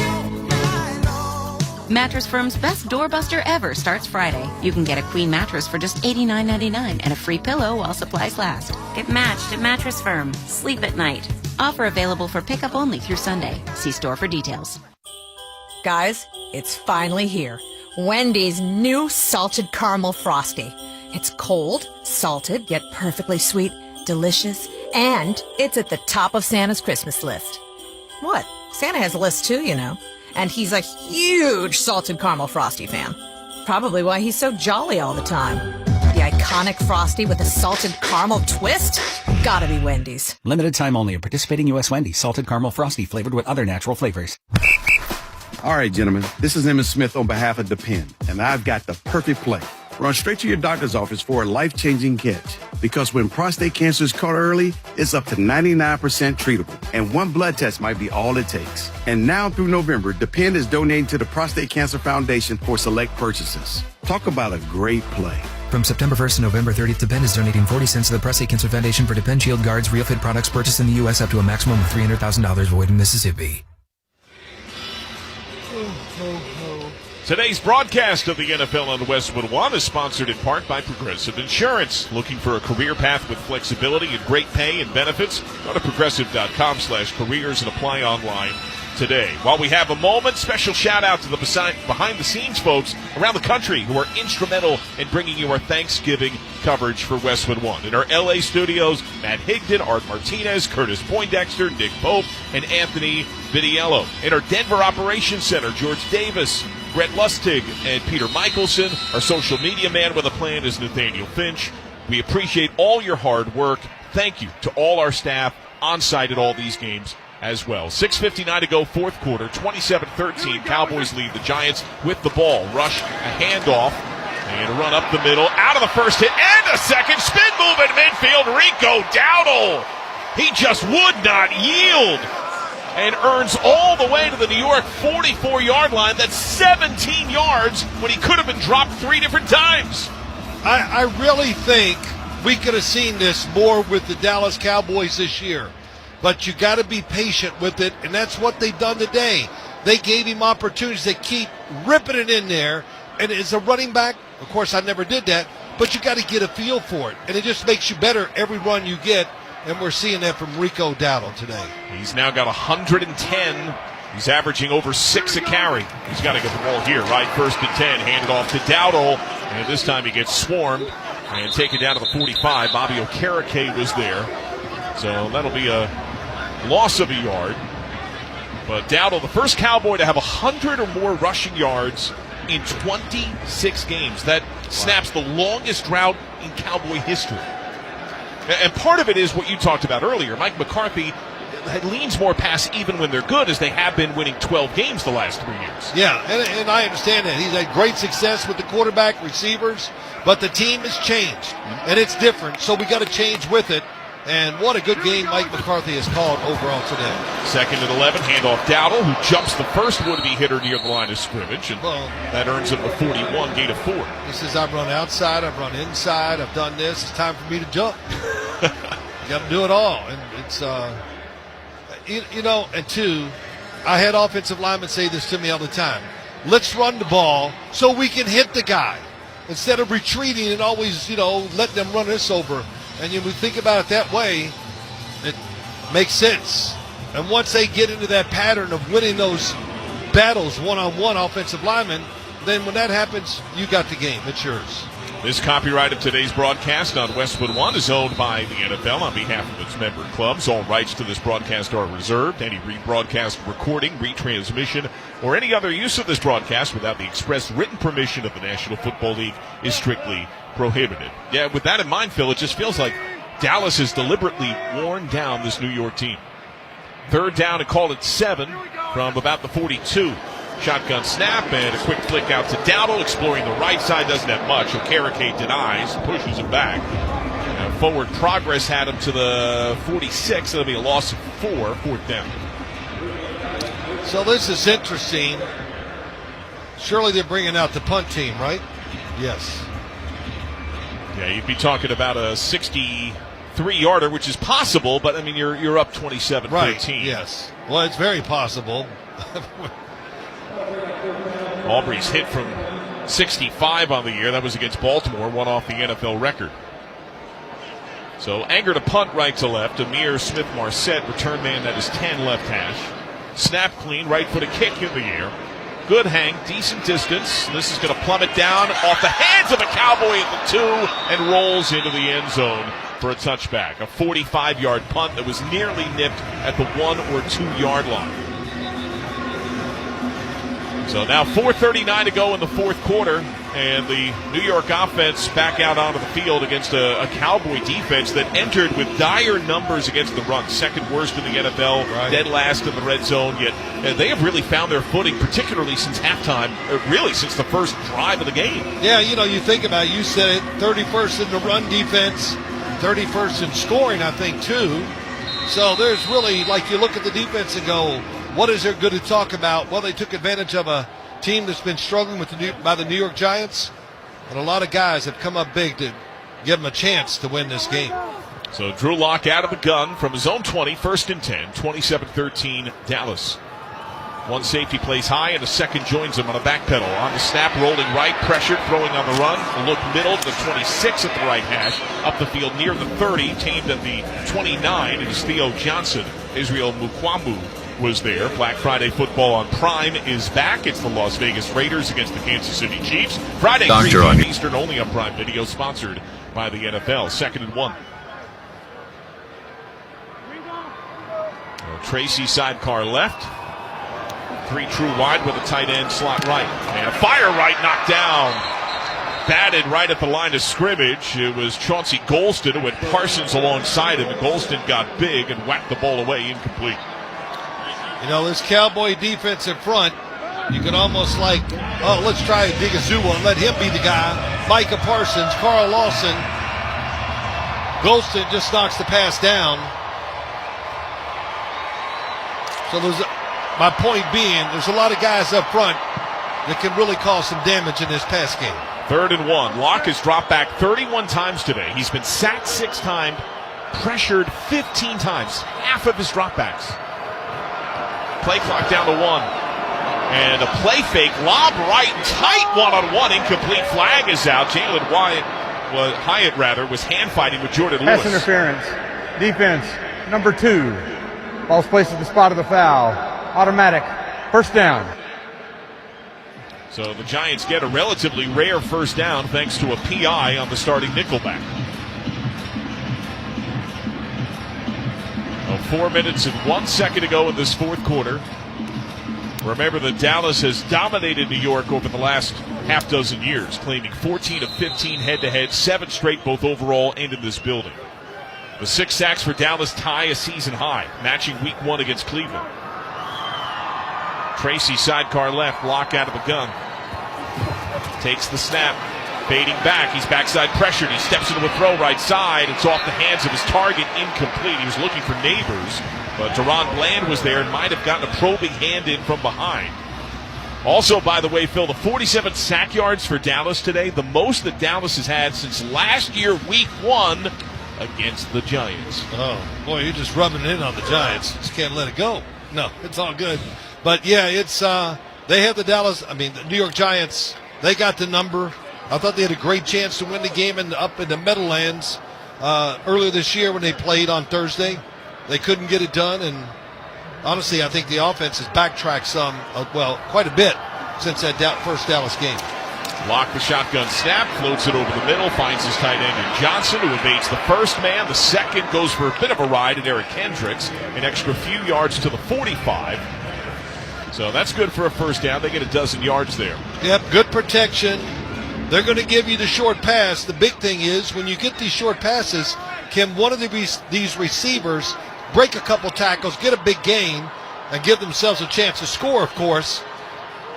Mattress Firm's best doorbuster ever starts Friday. You can get a queen mattress for just $89.99 and a free pillow while supplies last. Get matched at Mattress Firm. Sleep at night. Offer available for pickup only through Sunday. See store for details. Guys, it's finally here. Wendy's new salted caramel frosty. It's cold, salted, yet perfectly sweet, delicious, and it's at the top of Santa's Christmas list. What? Santa has a list too, you know. And he's a huge salted caramel frosty fan. Probably why he's so jolly all the time. The iconic frosty with a salted caramel twist? Gotta be Wendy's. Limited time only at participating U.S. Wendy's. Salted caramel frosty flavored with other natural flavors. All right, gentlemen, this is Emmett Smith on behalf of Depend, and I've got the perfect play. Run straight to your doctor's office for a life-changing catch. Because when prostate cancer is caught early, it's up to 99% treatable, and one blood test might be all it takes. And now through November, Depend is donating to the Prostate Cancer Foundation for select purchases. Talk about a great play. From September 1st to November 30th, Depend is donating 40 cents to the Prostate Cancer Foundation for Depend Shield Guards Real Fit products purchased in the U.S. up to a maximum of $300,000 void in Mississippi. Today's broadcast of the NFL on Westwood One is sponsored in part by Progressive Insurance. Looking for a career path with flexibility and great pay and benefits? Go to progressive.com/careers and apply online today. While we have a moment, special shout out to the behind-the-scenes folks around the country who are instrumental in bringing you our Thanksgiving coverage for Westwood One. In our LA studios, Matt Higdon, Art Martinez, Curtis Poindexter, Nick Pope, and Anthony Vitiello. In our Denver Operations Center, George Davis, Brett Lustig, and Peter Michelson. Our social media man with a plan is Nathaniel Finch. We appreciate all your hard work. Thank you to all our staff on site at all these games as well. 6:59 to go, fourth quarter, 27-13. Cowboys lead the Giants with the ball. Rush, a handoff, and a run up the middle. Out of the first hit, and a second spin move in midfield. Rico Dowdle. He just would not yield and earns all the way to the New York 44-yard line. That's 17 yards when he could have been dropped 3 different times. I really think we could have seen this more with the Dallas Cowboys this year. But you got to be patient with it, and that's what they've done today. They gave him opportunities to keep ripping it in there. And as a running back, of course, I never did that, but you got to get a feel for it. And it just makes you better every run you get. And we're seeing that from Rico Dowdle today. He's now got 110. He's averaging over 6 a carry. He's got to get the ball here, right? 1st and 10. Handed off to Dowdle. And this time he gets swarmed and taken down to the 45. Bobby Okereke was there. So that'll be a loss of a yard. But Dowdle, the first Cowboy to have 100 or more rushing yards in 26 games. That snaps the longest drought in Cowboy history. And part of it is what you talked about earlier. Mike McCarthy leans more pass even when they're good, as they have been winning 12 games the last 3 years. Yeah, and I understand that. He's had great success with the quarterback, receivers, but the team has changed, and it's different, so we got to change with it. And what a good game Mike McCarthy has called overall today. 2nd and 11, handoff Dowdle, who jumps the first would-be hitter near the line of scrimmage, and that earns him a 41, gain of 4. He says, I've run outside, I've run inside, I've done this, it's time for me to jump. You got to do it all. And it's, and two, I had offensive linemen say this to me all the time. Let's run the ball so we can hit the guy instead of retreating and always, letting them run us over. And when we think about it that way, it makes sense. And once they get into that pattern of winning those battles one-on-one offensive linemen, then when that happens, you got the game. It's yours. This copyright of today's broadcast on Westwood One is owned by the NFL on behalf of its member clubs. All rights to this broadcast are reserved. Any rebroadcast, recording, retransmission, or any other use of this broadcast without the express written permission of the National Football League is strictly prohibited. Yeah, with that in mind, Phil, it just feels like Dallas has deliberately worn down this New York team. Third down and call it 7 from about the 42. Shotgun snap and a quick flick out to Dowdle, exploring the right side, doesn't have much. Okereke denies, pushes him back. Forward progress had him to the 46. It'll be a loss of 4, fourth down. So this is interesting. Surely they're bringing out the punt team, right? Yes. Yeah, you'd be talking about a 63-yarder, which is possible, but I mean you're up 27-13. Right. Yes. Well, it's very possible. Aubrey's hit from 65 on the year. That was against Baltimore, one off the NFL record. So Anger to punt right to left. Amir Smith-Marset, return man, that is 10 left hash. Snap clean, right-footed kick in the air. Good hang, decent distance. This is going to plummet down off the hands of the Cowboy at the 2 and rolls into the end zone for a touchback. A 45-yard punt that was nearly nipped at the 1 or 2 yard line. So now 4:39 to go in the fourth quarter, and the New York offense back out onto the field against a Cowboy defense that entered with dire numbers against the run. Second worst in the NFL, dead last in the red zone, yet they have really found their footing, particularly since halftime, really since the first drive of the game. Yeah, you think about it, you said it, 31st in the run defense, 31st in scoring, I think, too. So there's really, like, you look at the defense and go, what is there good to talk about? Well, they took advantage of a team that's been struggling by the New York Giants, and a lot of guys have come up big to give them a chance to win this game. So Drew Lock out of the gun from his own 20, 1st and 10, 27-13 Dallas. One safety plays high, and a second joins him on a back pedal. On the snap, rolling right, pressured, throwing on the run. A look middle to the 26 at the right hash. Up the field near the 30, tamed at the 29. It is Theo Johnson. Israel Mukwamu was there. Black Friday football on Prime is back. It's the Las Vegas Raiders against the Kansas City Chiefs. Friday, 3 p.m. Eastern, only on Prime Video, sponsored by the NFL. 2nd and 1. Tracy sidecar left. 3 true wide with a tight end slot right. And a fire right knocked down. Batted right at the line of scrimmage. It was Chauncey Golston who had Parsons alongside him. And Golston got big and whacked the ball away, incomplete. This Cowboy defense in front, you can almost let's try Digazua and let him be the guy. Micah Parsons, Carl Lawson. Golston just knocks the pass down. So my point being, there's a lot of guys up front that can really cause some damage in this pass game. 3rd and 1. Locke has dropped back 31 times today. He's been sacked 6 times, pressured 15 times, half of his dropbacks. Play clock down to 1. And a play fake, lob right, tight one-on-one, incomplete. Flag is out. Jalen Hyatt was hand fighting with Jordan Lewis. Pass interference. Defense, number 2. Ball's placed at the spot of the foul. Automatic. First down. So the Giants get a relatively rare first down thanks to a PI on the starting nickelback. 4 minutes and 1 second to go in this fourth quarter. Remember that Dallas has dominated New York over the last half dozen years, claiming 14 of 15 head-to-head, 7 straight both overall and in this building. The 6 sacks for Dallas tie a season high, matching week 1 against Cleveland. Tracy sidecar left, Lock out of the gun. Takes the snap, fading back. He's backside pressured. He steps into a throw right side. It's off the hands of his target, incomplete. He was looking for Neighbors, but Deron Bland was there and might have gotten a probing hand in from behind. Also, by the way, Phil, the 47 sack yards for Dallas today, the most that Dallas has had since last year, week 1, against the Giants. Oh, boy, you're just rubbing it in on the Giants. Just can't let it go. No, it's all good. But, yeah, it's they have the the New York Giants, they got the number. I thought they had a great chance to win the game up in the Meadowlands earlier this year when they played on Thursday. They couldn't get it done, and honestly, I think the offense has backtracked some, quite a bit since that first Dallas game. Locke the shotgun snap, floats it over the middle, finds his tight end in Johnson, who evades the first man. The second goes for a bit of a ride in Eric Kendricks, an extra few yards to the 45. So that's good for a first down. They get a dozen yards there. Yep, good protection. They're going to give you the short pass. The big thing is when you get these short passes, can one of these receivers break a couple tackles, get a big gain, and give themselves a chance to score, of course,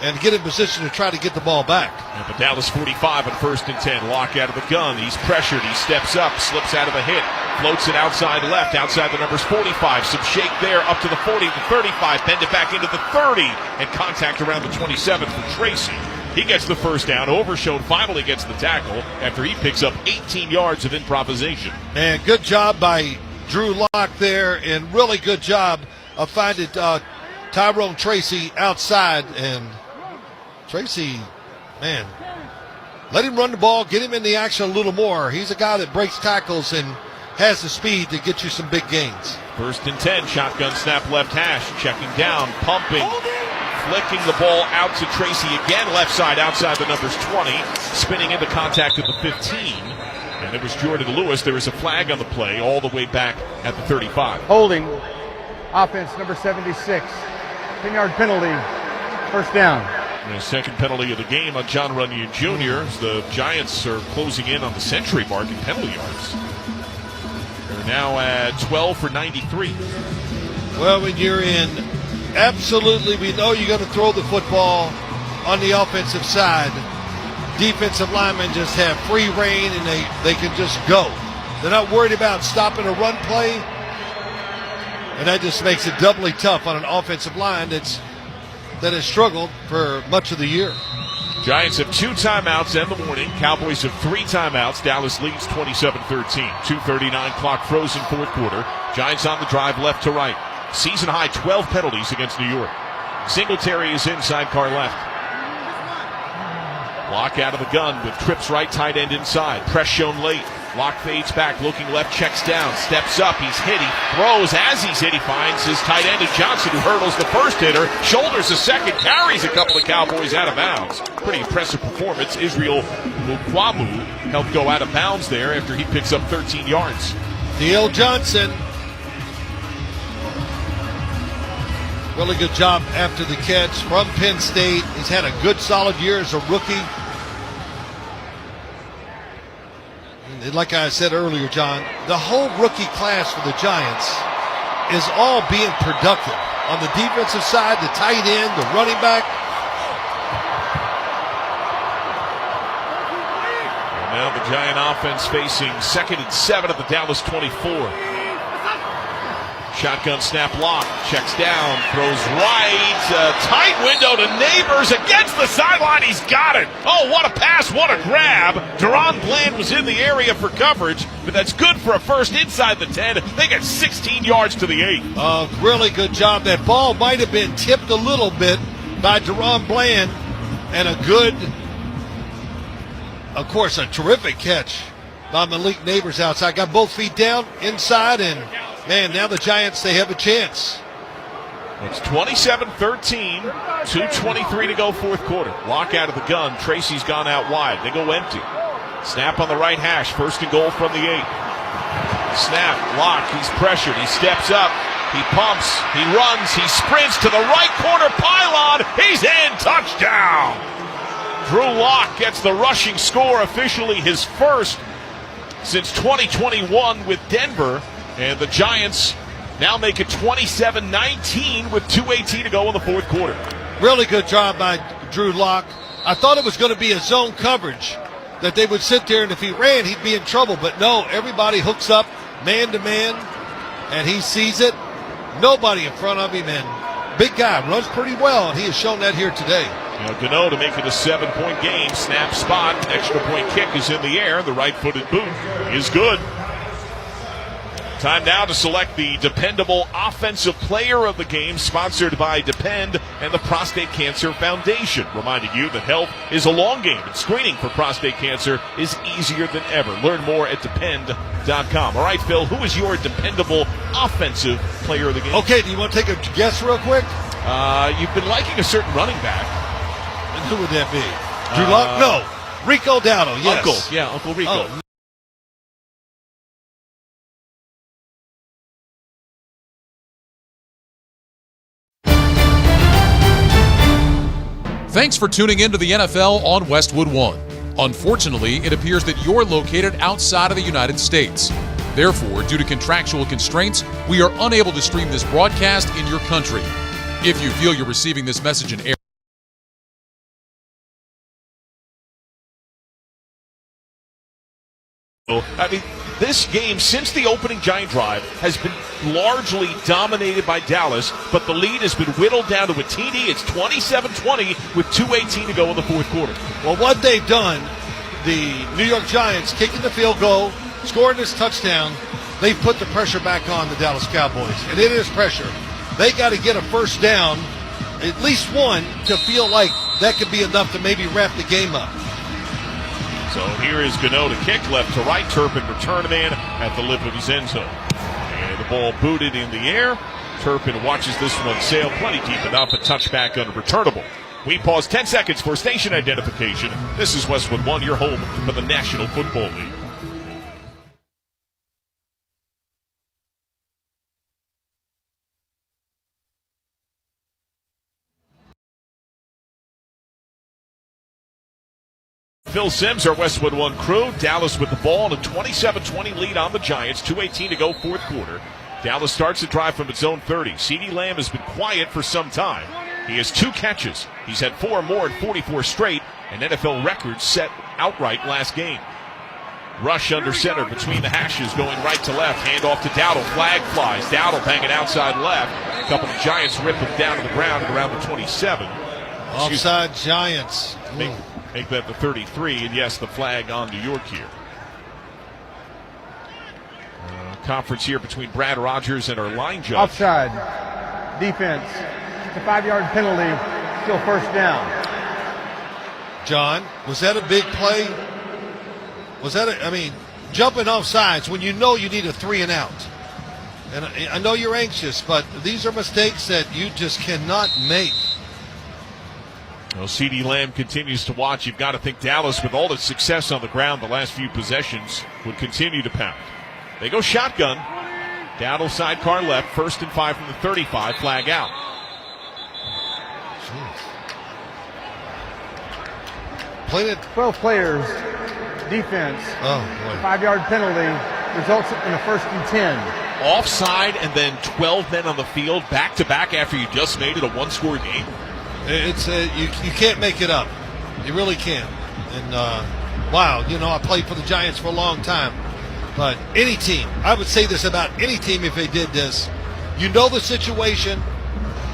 and get in position to try to get the ball back. Yeah, but Dallas 45 on 1st and 10. Locke out of the gun. He's pressured. He steps up, slips out of a hit, floats it outside left, outside the numbers 45. Some shake there, up to the 40, the 35, bend it back into the 30, and contact around the 27 for Tracy. He gets the first down. Overshown finally gets the tackle after he picks up 18 yards of improvisation. And good job by Drew Locke there, and really good job of finding Tyrone Tracy outside. And Tracy, man, let him run the ball, get him in the action a little more. He's a guy that breaks tackles and has the speed to get you some big gains. 1st and 10, shotgun snap left hash, checking down, pumping, flicking the ball out to Tracy again, left side outside the numbers 20, spinning into contact at the 15. And it was Jordan Lewis. There was a flag on the play all the way back at the 35. Holding, offense number 76, 10-yard penalty, first down. The second penalty of the game on John Runyon Jr. as the Giants are closing in on the century mark in penalty yards. They're now at 12 for 93. Well, when you're in, absolutely, we know you're going to throw the football on the offensive side. Defensive linemen just have free reign and they can just go. They're not worried about stopping a run play. And that just makes it doubly tough on an offensive line that has struggled for much of the year. Giants have 2 timeouts in the morning. Cowboys have 3 timeouts. Dallas leads 27-13. 2:39 clock frozen fourth quarter. Giants on the drive left to right. Season high 12 penalties against New York. Singletary is inside, car left. Locke out of the gun with trips right, tight end inside. Press shown late. Locke fades back, looking left, checks down, steps up, he's hit, he throws. As he's hit, he finds his tight end in Johnson, who hurdles the first hitter, shoulders the second, carries a couple of Cowboys out of bounds. Pretty impressive performance. Israel Mukwamu helped go out of bounds there after he picks up 13 yards. D.L. Johnson, really good job after the catch from Penn State. He's had a good, solid year as a rookie. And like I said earlier, John, the whole rookie class for the Giants is all being productive. On the defensive side, the tight end, the running back. And now the Giant offense facing 2nd and 7 at the Dallas 24. Shotgun snap Locke, checks down, throws right, tight window to Neighbors against the sideline, he's got it. Oh, what a pass, what a grab. Deron Bland was in the area for coverage, but that's good for a first inside the 10. They get 16 yards to the 8. Really good job. That ball might have been tipped a little bit by Deron Bland, and a good, of course, a terrific catch by Malik Neighbors outside. Got both feet down, inside, and man, now the Giants, they have a chance. It's 27-13, 2:23 to go fourth quarter. Locke out of the gun. Tracy's gone out wide. They go empty. Snap on the right hash. 1st and goal from the 8. Snap. Locke. He's pressured. He steps up. He pumps. He runs. He sprints to the right corner pylon. He's in. Touchdown. Drew Locke gets the rushing score, officially his first since 2021 with Denver. And the Giants now make it 27-19 with 2:18 to go in the fourth quarter. Really good job by Drew Locke. I thought it was going to be a zone coverage, that they would sit there, and if he ran, he'd be in trouble. But no, everybody hooks up man to man, and he sees it. Nobody in front of him, and big guy, runs pretty well, and he has shown that here today. Now Gano to make it a 7-point game. Snap spot, extra point kick is in the air. The right-footed boot is good. Time now to select the Dependable Offensive Player of the Game, sponsored by Depend and the Prostate Cancer Foundation. Reminding you that health is a long game, and screening for prostate cancer is easier than ever. Learn more at Depend.com. All right, Phil, who is your Dependable Offensive Player of the Game? Okay, do you want to take a guess real quick? You've been liking a certain running back. And who would that be? Drew Lock? No. Rico Dowdle, yes. Uncle Rico. Oh. Thanks for tuning in to the NFL on Westwood One. Unfortunately, it appears that you're located outside of the United States. Therefore, due to contractual constraints, we are unable to stream this broadcast in your country. If you feel you're receiving this message in error, This game, since the opening Giant drive, has been largely dominated by Dallas, but the lead has been whittled down to a TD. It's 27-20 with 2:18 to go in the fourth quarter. Well, what they've done, the New York Giants kicking the field goal, scoring this touchdown, they've put the pressure back on the Dallas Cowboys, and it is pressure. They got to get a first down, at least one, to feel like that could be enough to maybe wrap the game up. So here is Gano to kick left to right. Turpin return man at the lip of his end zone. And the ball booted in the air. Turpin watches this one sail plenty deep enough. A touchback unreturnable. We pause 10 seconds for station identification. This is Westwood One, your home for the National Football League. Phil Simms, our Westwood One crew. Dallas with the ball and a 27-20 lead on the Giants. 2:18 to go, fourth quarter. Dallas starts the drive from its own 30. CeeDee Lamb has been quiet for some time. He has 2 catches. He's had 4 more in 44 straight, and NFL records set outright last game. Rush under center between the hashes, going right to left. Hand off to Dowdle. Flag flies. Dowdle banging outside left. A couple of Giants rip him down to the ground at around the 27. Offside Giants. Make that the 33, and yes, the flag on New York here. Conference here between Brad Rogers and our line judge. Offside. Defense. It's a 5-yard penalty. Still first down. John, was that a big play? Was that jumping off sides when you know you need a 3 and out? And I know you're anxious, but these are mistakes that you just cannot make. Well, CeeDee Lamb continues to watch. You've got to think Dallas, with all its success on the ground the last few possessions, would continue to pound. They go shotgun. Dowdle sidecar left. 1st and 5 from the 35. Flag out. Played it 12 players. Defense. Oh, boy. 5-yard penalty. Results in a 1st and 10. Offside and then 12 men on the field back-to-back after you just made it a one-score game. It's you can't make it up. You really can't. And, wow, I played for the Giants for a long time. But any team, I would say this about any team if they did this, you know the situation.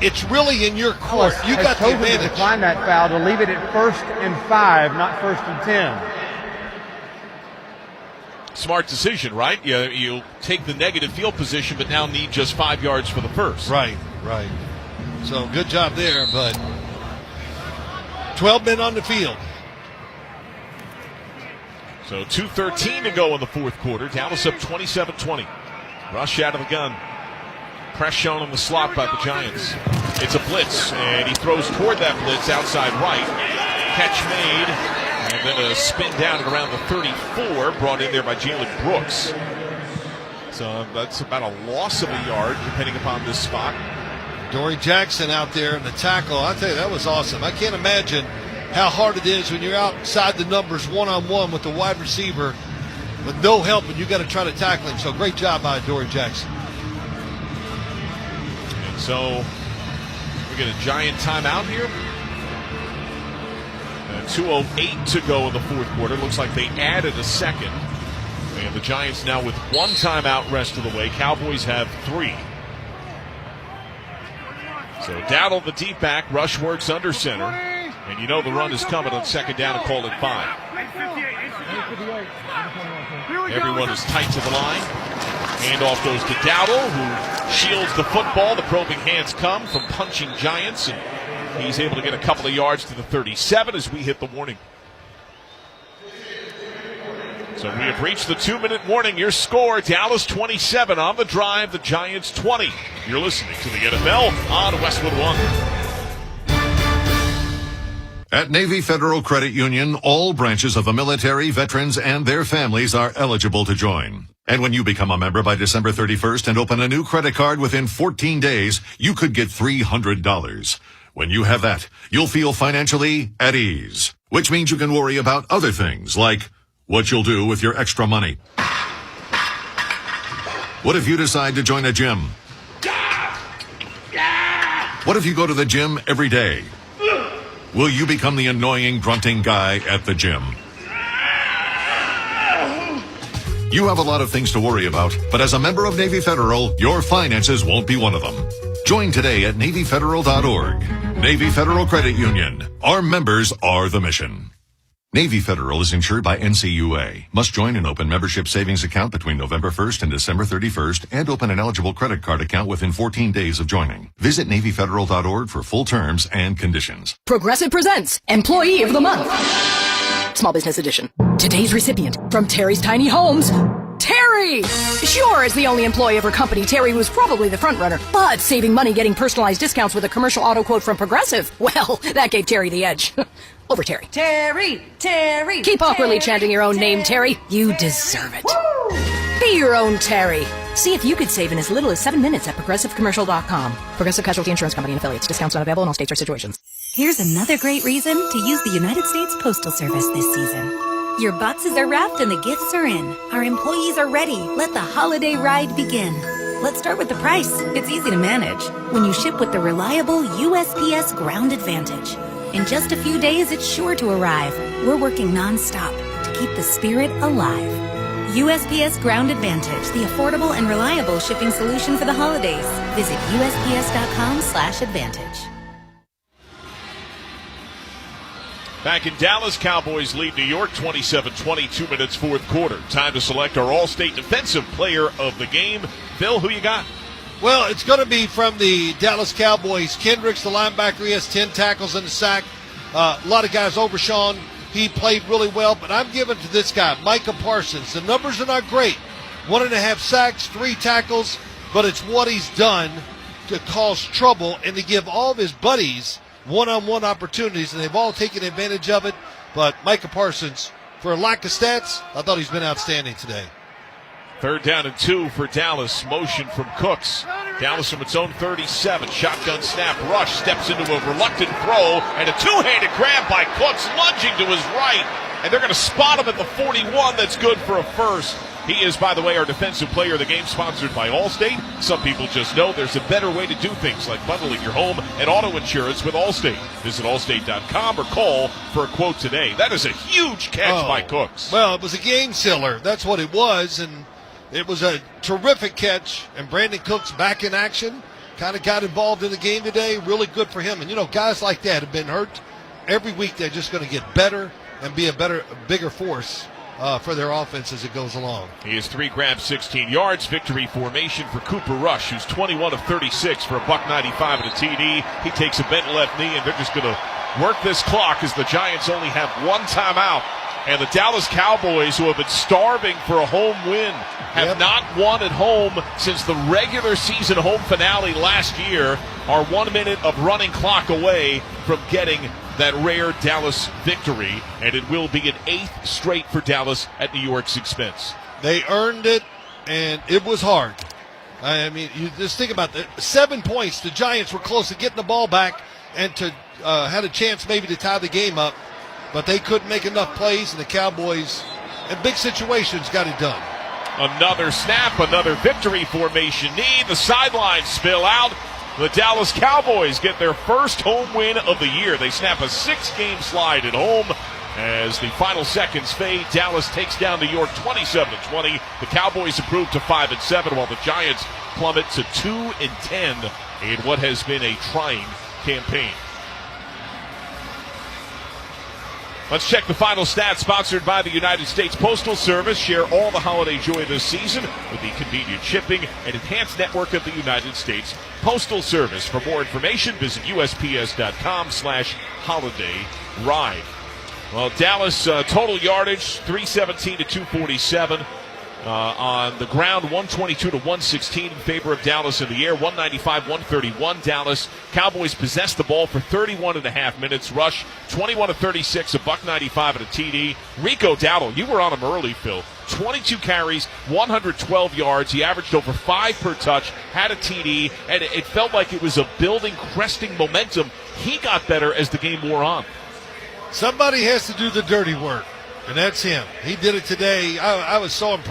It's really in your court. You got the advantage. To decline that foul to leave it at 1st and 5, not 1st and 10. Smart decision, right? You take the negative field position, but now need just 5 yards for the first. Right. So good job there, but 12 men on the field. So 2:13 to go in the fourth quarter. Dallas up 27-20. Rush out of the gun. Press shown on the slot by the Giants. It's a blitz, and he throws toward that blitz outside right. Catch made, and then a spin down at around the 34, brought in there by Jalen Brooks. So that's about a loss of a yard, depending upon this spot. Dory Jackson out there in the tackle. I'll tell you, that was awesome. I can't imagine how hard it is when you're outside the numbers one-on-one with the wide receiver with no help, and you got to try to tackle him. So great job by Dory Jackson. And so we get a Giant timeout here. 2:08 to go in the fourth quarter. Looks like they added a second. And the Giants now with 1 timeout rest of the way. Cowboys have 3. So Dowdle, the deep back, Rush works under center. And you know the run is coming on 2nd down and call it 5. Everyone is tight to the line. Handoff goes to Dowdle, who shields the football. The probing hands come from punching Giants, and he's able to get a couple of yards to the 37 as we hit the warning. So we have reached the 2-minute warning. Your score, Dallas 27 on the drive, the Giants 20. You're listening to the NFL on Westwood One. At Navy Federal Credit Union, all branches of the military, veterans, and their families are eligible to join. And when you become a member by December 31st and open a new credit card within 14 days, you could get $300. When you have that, you'll feel financially at ease, which means you can worry about other things like what you'll do with your extra money. What if you decide to join a gym? What if you go to the gym every day? Will you become the annoying, grunting guy at the gym? You have a lot of things to worry about, but as a member of Navy Federal, your finances won't be one of them. Join today at NavyFederal.org. Navy Federal Credit Union. Our members are the mission. Navy Federal is insured by NCUA. Must join an open membership savings account between November 1st and December 31st and open an eligible credit card account within 14 days of joining. Visit NavyFederal.org for full terms and conditions. Progressive presents Employee of the Month. Small Business Edition. Today's recipient from Terry's Tiny Homes, Terry! Sure, as the only employee of her company, Terry was probably the front runner, but saving money getting personalized discounts with a commercial auto quote from Progressive, well, that gave Terry the edge. Over Terry. Terry! Terry! Keep awkwardly chanting your own name, Terry. You deserve it. Woo! Be your own Terry. See if you could save in as little as 7 minutes at ProgressiveCommercial.com. Progressive Casualty Insurance Company and Affiliates. Discounts not available in all states or situations. Here's another great reason to use the United States Postal Service this season. Your boxes are wrapped and the gifts are in. Our employees are ready. Let the holiday ride begin. Let's start with the price. It's easy to manage when you ship with the reliable USPS Ground Advantage. In just a few days, it's sure to arrive. We're working nonstop to keep the spirit alive. USPS Ground Advantage, the affordable and reliable shipping solution for the holidays. Visit USPS.com/advantage. Back in Dallas, Cowboys lead New York 27-20, 2 minutes, fourth quarter. Time to select our All-State Defensive Player of the game. Bill, who you got? Well, it's going to be from the Dallas Cowboys. Kendricks, the linebacker, he has 10 tackles and a sack. A lot of guys over Sean. He played really well, but I'm giving to this guy, Micah Parsons. The numbers are not great. 1.5 sacks, 3 tackles, but it's what he's done to cause trouble and to give all of his buddies one-on-one opportunities, and they've all taken advantage of it. But Micah Parsons, for a lack of stats, I thought he's been outstanding today. 3rd down and 2 for Dallas. Motion from Cooks. Dallas from its own 37. Shotgun snap. Rush steps into a reluctant throw, and a two-handed grab by Cooks, lunging to his right. And they're going to spot him at the 41. That's good for a first. He is, by the way, our defensive player of the game, sponsored by Allstate. Some people just know there's a better way to do things, like bundling your home and auto insurance with Allstate. Visit allstate.com or call for a quote today. That is a huge catch by Cooks. Well, it was a game sealer. That's what it was, and it was a terrific catch. And Brandon Cooks back in action, kind of got involved in the game today. Really good for him. And, you know, guys like that have been hurt. Every week they're just going to get better and be a bigger force for their offense as it goes along. He has 3 grabs, 16 yards. Victory formation for Cooper Rush, who's 21 of 36 for a $195 and a TD. He takes a bent left knee, and they're just going to work this clock as the Giants only have 1 timeout. And the Dallas Cowboys, who have been starving for a home win, have not won at home since the regular season home finale last year, are 1 minute of running clock away from getting that rare Dallas victory, and it will be an 8th straight for Dallas at New York's expense. They earned it, and it was hard. I mean, you just think about it. 7 points. The Giants were close to getting the ball back and to had a chance maybe to tie the game up, but they couldn't make enough plays, and the Cowboys, in big situations, got it done. Another snap, another victory formation knee. The sidelines spill out. The Dallas Cowboys get their first home win of the year. They snap a 6-game slide at home. As the final seconds fade, Dallas takes down New York 27-20. The Cowboys improve to 5-7, while the Giants plummet to 2-10 in what has been a trying campaign. Let's check the final stats, sponsored by the United States Postal Service. Share all the holiday joy this season with the convenient shipping and enhanced network of the United States Postal Service. For more information, visit USPS.com/holiday ride. Well, Dallas total yardage 317 to 247. On the ground, 122 to 116 in favor of Dallas. In the air, 195-131. Dallas Cowboys possessed the ball for 31 and a half minutes. Rush 21 to 36, $195 and a TD. Rico Dowdle, you were on him early, Phil. 22 carries, 112 yards. He averaged over 5 per touch, had a TD, and it felt like it was a building, cresting momentum. He got better as the game wore on. Somebody has to do the dirty work, and that's him. He did it today. I was so impressed.